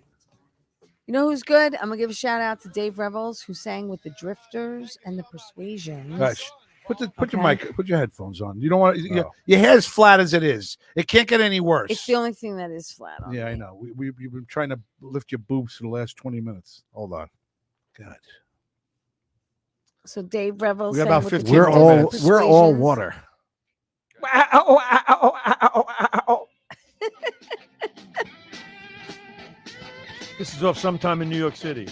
You know who's good? I'm gonna give a shout out to Dave Revels, who sang with the Drifters and the Persuasions. Gosh, put your Okay. mic, put your headphones on. You don't want Oh. your hair's flat as it is. It can't get any worse. It's the only thing that is flat on Yeah, I me. know. We've been trying to lift your boobs for the last 20 minutes. Hold on. God. So Dave Revels We got sang about with the 15 We're more Drifters and all minutes. the we're all Persuasions. water. This is off sometime in New York City.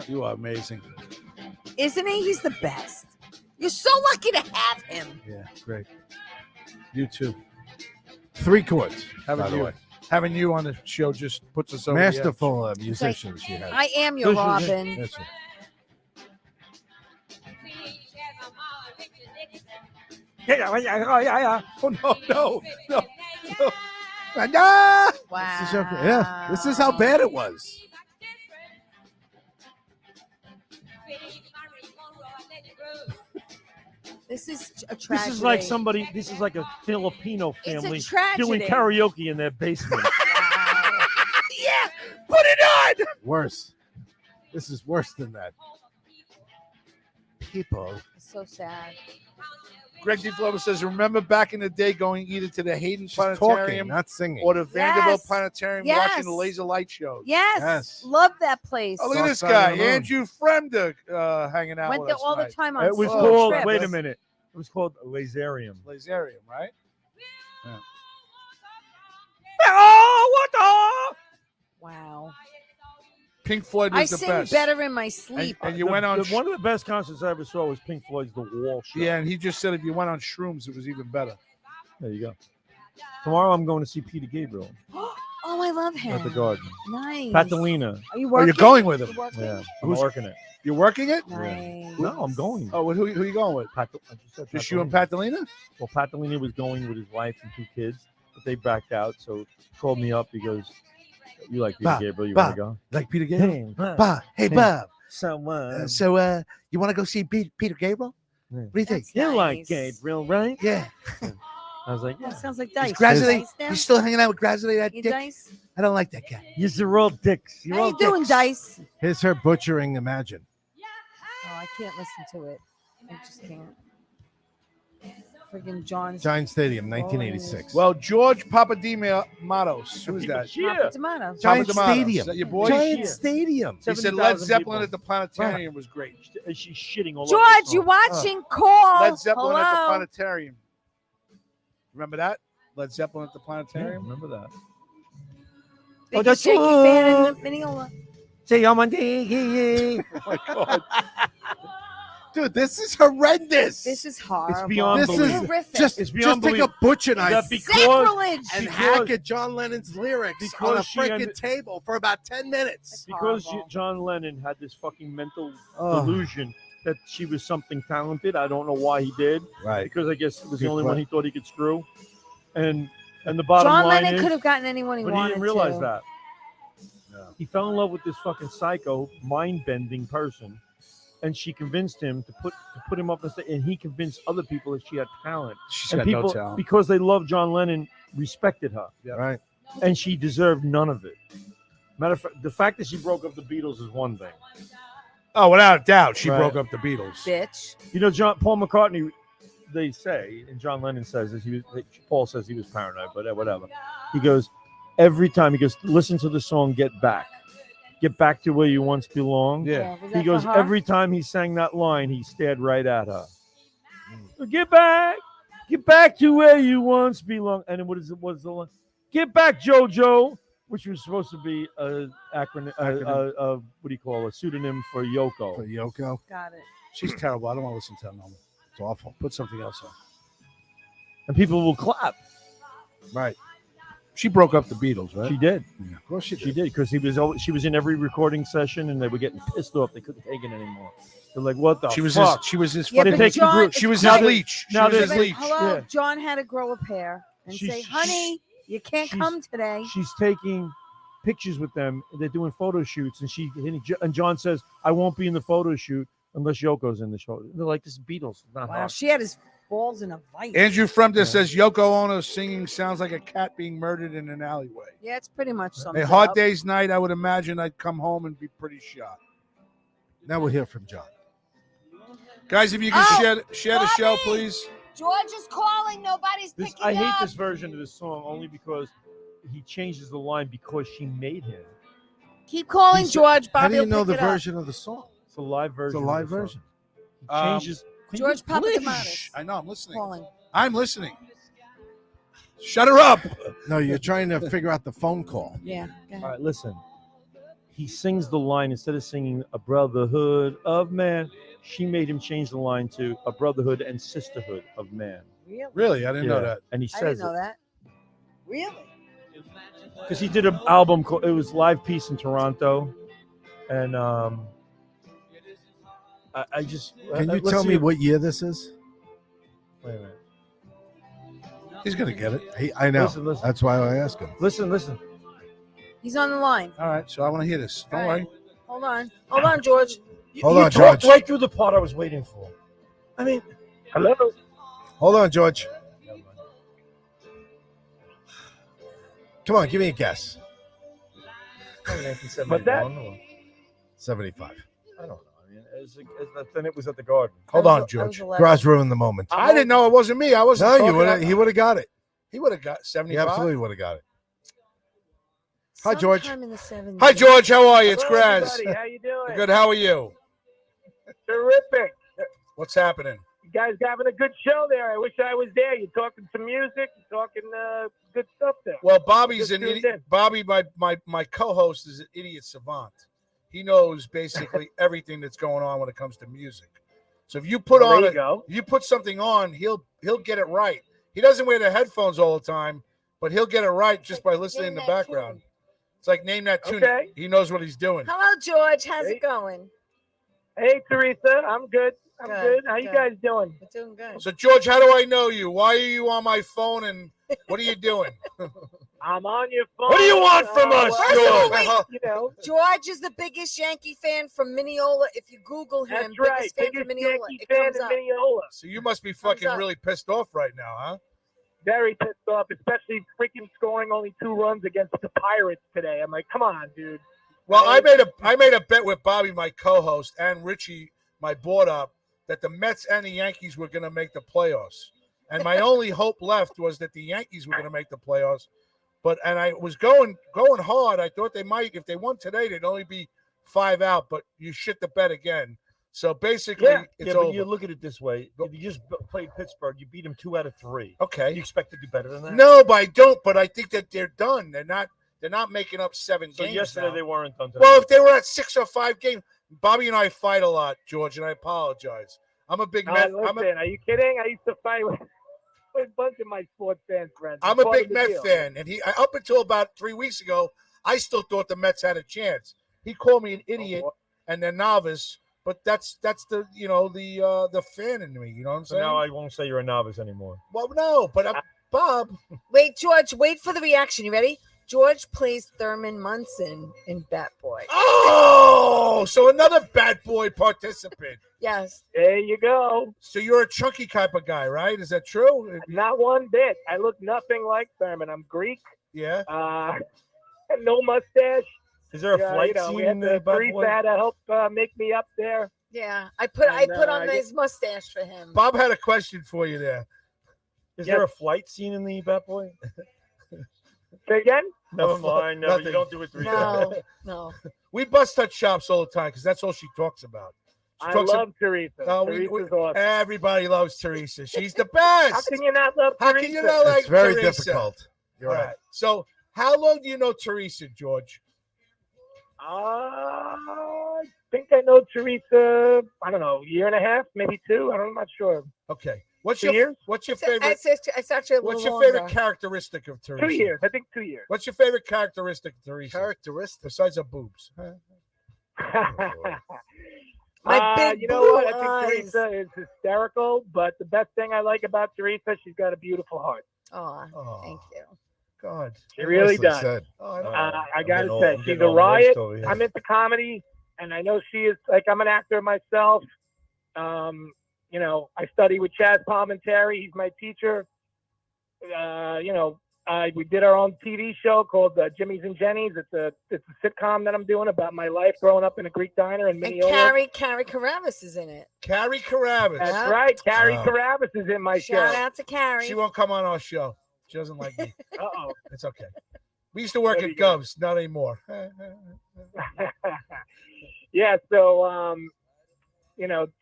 You are amazing. Isn't he? He's the best. You're so lucky to have him. Yeah, great. You too. 3 chords. Having by the you, way. having you on the show just puts us over the edge. Masterful musicians she has. I am your This is- Robin. Yes, sir. Oh no, no, no. Ah! Wow. This is okay. Yeah, this is how bad it was. This is a This tragedy. is like somebody. This is like a Filipino It's family a tragedy. doing karaoke in their basement. Yeah, put it on. Worse. This is worse than that. People. It's so sad. Greg DiFilippo says, remember back in the day going either to the Hayden She's talking, Planetarium not singing. or the Vanderbilt Yes. Planetarium Yes. watching the laser light shows. Yes, Yes. love that place. Oh, look at Dark this Side of guy, the Moon. Andrew Fremder, hanging out Went with there us all the tonight. time on It was school called. trips. Wait a minute. It was called Laserium. Laserium, right? Oh, what Wow. Pink Floyd I was the sing best. better in my sleep. And you went on. One of the best concerts I ever saw was Pink Floyd's The Wall show. Yeah, and he just said if you went on shrooms, it was even better. There you go. Tomorrow I'm going to see Peter Gabriel Oh, I love him. at the Garden. Nice. Catalina. Are you Oh, working? you're going with him. You working? Yeah, I'm Who's- working it. You're working it? Nice. No, I'm going. Oh, who you going with? I just said Just you and Catalina. Patalina? Well, Patalina was going with his wife and 2 kids, but they backed out. So he called me up. He goes, "You like Peter Bob, Gabriel? You Bob. want to go?" Like Peter Gabriel? Hey, Bob. Bob. Hey, Hey. Bob. So, So, you want to go see Peter Gabriel? Yeah. What do you think? That's you like nice. Gabriel, right? Yeah. I was like, Yeah, "Yeah." sounds like Is Dice. Grazzly, Dice now? you still hanging out with Grazzly, that You dick? Dice? I don't like that guy. You're all dicks. You're How all you doing, dicks. Dice? Here's her butchering Imagine. Oh, I can't listen to it. I just can't. Friggin' John's Giant Stadium, 1986. Well, George Papadimos. Who's that? Yeah. Papa Tomato. Giant Papa D'Amato. Stadium. Is that your boy? Giant Yeah. Stadium. He said 70,000 Led Zeppelin people. at the Planetarium was great. And she's shitting all over. George, the you song. watching? Call. Led Zeppelin at the Hello? Planetarium. Remember that? Led Zeppelin at the Yeah, Planetarium? remember that? Big that's shaky fan in the Mineola. Say, I'm on day. Oh my God. Dude, this is horrendous. This is horrible. beyond This is believable. horrific. just It's beyond take a believable. butcher knife That because Sacrilege. and because- hack at John Lennon's lyrics on a because she freaking ended- table for about 10 minutes. because Horrible. John Lennon had this fucking mental Oh. delusion that she was something talented. I don't know why he did, Right. because I guess it was the Good only que- one he thought he could screw. And the bottom John line Lennon is, could have gotten anyone he but he wanted didn't realize to. that. No. He fell in love with this fucking psycho, mind-bending person, and she convinced him to put him up and he convinced other people that she had talent. She's And got people, no talent. because they loved John Lennon, respected her, Right. and she deserved none of it. Matter of fact, the fact that she broke up the Beatles is one thing. Oh, without a doubt, she Right. broke up the Beatles. Bitch. You know, Paul McCartney, they say, and John Lennon says that Paul says he was paranoid, but whatever. He goes, every time, he goes, listen to the song Get Back. Get back to where you once belonged. Yeah. Was He that goes, for her? every time he sang that line, he stared right at her. Get back to where you once belonged. And then what's the line? Get back, JoJo, which was supposed to be a acronym, what do you call a pseudonym for Yoko. For Yoko. Got it. She's terrible. I don't want to listen to her no more. It's awful. Put something else on. And people will clap. Right. She broke up the Beatles, right? She did. Yeah, of course she She did. did, because she was in every recording session, and they were getting pissed off. They couldn't take it anymore. They're like, "What the She was fuck?" his Yeah, fucking. but but John, She was Now his that- leech. She now was that- his but leech. hello, Yeah. John had to grow a pair and She's- say, "Honey, you can't she's- come today." She's taking pictures with them. They're doing photo shoots, and John says, "I won't be in the photo shoot unless Yoko's in the show." They're like, "This is Beatles, not Wow, her." she had his balls in a vice. Andrew Fremder Yeah. says Yoko Ono singing sounds like a cat being murdered in an alleyway. Yeah, it's pretty much something. A hard day's night, I would imagine I'd come home and be pretty shocked. Now we'll hear from John. Guys, if you can Oh, share the show, Bobby! please. George is calling. Nobody's picking I hate up. this version of this song only because he changes the line because she made him. Keep calling, He said- George. Bobby How do you will know pick the it up. version of the song? It's a live It's version. a of live the song. version. He changes. Can George you please? Papadimos I know, I'm listening. calling. I'm listening. Shut her up. No, you're trying to figure out the phone call. Yeah. Go All ahead. right, listen. He sings the line instead of singing "A Brotherhood of Man." She made him change the line to "A Brotherhood and Sisterhood of Man." Really? Really? I didn't know Yeah. that. And he I didn't says know it that. Really? because he did an album called, it was Live Peace in Toronto, and I just Can you let's tell see me if- what year this is? Wait a minute. He's gonna get it. I know. Listen. That's why I asked him. Listen. He's on the line. All right, so I want to hear this. Don't All worry. right. Hold on. Hold on, George. Hold you on, talked George. right through the part I was waiting for. I mean, hello. Hold on, George. Come on, give me a guess. But that, 75. I don't know. I mean, then it was at the Garden. Hold That on, was- that was George. 11. Graz ruined the moment. I didn't know it wasn't me. I wasn't. No, talking he would have got it. He would have got He 75. absolutely would have got it. Hi, George. Sometime in the 70s. Hi, George. How are you? It's Hello, Graz. everybody. How you doing? Good. How are you? Terrific. What's happening? You guys having a good show there. I wish I was there. You're talking some music. You're talking good stuff there. Well, Bobby's Just an tuned idiot. in. Bobby, my co-host, is an idiot savant. He knows basically everything that's going on when it comes to music. So if you There you go. you put something on, he'll get it right. He doesn't wear the headphones all the time, but he'll get it right just by listening in Name the that background. tune. It's like name that tune. Okay. He knows what he's doing. Hello, George. How's Hey. it going? Hey, Teresa. I'm good. I'm Good, good. How you good. guys doing? We're doing good. So George, how do I know you? Why are you on my phone and what are you doing? I'm on your phone. What do you want from us, First of all, George? wait. You know, George is the biggest Yankee fan from Mineola. If you Google him, that's right. biggest fan Biggest from Mineola, Yankee it fan comes in up. Mineola. So you must be fucking up. really pissed off right now, huh? Very pissed off, especially freaking scoring only 2 runs against the Pirates today. I'm like, come on, dude. Well, I made a bet with Bobby, my co-host, and Richie, my board up, that the Mets and the Yankees were going to make the playoffs. And my only hope left was that the Yankees were going to make the playoffs. And I was going hard. I thought they might. If they won today, they'd only be 5 out. But you shit the bet again. So basically, it's but over. you look at it this way: if you just played Pittsburgh, you beat them 2 out of 3. Okay. You expect to do better than that? No, but I don't. But I think that they're done. They're not making up 7 So games. yesterday now. they weren't done. Today. Well, if they were at 6 or 5 games, Bobby and I fight a lot, George, and I apologize. I'm a big Met. Listen, are you kidding? I used to fight with a bunch of my sports fan friends. I'm a big Met fan, and up until about 3 weeks ago, I still thought the Mets had a chance. He called me an idiot and a novice, but that's the the fan in me. You know what I'm So saying? now I won't say you're a novice anymore. Well, no, but Bob. Wait, George, wait for the reaction. You ready? George plays Thurman Munson in Bat Boy. Oh, so another Bat Boy participant. Yes. There you go. So you're a chunky type of guy, right? Is that true? Not one bit. I look nothing like Thurman. I'm Greek. Yeah. No mustache. Is there a flight scene in the Bat Teresa Boy? had to help make me up there. Yeah. I put on his mustache for him. Bob had a question for you there. Is there a flight scene in the Bat Boy? Say again? Never mind. Never. Nothing. You don't do it 3 No, times. no. We bust her chops all the time because that's all she talks about. She I talks love Teresa. Teresa's awesome. Everybody loves Teresa. She's the best. How can you not love How Teresa? can you not like It's very Teresa? difficult. You're All right. right. So, how long do you know Teresa, George? I think I know Teresa, I don't know, 1.5 years, maybe 2. I'm not sure. Okay. What's 2 your years? What's your favorite? It's actually a little What's your longer. favorite characteristic of Teresa? 2 years. I think 2 years. What's your favorite characteristic of Teresa? Characteristic. Besides her boobs. My big you know blue what? I eyes. think Teresa is hysterical, but the best thing I like about Teresa, she's got a beautiful heart. Oh, Thank you. God. She really Nicely does. said. Oh, I don't I gotta I'm say, getting she's all a riot. moist over here. I'm into comedy, and I know she is. Like, I'm an actor myself. I study with Chaz Palminteri. He's my teacher. We did our own TV show called Jimmy's and Jenny's. It's a sitcom that I'm doing about my life growing up in a Greek diner in And Mineola. Carrie Carabas is in it. Carrie Carabas. That's Yeah. right. Carrie Wow. Carabas is in my Shout show. out to Carrie. She won't come on our show. She doesn't like me. Uh-oh. It's okay. We used to work What are at you gonna- Govs, not anymore. Yeah, so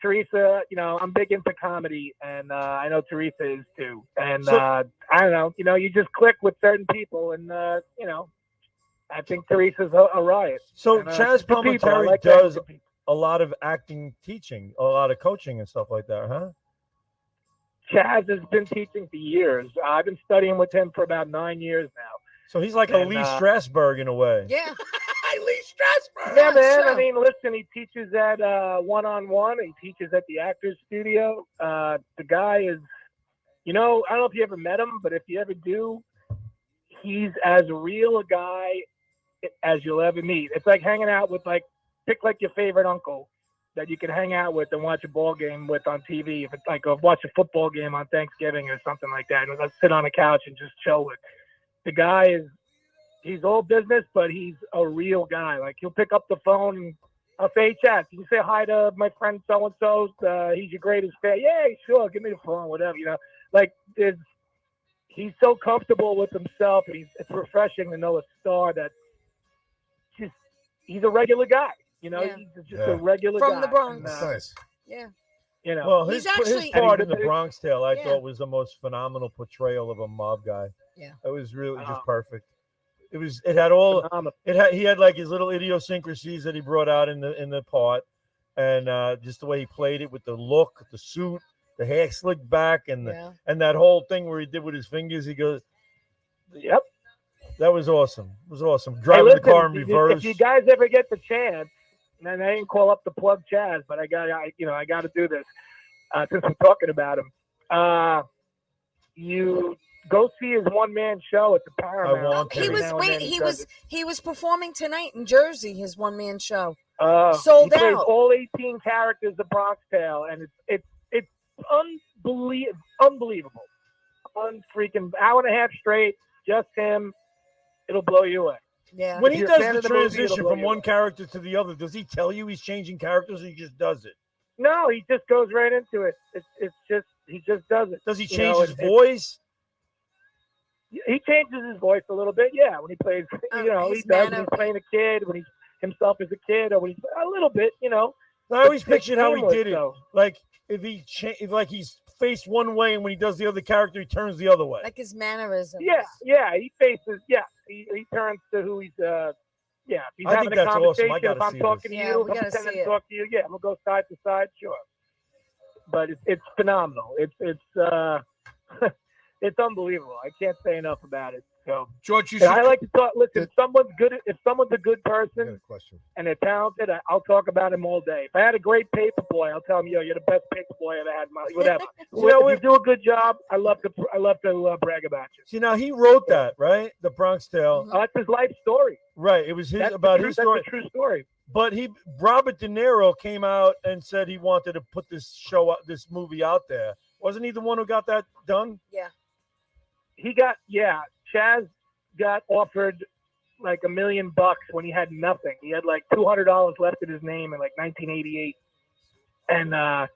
Teresa, I'm big into comedy, and I know Teresa is too. And So- I don't know, you just click with certain people, and I think Teresa's a riot. So And, Chaz good people. I Palminteri like does good people. a lot of acting, teaching, a lot of coaching and stuff like that, huh? Chaz has been teaching for years. I've been studying with him for about 9 years now. So he's like a And, Lee Strasberg in a way. Yeah. Lee Strasberg. Yeah, man. sure. I mean, listen, he teaches at one-on-one. He teaches at the Actors Studio. The guy is, I don't know if you ever met him, but if you ever do, he's as real a guy as you'll ever meet. It's like hanging out with, pick your favorite uncle that you can hang out with and watch a ball game with on TV. If it's watch a football game on Thanksgiving or something like that, and let's sit on a couch and just chill with. The guy he's all business, but he's a real guy. Like, he'll pick up the phone and I'll say, hey, Chad, can you say hi to my friend so-and-so? He's your greatest fan. Yeah, sure. Give me the phone, whatever, he's so comfortable with himself, and it's refreshing to know a star that he's a regular guy. Yeah. He's just a regular From guy. the Bronx. And, That's nice. Yeah. Well, He's his actually- part in And the he's- Bronx Tale, I Yeah. thought was the most phenomenal portrayal of a mob guy. Yeah. It was really just Oh. perfect. It had all phenomenal. he had like his little idiosyncrasies that he brought out in the part, and just the way he played it with the look, the suit, the hair slicked back, and Yeah. and that whole thing where he did with his fingers. He goes, Yep. That was awesome. It was awesome. Hey, Driving listen, the car in if reverse. you guys ever get the chance, and I didn't call up the plug Chaz, but I got to do this since we're talking about him. You go see his one-man show at the Paramount. I want to. He Every was now and then he was performing tonight in Jersey. His one-man show. He plays out. all 18 characters of Bronx Tale, and it's unbelievable. Unfreaking hour and a half straight, just him. It'll blow you away. Yeah. When If he you're a does fan the of the movie, it'll transition blow from you one away. character to the other, does he tell you he's changing characters, or he just does it? No, he just goes right into it. He just does it. Does he You change know, his voice? He changes his voice a little bit, yeah. When he plays, he does. When he's playing a kid, when he's himself as a kid, or when he's a little bit, I always It's pictured how he seamless, did it. though. Like if he's faced one way, and when he does the other character, he turns the other way. Like his mannerisms. Yeah. He faces, he turns to who he's. If he's I having think a that's awesome. conversation, I gotta if I'm see talking this. to Yeah, you, we if I'm gotta see pretending it. to talk to you, we'll go side to side, sure. But it's phenomenal. It's unbelievable. I can't say enough about it. So George, you and should. I like to talk. Listen, if someone's a good I got person a question. and they're talented, I'll talk about him all day. If I had a great paper boy, I'll tell him, you're the best paper boy I ever had. Whatever. If you do a good job, I love to brag about you. See, now he wrote that, right? The Bronx Tale. That's his life story. Right. It was his That's about the his true, story. That's the true story. But Robert De Niro came out and said he wanted to put this movie out there. Wasn't he the one who got that done? Yeah. Chaz got offered like $1 million when he had nothing. He had like $200 left in his name in like 1988, and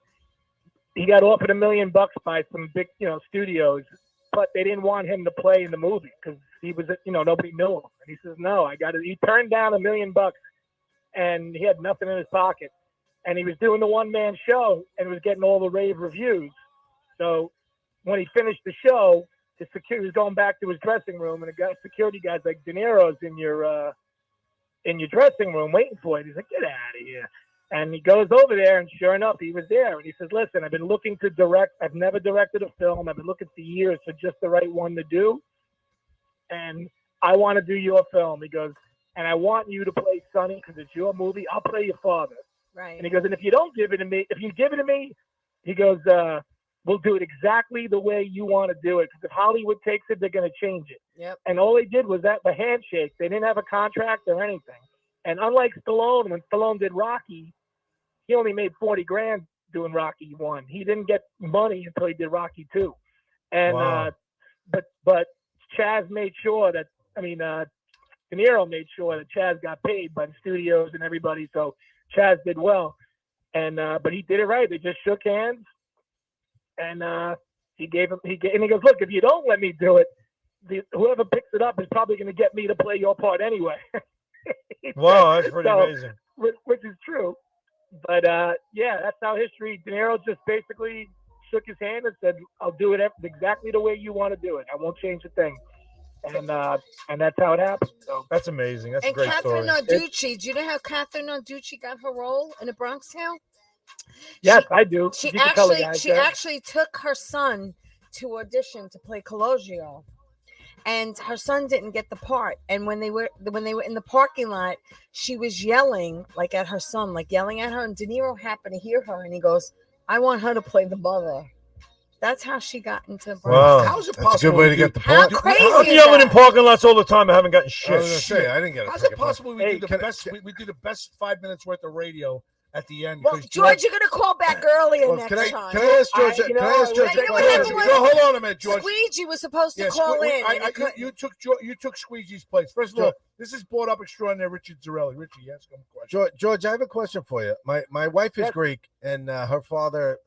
he got offered $1 million by some big studios, but they didn't want him to play in the movie because he was nobody knew him. And he says no, I got it. He turned down $1 million, and he had nothing in his pocket, and he was doing the one-man show and was getting all the rave reviews. So when he finished the show, his security was going back to his dressing room, and the security guy's like, De Niro's in your dressing room waiting for you. He's like, get out of here. And he goes over there, and sure enough, he was there. And he says, listen, I've been looking to direct. I've never directed a film. I've been looking for years for just the right one to do. And I want to do your film. He goes, and I want you to play Sonny because it's your movie. I'll play your father. Right. And he goes, and if you don't give it to me, if you give it to me, he goes, we'll do it exactly the way you want to do it. Because if Hollywood takes it, they're going to change it. Yep. And all they did was the handshake. They didn't have a contract or anything. And unlike Stallone, when Stallone did Rocky, he only made $40,000 doing Rocky 1. He didn't get money until he did Rocky 2. And Wow. But Chaz made sure that De Niro made sure that Chaz got paid by the studios and everybody. So Chaz did well. And but he did it right. They just shook hands. And he goes, look, if you don't let me do it, whoever picks it up is probably going to get me to play your part anyway. Wow, that's pretty amazing. Which is true. But that's how history. De Niro just basically shook his hand and said, I'll do it exactly the way you want to do it. I won't change a thing. And that's how it happened. So That's amazing. That's a And great Catherine story. Narducci, do you know how Catherine Narducci got her role in A Bronx Tale? yes, I do. She You can tell the actually guys she that. actually took her son to audition to play Colosio, and her son didn't get the part. And when they were in the parking lot, she was yelling like at her son, like yelling at her. And De Niro happened to hear her, and he goes, "I want her to play the mother." That's how she got into Bronx. Wow. How is it That's a possible? good way to we do- get the How part. crazy I'm is yelling in that? parking lots all the time. I haven't gotten I shit. was gonna say I didn't get a How's it freaking part. possible we Hey, do the can I- best? We do the best 5 minutes worth of radio at the end. Well, because George, you're gonna call back earlier Well, next can I time. ask George? You know, Can I ask George? you know what happened was- Joe, hold on a minute, George. Squeegee was supposed to Yeah, call in. and he couldn't. you took Squeegee's place. First of all, this is brought up extraordinary Richard Zarelli. Richie, ask him a question. George, I have a question for you. My wife is Yes. Greek, and her father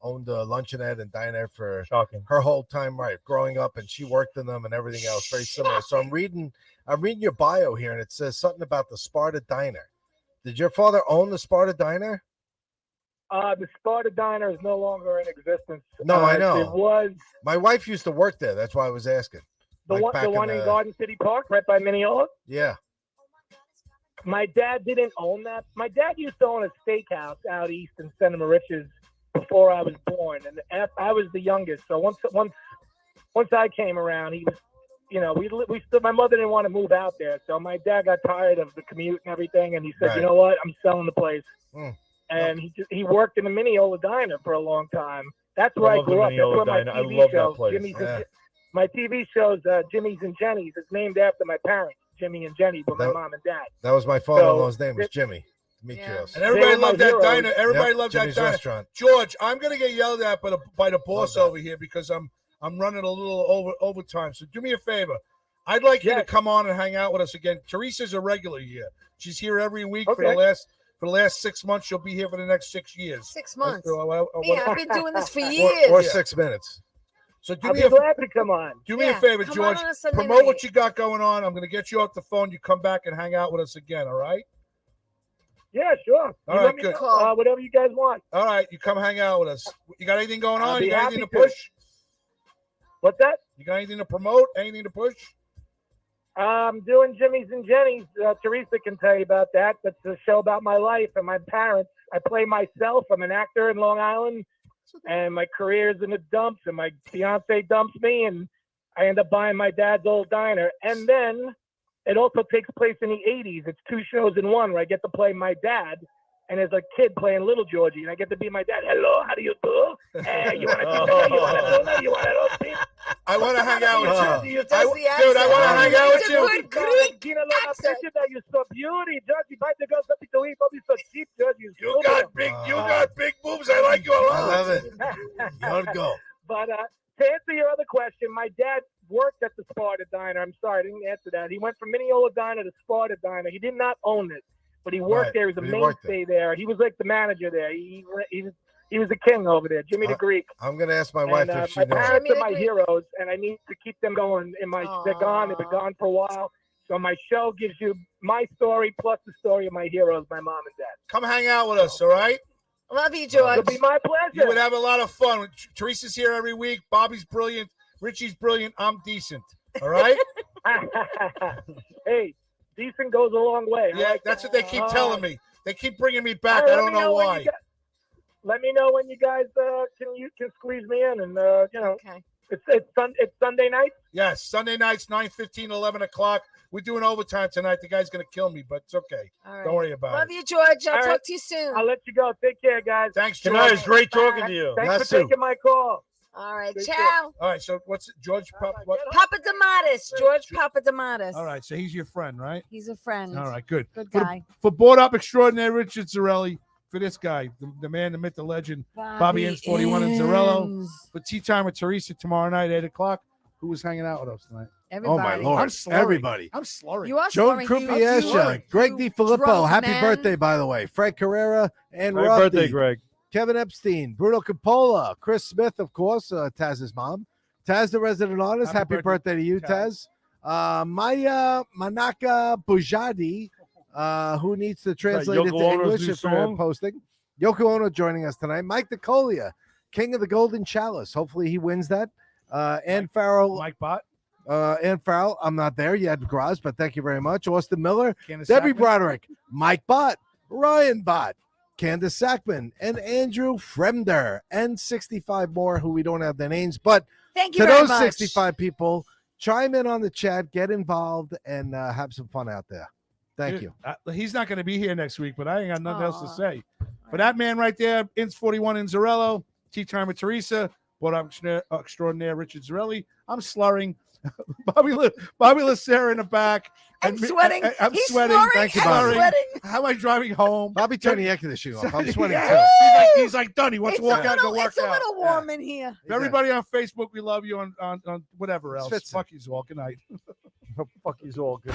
owned a luncheonette and diner for Shocking. her whole time, right, growing up, and she worked in them and everything else, very similar. So I'm reading your bio here, and it says something about the Sparta Diner. Did your father own the Sparta Diner? The Sparta Diner is no longer in existence. No, I know. It was My wife used to work there. That's why I was asking. the Like back one in in the- Garden City Park, right by Mineola. Yeah. My dad didn't own that. My dad used to own a steakhouse out east in Seminole Riches before I was born, and I was the youngest. So once I came around, we still, my mother didn't want to move out there, so my dad got tired of the commute and everything, and he said, Right. you know what, I'm selling the place. Mm. And he worked in the Mineola Diner for a long time. That's where I love the grew up. That's Mineola where my Diner. I TV love that show, place. Jimmy's Yeah. and, my TV show's Jimmy's and Jenny's. It's named after my parents, Jimmy and Jenny, but my That- mom and dad. That was my father-in-law's name was Jimmy Demetrios. And everybody They were my loved that heroes. diner. Everybody Yep, loved Jimmy's that diner. restaurant. George, I'm gonna get yelled at by the boss that. over here because I'm running a little overtime. So do me a favor. I'd like you to Yes. come on and hang out with us again. Teresa's a regular here. She's here every week for Okay. the last 6 months. She'll be here for the next 6 years. 6 months. So, Yeah, I've been doing this for Or years. 6 minutes. so do I'll me be a glad to come on. do me Yeah, a favor, come George. on a Sunday Promote what night. you got going on. I'm gonna get you off the phone. You come back and hang out with us again. All right. Yeah, sure. All You right, let me good. know, whatever you guys want. All right. You come hang out with us. You got anything going I'll on? be You got anything to happy to. push? What's that? You got anything to promote? Anything to push? I'm doing Jimmy's and Jenny's. Teresa can tell you about that. That's a show about my life and my parents. I play myself. I'm an actor in Long Island, and my career's in the dumps, and my fiance dumps me, and I end up buying my dad's old diner. And then it also takes place in the 80s. It's 2 shows in one where I get to play my dad, and as a kid playing Little Georgie, and I get to be my dad. Hello, how do you do? Hey, you want to do? You want to do? You want to do? I want to hang out with you. Does the Dude, I accent. want to hang out with It's a you. good Greek accent. You're so beauty, Georgie. Buy the girl something to eat. Don't be so cheap, Georgie. You got big boobs. I like you a I lot. love it. You'll go. But to answer your other question, my dad worked at the Sparta Diner. I'm sorry, I didn't answer that. He went from Mineola Diner to Sparta Diner. He did not own it, but he worked Right, there. He was a but he worked mainstay there. He was like the manager there. He was the king over there, Jimmy the Greek. I'm gonna ask my wife And, if she my knows. parents Jimmy are the my Greek. heroes, and I need to keep them going. They're gone. They've been gone for a while. So my show gives you my story plus the story of my heroes, my mom and dad. Come hang out with us, all right? Love you, George. It'll be my You pleasure. would have a lot of fun. Teresa's here every week. Bobby's brilliant. Richie's brilliant. I'm decent. All right? Hey, decent goes a long way. I Yeah, like that's that. what they keep telling me. They keep bringing me back. All right, I let don't me know when why. you guys- let me know when you guys can squeeze me in, and Okay. it's Sunday night. Yes, Sunday nights, 9:15, 11 o'clock. We're doing overtime tonight. The guy's going to kill me, but it's okay. All right. Don't worry about Love it. you, George. I'll All talk right. to you soon. I'll let you go. Take care, guys. Thanks, Good George. night. It's great talking to you. Thanks Yes, for taking my call. All right. Take Ciao. All right, so what's George? What? Papa Damatis. George Papa Damatis. All right, so he's your friend, right? He's a friend. All right, good. Good For the- guy. For board up extraordinaire Richard Zarelli, for this guy, the man, the myth, the legend, Bobby Inns 41 and Zarello. Inns. For tea time with Teresa tomorrow night, 8 o'clock. Who was hanging out with us tonight? Everybody. Oh my lord! I'm slurring. Everybody. I'm slurring. You are Joan slurring. You Crupiesha, Greg you DiFilippo, drunk happy man. birthday, by the way. Frank Carrera and Happy Rusty. birthday, Greg. Kevin Epstein, Bruno Capola, Chris Smith, of course, Taz's mom. Taz, the resident artist. Happy Happy birthday to you, Taz. Maya Manaka Bujadi, who needs to translate Yoko into Ono's English new if they're song? posting. Yoko Ono joining us tonight. Mike DeColia, King of the Golden Chalice. Hopefully he wins that. Ann Farrell, Mike Bott, Ann Farrell. I'm not there yet, Graz, but thank you very much. Austin Miller, Candace Debbie Sackman. Broderick, Mike Bott, Ryan Bott, Candace Sackman, and Andrew Fremder, and 65 more who we don't have their names. But Thank you to very those much. 65 people, chime in on the chat, get involved, and have some fun out there. Thank Dude, you. He's not going to be here next week, but I ain't got nothing else to Aw. say. For that man right there, Inns 41 in Zarello, tea time with Teresa, board up extraordinaire Richard Zarelli. I'm slurring. Bobby Lacera in the back. I'm and me- sweating. I'm He's sweating. snoring Thank you, and Bobby. sweating. How am I driving home? Bobby, turn the air conditioning off. I'm sweating Yeah. too. He's like done. He wants It's to walk a out and go little, work it's a out. little warm in here. For everybody on Facebook, we love you. On whatever else. Fits it. Fuck you all. Good night. Fuck you all. Good.